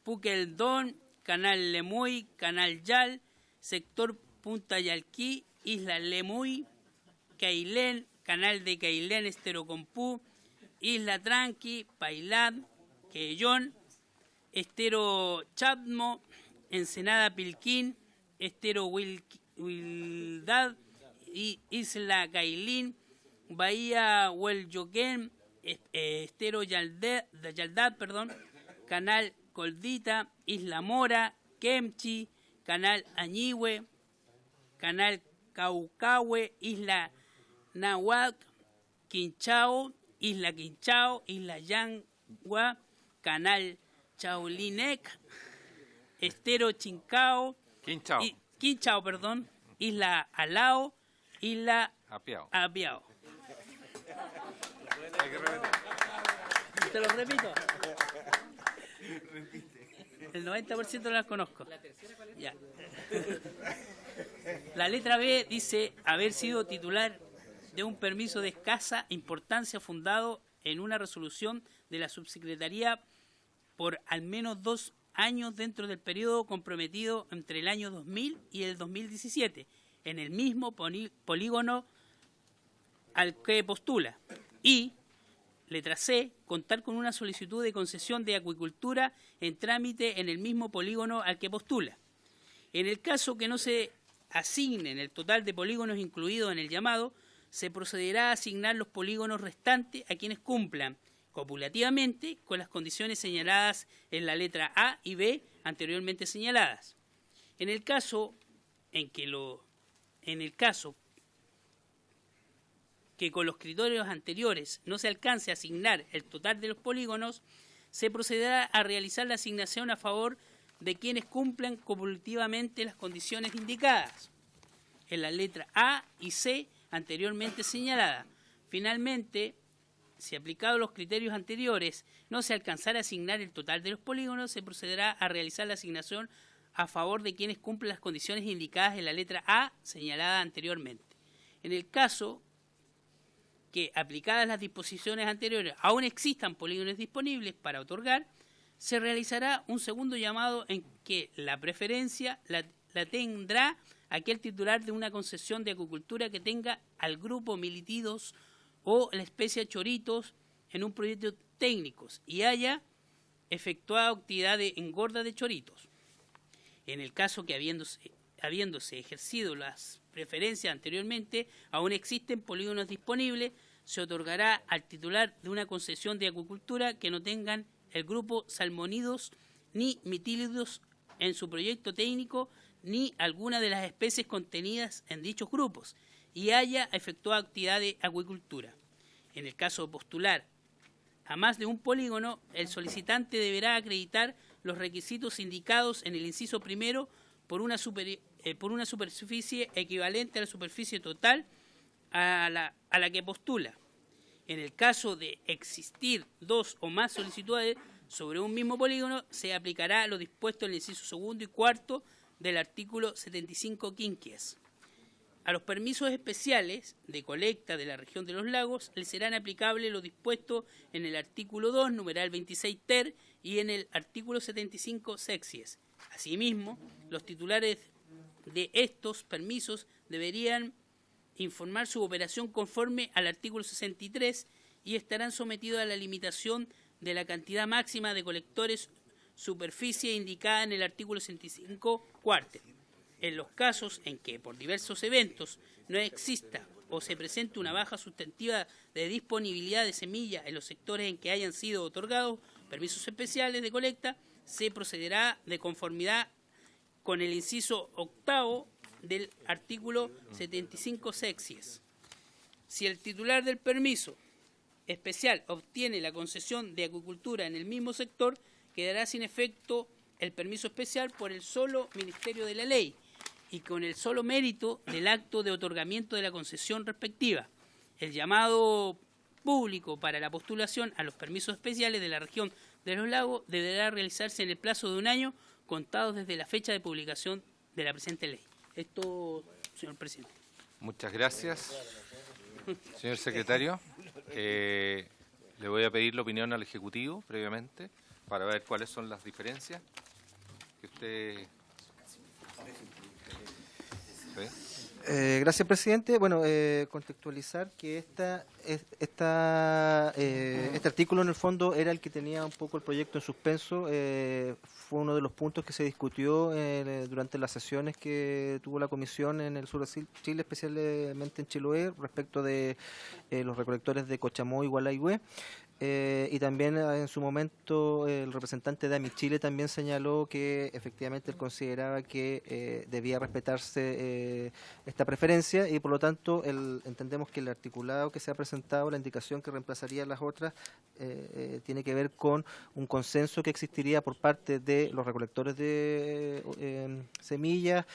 Speaker 18: Puqueldón, Canal Lemuy, Canal Yal, Sector Punta Yalquí, Isla Lemuy, Cailén, Canal de Cailén, Estero Compú, Isla Tranqui, Pailán, Quellón, Estero Chatmo, Ensenada Pilquín, Estero Huildad, Isla Cailín, Bahía Huelyoquén, Estero Yaldad, Canal Coldita, Isla Mora, Kemchi, Canal Añihue, Canal Caucahue, Isla Nahuac, Quinchao, Isla Quinchao, Isla Yangua, Canal Chaulinec, Estero Quinchao, Isla Alao, Isla Apiao.
Speaker 6: Hay que repetir.
Speaker 18: Te lo repito. El 90% no las conozco. ¿La tercera cuál es? Ya. La letra B dice haber sido titular de un permiso de escasa importancia fundado en una resolución de la subsecretaría por al menos 2 años dentro del periodo comprometido entre el año 2000 y el 2017, en el mismo polígono al que postula. Y, letra C, contar con una solicitud de concesión de acuicultura en trámite en el mismo polígono al que postula. En el caso que no se asignen el total de polígonos incluidos en el llamado, se procederá a asignar los polígonos restantes a quienes cumplan copulativamente con las condiciones señaladas en la letra A y B anteriormente señaladas. En el caso que con los criterios anteriores no se alcance a asignar el total de los polígonos, se procederá a realizar la asignación a favor de quienes cumplan copulativamente las condiciones indicadas en la letra A y C anteriormente señalada. Finalmente, si aplicados los criterios anteriores no se alcanzara a asignar el total de los polígonos, se procederá a realizar la asignación a favor de quienes cumplen las condiciones indicadas en la letra A señalada anteriormente. En el caso que, aplicadas las disposiciones anteriores, aún existan polígonos disponibles para otorgar, se realizará un segundo llamado en que la preferencia la tendrá aquel titular de una concesión de acuicultura que tenga al grupo militidos o la especie choritos en un proyecto técnico y haya efectuado actividad de engorda de choritos. En el caso que habiéndose ejercido las preferencias anteriormente, aún existen polígonos disponibles, se otorgará al titular de una concesión de acuicultura que no tengan el grupo salmónidos ni mitílidos en su proyecto técnico ni alguna de las especies contenidas en dichos grupos y haya efectuado actividad de acuicultura. En el caso de postular a más de un polígono, el solicitante deberá acreditar los requisitos indicados en el inciso primero por una superficie equivalente a la superficie total a la que postula. En el caso de existir 2 o más solicitudes sobre un mismo polígono, se aplicará lo dispuesto en el inciso segundo y cuarto del artículo 75 quinquies. A los permisos especiales de colecta de la región de los lagos les serán aplicables lo dispuesto en el artículo 2, numeral 26 ter, y en el artículo 75 sexies. Asimismo, los titulares de estos permisos deberían informar su operación conforme al artículo 63 y estarán sometidos a la limitación de la cantidad máxima de colectores superficie indicada en el artículo 65 cuarte. En los casos en que por diversos eventos no exista o se presente una baja sustantiva de disponibilidad de semillas en los sectores en que hayan sido otorgados permisos especiales de colecta, se procederá de conformidad con el inciso octavo del artículo 75 sexies. Si el titular del permiso especial obtiene la concesión de acuicultura en el mismo sector, quedará sin efecto el permiso especial por el solo Ministerio de la Ley y con el solo mérito del acto de otorgamiento de la concesión respectiva. El llamado público para la postulación a los permisos especiales de la región de los lagos deberá realizarse en el plazo de 1 año contado desde la fecha de publicación de la presente ley. Esto, señor presidente.
Speaker 6: Muchas gracias. Señor secretario, le voy a pedir la opinión al Ejecutivo previamente para ver cuáles son las diferencias que usted... ¿Sí?
Speaker 11: Gracias, presidente. Bueno, contextualizar que este artículo en el fondo era el que tenía un poco el proyecto en suspenso. Fue uno de los puntos que se discutió durante las sesiones que tuvo la comisión en el sur de Chile, especialmente en Chiloé, respecto de los recolectores de Cochamó y Gualaihue. Y también en su momento el representante de AMIChile también señaló que efectivamente él consideraba que debía respetarse esta preferencia y por lo tanto entendemos que el articulado que se ha presentado, la indicación que reemplazaría las otras, tiene que ver con un consenso que existiría por parte de los recolectores de semillas,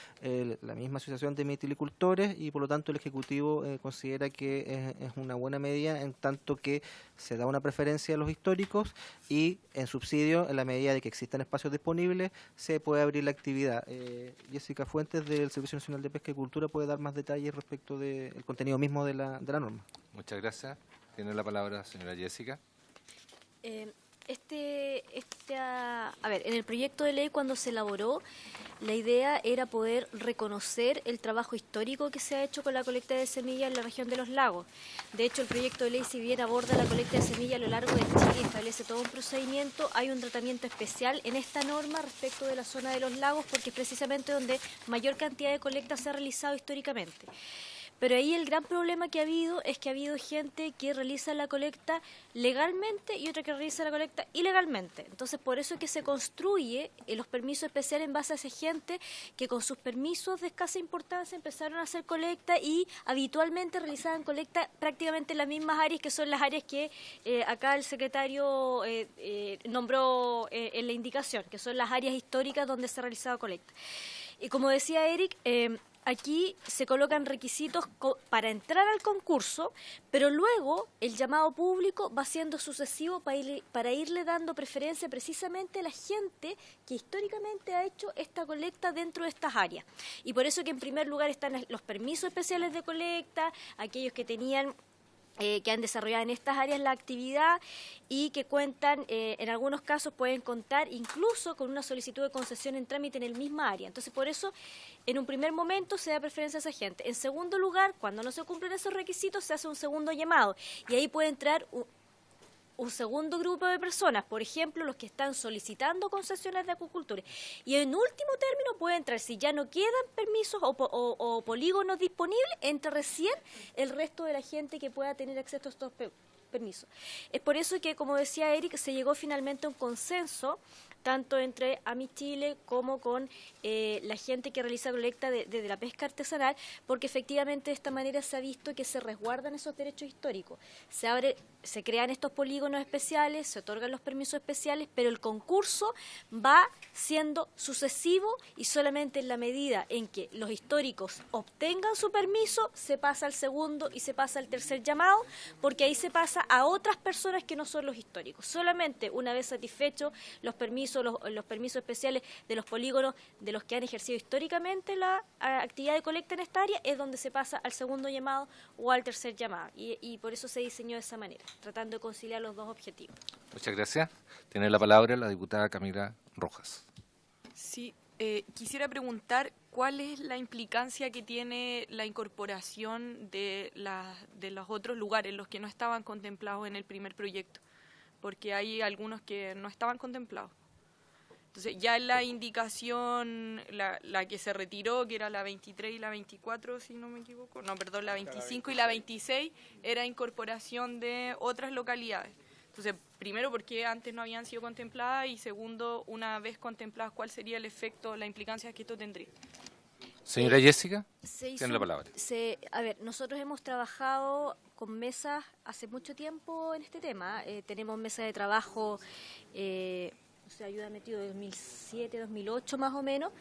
Speaker 11: la misma asociación de mitilicultores y por lo tanto el Ejecutivo considera que es una buena medida en tanto que se da una preferencia los históricos y en subsidio, en la medida de que existan espacios disponibles, se puede abrir la actividad. Jessica Fuentes del Servicio Nacional de Pesca y Cultura puede dar más detalles respecto del contenido mismo de la norma.
Speaker 6: Muchas gracias. Tiene la palabra señora Jessica.
Speaker 13: A ver, en el proyecto de ley cuando se elaboró, la idea era poder reconocer el trabajo histórico que se ha hecho con la colecta de semillas en la región de los lagos. De hecho, el proyecto de ley, si bien aborda la colecta de semillas a lo largo de Chile y establece todo un procedimiento, hay un tratamiento especial en esta norma respecto de la zona de los lagos, porque es precisamente donde mayor cantidad de colecta se ha realizado históricamente. Pero ahí el gran problema que ha habido es que ha habido gente que realiza la colecta legalmente y otra que realiza la colecta ilegalmente. Entonces, por eso es que se construye los permisos especiales en base a esa gente que con sus permisos de escasa importancia empezaron a hacer colecta y habitualmente realizaban colecta prácticamente en las mismas áreas, que son las áreas que acá el secretario nombró en la indicación, que son las áreas históricas donde se ha realizado colecta. Y como decía Eric, aquí se colocan requisitos para entrar al concurso, pero luego el llamado público va siendo sucesivo para irle dando preferencia precisamente a la gente que históricamente ha hecho esta colecta dentro de estas áreas. Y por eso que en primer lugar están los permisos especiales de colecta, aquellos que tenían que han desarrollado en estas áreas la actividad y que cuentan, en algunos casos pueden contar incluso con una solicitud de concesión en trámite en el misma área. Entonces, por eso, en un primer momento se da preferencia a esa gente. En segundo lugar, cuando no se cumplen esos requisitos, se hace un segundo llamado y ahí puede entrar un segundo grupo de personas, por ejemplo, los que están solicitando concesiones de acuicultura. Y en último término puede entrar, si ya no quedan permisos o polígonos disponibles, entra recién el resto de la gente que pueda tener acceso a estos permisos. Es por eso que, como decía Eric, se llegó finalmente a un consenso tanto entre AMIChile como con la gente que realiza colecta de la pesca artesanal, porque efectivamente de esta manera se ha visto que se resguardan esos derechos históricos. Se crean estos polígonos especiales, se otorgan los permisos especiales, pero el concurso va siendo sucesivo y solamente en la medida en que los históricos obtengan su permiso, se pasa al segundo y se pasa al tercer llamado, porque ahí se pasa a otras personas que no son los históricos. Solamente una vez satisfechos los permisos especiales de los polígonos de los que han ejercido históricamente la actividad de colecta en esta área es donde se pasa al segundo llamado o al tercer llamado. Y por eso se diseñó de esa manera, tratando de conciliar los dos objetivos.
Speaker 6: Muchas gracias. Tiene la palabra la diputada Camila Rojas.
Speaker 15: Sí, quisiera preguntar cuál es la implicancia que tiene la incorporación de los otros lugares, los que no estaban contemplados en el primer proyecto, porque hay algunos que no estaban contemplados. Entonces, ya en la indicación, la que se retiró, que era la 23 y la 24, si no me equivoco, no, perdón, la 25 y la 26, era incorporación de otras localidades. Entonces, primero, ¿por qué antes no habían sido contempladas? Y segundo, una vez contempladas, ¿cuál sería el efecto, la implicancia que esto tendría?
Speaker 6: Señora Jessica, tiene la palabra.
Speaker 13: A ver, nosotros hemos trabajado con mesas hace mucho tiempo en este tema. Tenemos mesas de trabajo, ayuda metido de 2007, 2008 más o menos,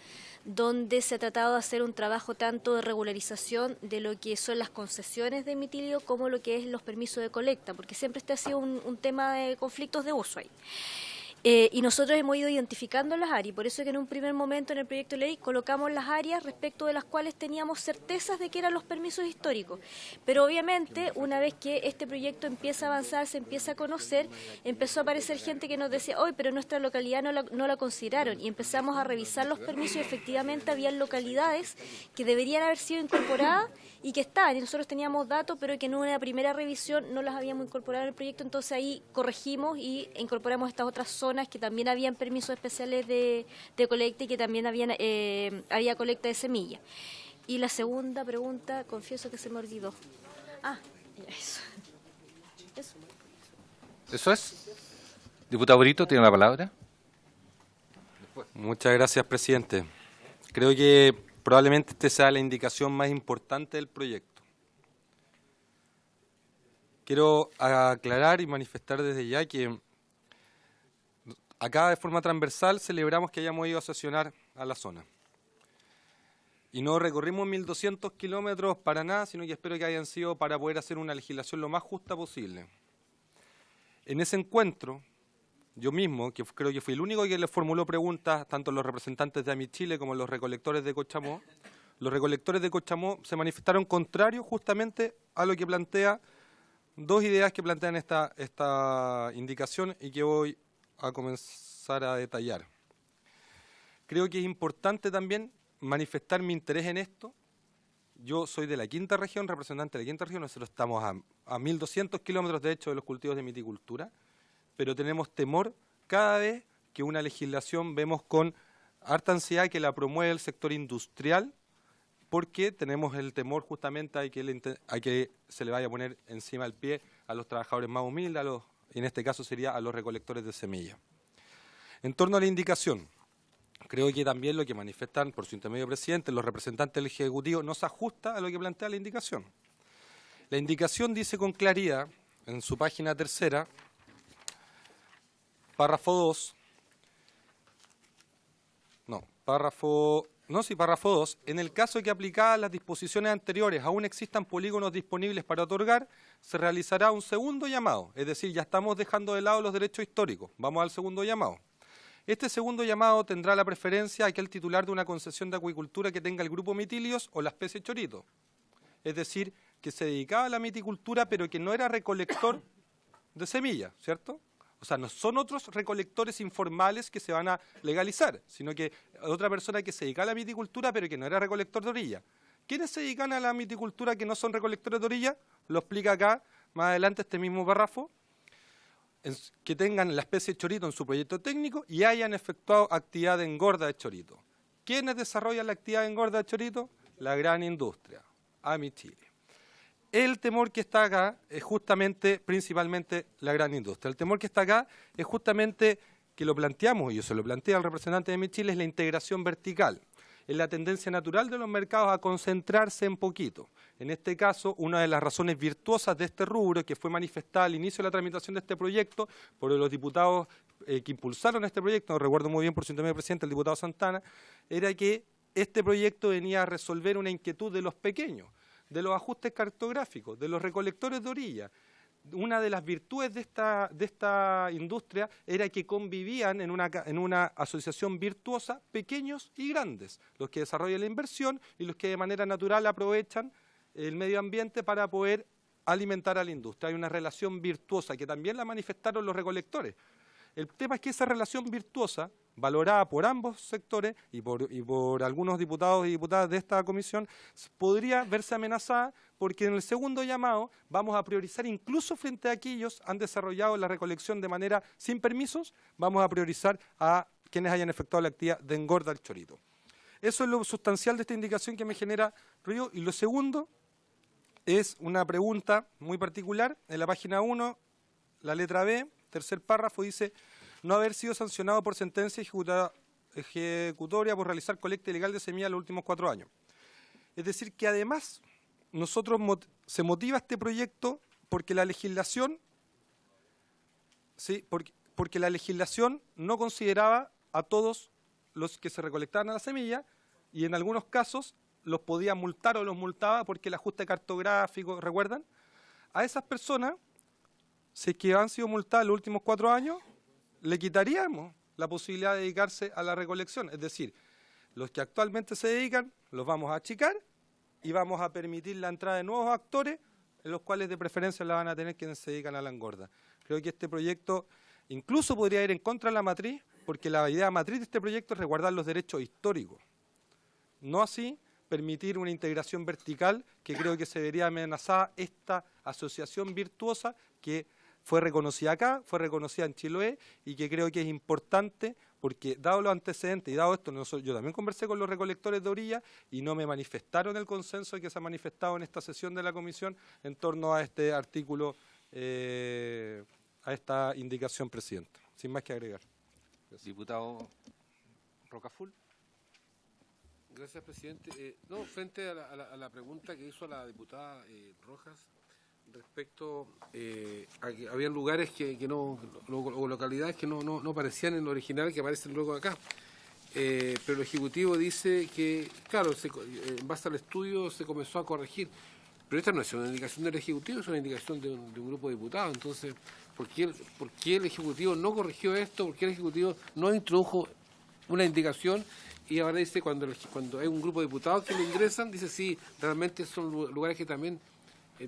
Speaker 13: donde se ha tratado de hacer un trabajo tanto de regularización de lo que son las concesiones de emitilio como lo que es los permisos de colecta, porque siempre este ha sido un tema de conflictos de uso ahí. Y nosotros hemos ido identificando las áreas, por eso es que en un primer momento en el proyecto de ley colocamos las áreas respecto de las cuales teníamos certezas de que eran los permisos históricos. Pero obviamente, una vez que este proyecto empieza a avanzar, se empieza a conocer, empezó a aparecer gente que nos decía, hoy, pero nuestra localidad no la consideraron, y empezamos a revisar los permisos y efectivamente habían localidades que deberían haber sido incorporadas y que estaban, y nosotros teníamos datos, pero que en una primera revisión no las habíamos incorporado en el proyecto, entonces ahí corregimos y incorporamos estas otras zonas que también habían permisos especiales de colecta y que también había colecta de semillas. Y la segunda pregunta, confieso que se me olvidó. Eso.
Speaker 6: ¿Eso es? Diputado Brito, tiene la palabra.
Speaker 7: Muchas gracias, presidente. Creo que probablemente esta sea la indicación más importante del proyecto. Quiero aclarar y manifestar desde ya que acá de forma transversal celebramos que hayamos ido a sesionar a la zona. Y no recorrimos 1.200 kilómetros para nada, sino que espero que hayan sido para poder hacer una legislación lo más justa posible. En ese encuentro, yo mismo, que creo que fui el único que le formuló preguntas, tanto los representantes de Amichile como los recolectores de Cochamó, los recolectores de Cochamó se manifestaron contrarios justamente a lo que plantea, dos ideas que plantean esta indicación y que voy a comenzar a detallar. Creo que es importante también manifestar mi interés en esto. Yo soy de la quinta región, representante de la quinta región, nosotros estamos a 1.200 kilómetros de hecho de los cultivos de viticultura, pero tenemos temor cada vez que una legislación vemos con harta ansiedad que la promueve el sector industrial, porque tenemos el temor justamente a que se le vaya a poner encima del pie a los trabajadores más humildes, y en este caso sería a los recolectores de semillas. En torno a la indicación, creo que también lo que manifiestan por su intermedio presidente, los representantes del Ejecutivo, no se ajusta a lo que plantea la indicación. La indicación dice con claridad, en su página 3, párrafo 2, párrafo 2, en el caso que aplicadas las disposiciones anteriores aún existan polígonos disponibles para otorgar, se realizará un segundo llamado, es decir, ya estamos dejando de lado los derechos históricos, vamos al segundo llamado. Este segundo llamado tendrá la preferencia aquel titular de una concesión de acuicultura que tenga el grupo Mitilios o la especie Chorito, es decir, que se dedicaba a la miticultura pero que no era recolector de semillas, ¿cierto? O sea, no son otros recolectores informales que se van a legalizar, sino que otra persona que se dedica a la viticultura pero que no era recolector de orilla. ¿Quiénes se dedican a la viticultura que no son recolectores de orilla? Lo explica acá, más adelante, este mismo párrafo. Que tengan la especie chorito en su proyecto técnico y hayan efectuado actividad de engorda de chorito. ¿Quiénes desarrollan la actividad de engorda de chorito? La gran industria, Amichile. El temor que está acá es justamente, principalmente, la gran industria. El temor que está acá es justamente, que lo planteamos, y yo se lo planteé al representante de Amichile, es la integración vertical. Es la tendencia natural de los mercados a concentrarse en poquito. En este caso, una de las razones virtuosas de este rubro, que fue manifestada al inicio de la tramitación de este proyecto por los diputados que impulsaron este proyecto, no recuerdo muy bien por su intermedio presidente, el diputado Santana, era que este proyecto venía a resolver una inquietud de los pequeños, de los ajustes cartográficos, de los recolectores de orilla. Una de las virtudes de esta industria era que convivían en una asociación virtuosa pequeños y grandes, los que desarrollan la inversión y los que de manera natural aprovechan el medio ambiente para poder alimentar a la industria. Hay una relación virtuosa que también la manifestaron los recolectores. El tema es que esa relación virtuosa, valorada por ambos sectores y por algunos diputados y diputadas de esta comisión, podría verse amenazada porque en el segundo llamado vamos a priorizar, incluso frente a aquellos que han desarrollado la recolección de manera sin permisos, vamos a priorizar a quienes hayan efectuado la actividad de engorda del chorito. Eso es lo sustancial de esta indicación que me genera ruido. Y lo segundo es una pregunta muy particular. En la página 1, la letra B, tercer párrafo, dice: no haber sido sancionado por sentencia ejecutoria por realizar colecta ilegal de semillas en los últimos 4 años. Es decir, que además se motiva este proyecto porque la legislación, ¿sí? porque la legislación no consideraba a todos los que se recolectaban a la semilla y en algunos casos los podía multar o los multaba porque el ajuste cartográfico, ¿recuerdan? A esas personas, si es que han sido multadas los últimos 4 años, le quitaríamos la posibilidad de dedicarse a la recolección. Es decir, los que actualmente se dedican los vamos a achicar y vamos a permitir la entrada de nuevos actores, en los cuales de preferencia la van a tener quienes se dedican a la engorda. Creo que este proyecto incluso podría ir en contra de la matriz, porque la idea matriz de este proyecto es resguardar los derechos históricos. No así permitir una integración vertical que creo que se vería amenazada esta asociación virtuosa que fue reconocida acá, fue reconocida en Chiloé y que creo que es importante porque, dado los antecedentes y dado esto, yo también conversé con los recolectores de orilla y no me manifestaron el consenso que se ha manifestado en esta sesión de la comisión en torno a este artículo, a esta indicación, presidente. Sin más que agregar.
Speaker 6: Gracias. Diputado Rocaful.
Speaker 14: Gracias, presidente. Frente a la pregunta que hizo la diputada Rojas, respecto a que había lugares o localidades que no aparecían en lo original, que aparecen luego acá. Pero el Ejecutivo dice que, claro, en base al estudio se comenzó a corregir. Pero esta no es una indicación del Ejecutivo, es una indicación de un grupo de diputados. Entonces, ¿por qué el Ejecutivo no corrigió esto? ¿Por qué el Ejecutivo no introdujo una indicación? Y ahora dice, cuando hay un grupo de diputados que lo ingresan, dice, sí, realmente son lugares que también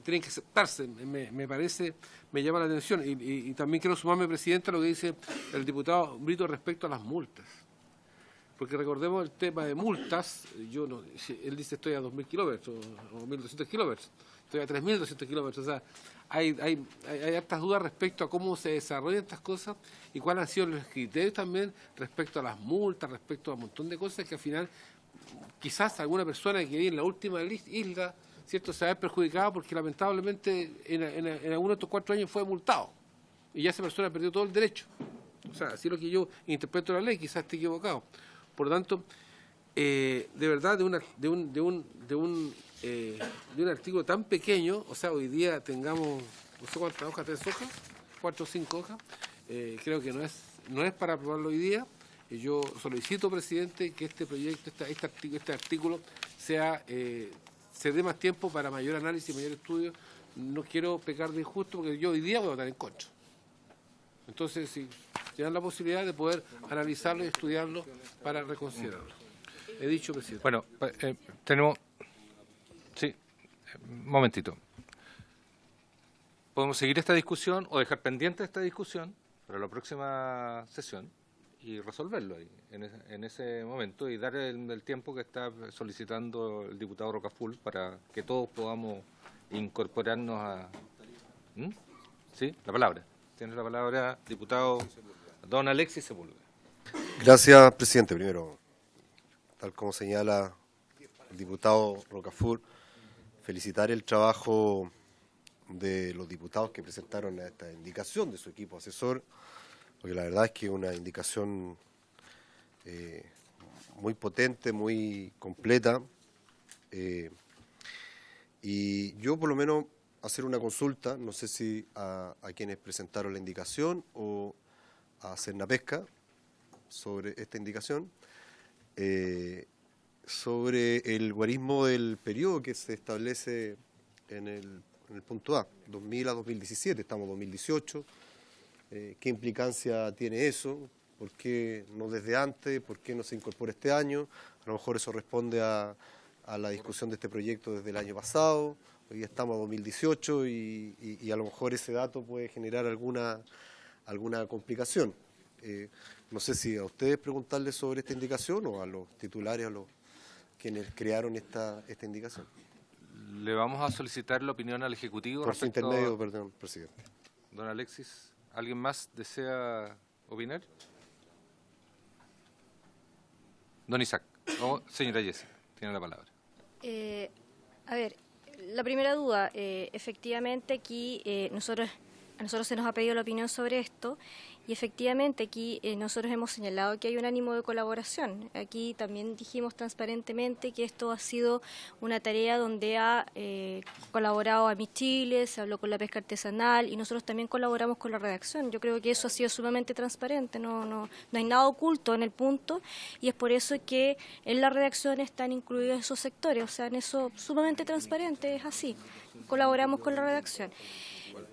Speaker 14: tienen que aceptarse. Me parece, me llama la atención. Y también quiero sumarme, Presidente, a lo que dice el diputado Brito respecto a las multas. Porque recordemos el tema de multas, él dice estoy a 2.000 kilómetros o 1.200 kilómetros, estoy a 3.200 kilómetros, o sea, hay hartas dudas respecto a cómo se desarrollan estas cosas y cuáles han sido los criterios también respecto a las multas, respecto a un montón de cosas que al final quizás alguna persona que vive en la última isla, ¿cierto?, se va a ver perjudicada porque lamentablemente en alguno de estos 4 años fue multado y ya esa persona perdió todo el derecho. O sea, así es lo que yo interpreto la ley, quizás esté equivocado. Por lo tanto, de verdad, de un artículo tan pequeño, o sea, hoy día tengamos, no sé cuántas hojas, 3 hojas, 4 o 5 hojas, creo que no es para aprobarlo hoy día. Y yo solicito, Presidente, que este proyecto, este artículo se dé más tiempo para mayor análisis, mayor estudio. No quiero pecar de injusto porque yo hoy día voy a votar en contra. Entonces, si dan la posibilidad de poder analizarlo y estudiarlo para reconsiderarlo. He dicho, Presidente.
Speaker 6: Bueno, tenemos... Sí, un momentito. Podemos seguir esta discusión o dejar pendiente esta discusión para la próxima sesión y resolverlo ahí, en ese momento, y dar el tiempo que está solicitando el diputado Rocaful para que todos podamos incorporarnos a... Sí, la palabra. Tiene la palabra diputado don Alexis Sepúlveda.
Speaker 17: Gracias, presidente. Primero, tal como señala el diputado Rocaful, felicitar el trabajo de los diputados que presentaron esta indicación de su equipo asesor, porque la verdad es que es una indicación muy potente, muy completa, y yo por lo menos hacer una consulta, no sé si a quienes presentaron la indicación o a Cernapesca sobre esta indicación, sobre el guarismo del periodo que se establece en el punto A, 2000 a 2017, estamos en 2018, ¿qué implicancia tiene eso? ¿Por qué no desde antes? ¿Por qué no se incorpora este año? A lo mejor eso responde a la discusión de este proyecto desde el año pasado. Hoy día estamos a 2018 y a lo mejor ese dato puede generar alguna complicación. No sé si a ustedes preguntarles sobre esta indicación o a los titulares, a los quienes crearon esta indicación.
Speaker 6: Le vamos a solicitar la opinión al Ejecutivo.
Speaker 17: Por su intermedio, perdón, presidente.
Speaker 6: Don Alexis, ¿alguien más desea opinar? Don Isaac, o señora Jessica, tiene la palabra.
Speaker 13: A ver, la primera duda, efectivamente aquí a nosotros se nos ha pedido la opinión sobre esto y efectivamente aquí nosotros hemos señalado que hay un ánimo de colaboración. Aquí también dijimos transparentemente que esto ha sido una tarea donde ha colaborado a Mis Chile, se habló con la pesca artesanal y nosotros también colaboramos con la redacción. Yo creo que eso ha sido sumamente transparente, no hay nada oculto en el punto y es por eso que en la redacción están incluidos esos sectores, o sea, en eso sumamente transparente, es así, colaboramos con la redacción.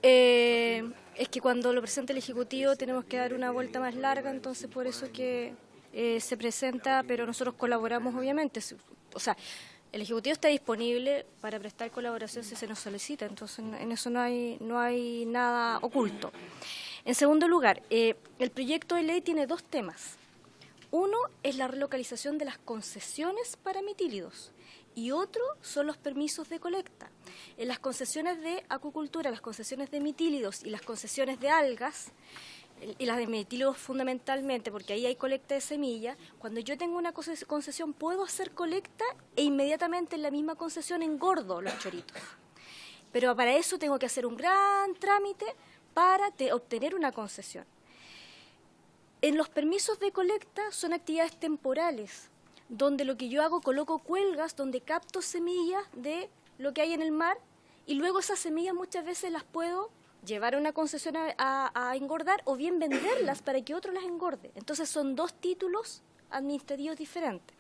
Speaker 13: Es que cuando lo presenta el Ejecutivo tenemos que dar una vuelta más larga, entonces por eso que se presenta, pero nosotros colaboramos obviamente. O sea, el Ejecutivo está disponible para prestar colaboración si se nos solicita, entonces en eso no hay nada oculto. En segundo lugar, el proyecto de ley tiene 2 temas. Uno es la relocalización de las concesiones para mitílidos y otro son los permisos de colecta. En las concesiones de acuicultura, las concesiones de mitílidos y las concesiones de algas, y las de mitílidos fundamentalmente, porque ahí hay colecta de semillas, cuando yo tengo una concesión puedo hacer colecta e inmediatamente en la misma concesión engordo los choritos. Pero para eso tengo que hacer un gran trámite para obtener una concesión. En los permisos de colecta son actividades temporales, donde lo que yo hago, coloco cuelgas donde capto semillas de lo que hay en el mar y luego esas semillas muchas veces las puedo llevar a una concesión a engordar o bien venderlas para que otro las engorde. Entonces son 2 títulos administrativos diferentes.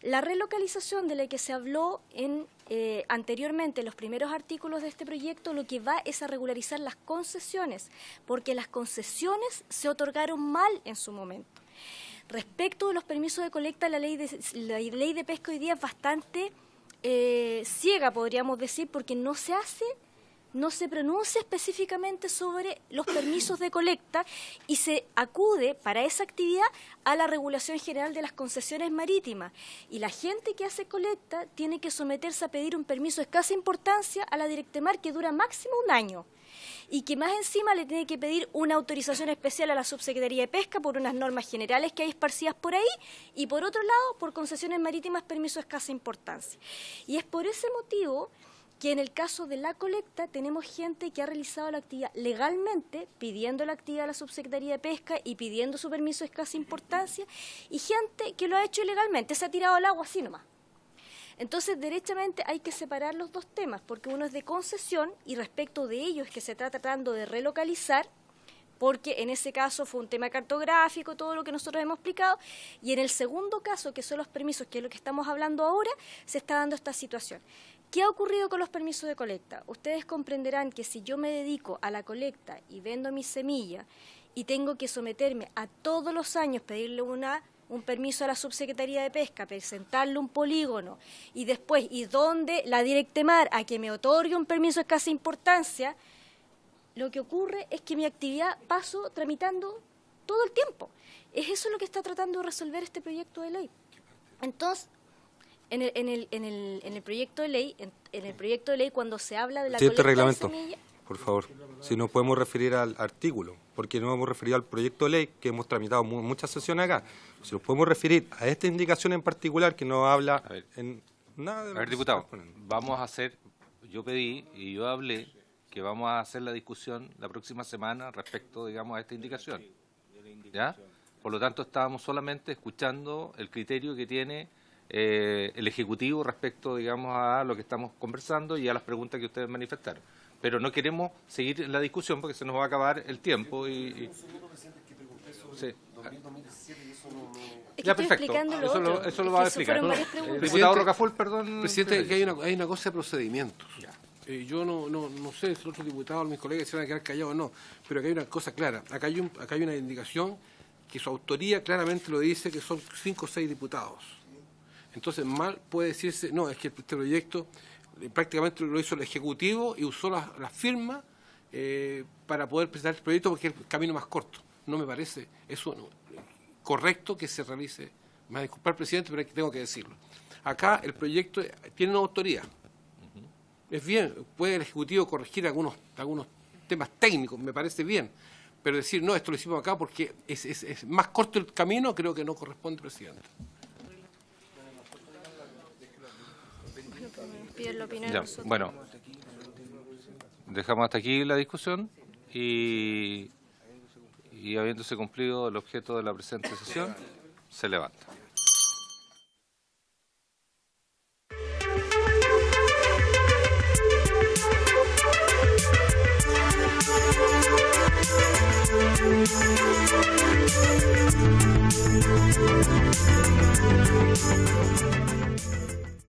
Speaker 13: La relocalización de la que se habló anteriormente en los primeros artículos de este proyecto, lo que va es a regularizar las concesiones, porque las concesiones se otorgaron mal en su momento. Respecto de los permisos de colecta, la ley de pesca hoy día es bastante ciega, podríamos decir, porque no se pronuncia específicamente sobre los permisos de colecta y se acude para esa actividad a la regulación general de las concesiones marítimas. Y la gente que hace colecta tiene que someterse a pedir un permiso de escasa importancia a la Directemar que dura máximo 1 año. Y que más encima le tiene que pedir una autorización especial a la Subsecretaría de Pesca por unas normas generales que hay esparcidas por ahí, y por otro lado, por concesiones marítimas, permiso de escasa importancia. Y es por ese motivo que en el caso de la colecta tenemos gente que ha realizado la actividad legalmente, pidiendo la actividad a la Subsecretaría de Pesca y pidiendo su permiso de escasa importancia, y gente que lo ha hecho ilegalmente, se ha tirado al agua así nomás. Entonces, derechamente hay que separar los dos temas, porque uno es de concesión y respecto de ello es que se está tratando de relocalizar, porque en ese caso fue un tema cartográfico, todo lo que nosotros hemos explicado, y en el segundo caso, que son los permisos, que es lo que estamos hablando ahora, se está dando esta situación. ¿Qué ha ocurrido con los permisos de colecta? Ustedes comprenderán que si yo me dedico a la colecta y vendo mi semilla y tengo que someterme a todos los años pedirle un permiso a la Subsecretaría de Pesca, presentarle un polígono y después, ¿y dónde la Directemar a que me otorgue un permiso de escasa importancia? Lo que ocurre es que mi actividad paso tramitando todo el tiempo. Es eso lo que está tratando de resolver este proyecto de ley. Entonces, en el proyecto de ley, cuando se habla de la colecta de semillas,
Speaker 7: por favor, si nos podemos referir al artículo, porque no hemos referido al proyecto de ley que hemos tramitado muchas sesiones acá. Si nos podemos referir a esta indicación en particular que no habla en nada de...
Speaker 6: A ver, diputado, vamos a hacer, yo pedí y yo hablé que vamos a hacer la discusión la próxima semana respecto, digamos, a esta indicación, ¿ya? Por lo tanto, estábamos solamente escuchando el criterio que tiene el Ejecutivo respecto, digamos, a lo que estamos conversando y a las preguntas que ustedes manifestaron. Pero no queremos seguir en la discusión porque se nos va a acabar el tiempo y... Sí.
Speaker 13: Es que
Speaker 6: ya,
Speaker 13: estoy
Speaker 6: perfecto.
Speaker 13: explicando lo otro.
Speaker 6: Eso lo va a explicar. Diputado Rocafort, perdón.
Speaker 14: Presidente, que hay una cosa de procedimientos. Yo no sé si los otros diputados, mis colegas, se van a quedar callados o no, pero acá hay una cosa clara. Acá hay una indicación que su autoría claramente lo dice, que son 5 o 6 diputados. Entonces, mal puede decirse, no, es que este proyecto prácticamente lo hizo el Ejecutivo y usó la firma para poder presentar el proyecto porque es el camino más corto. No me parece eso correcto que se realice. Me va a disculpar, presidente, pero tengo que decirlo. Acá el proyecto tiene una autoría. Es bien, puede el Ejecutivo corregir algunos temas técnicos, me parece bien, pero decir, no, esto lo hicimos acá porque es más corto el camino, creo que no corresponde, presidente.
Speaker 6: Ya, bueno, dejamos hasta aquí la discusión y habiéndose cumplido el objeto de la presente sesión, se levanta.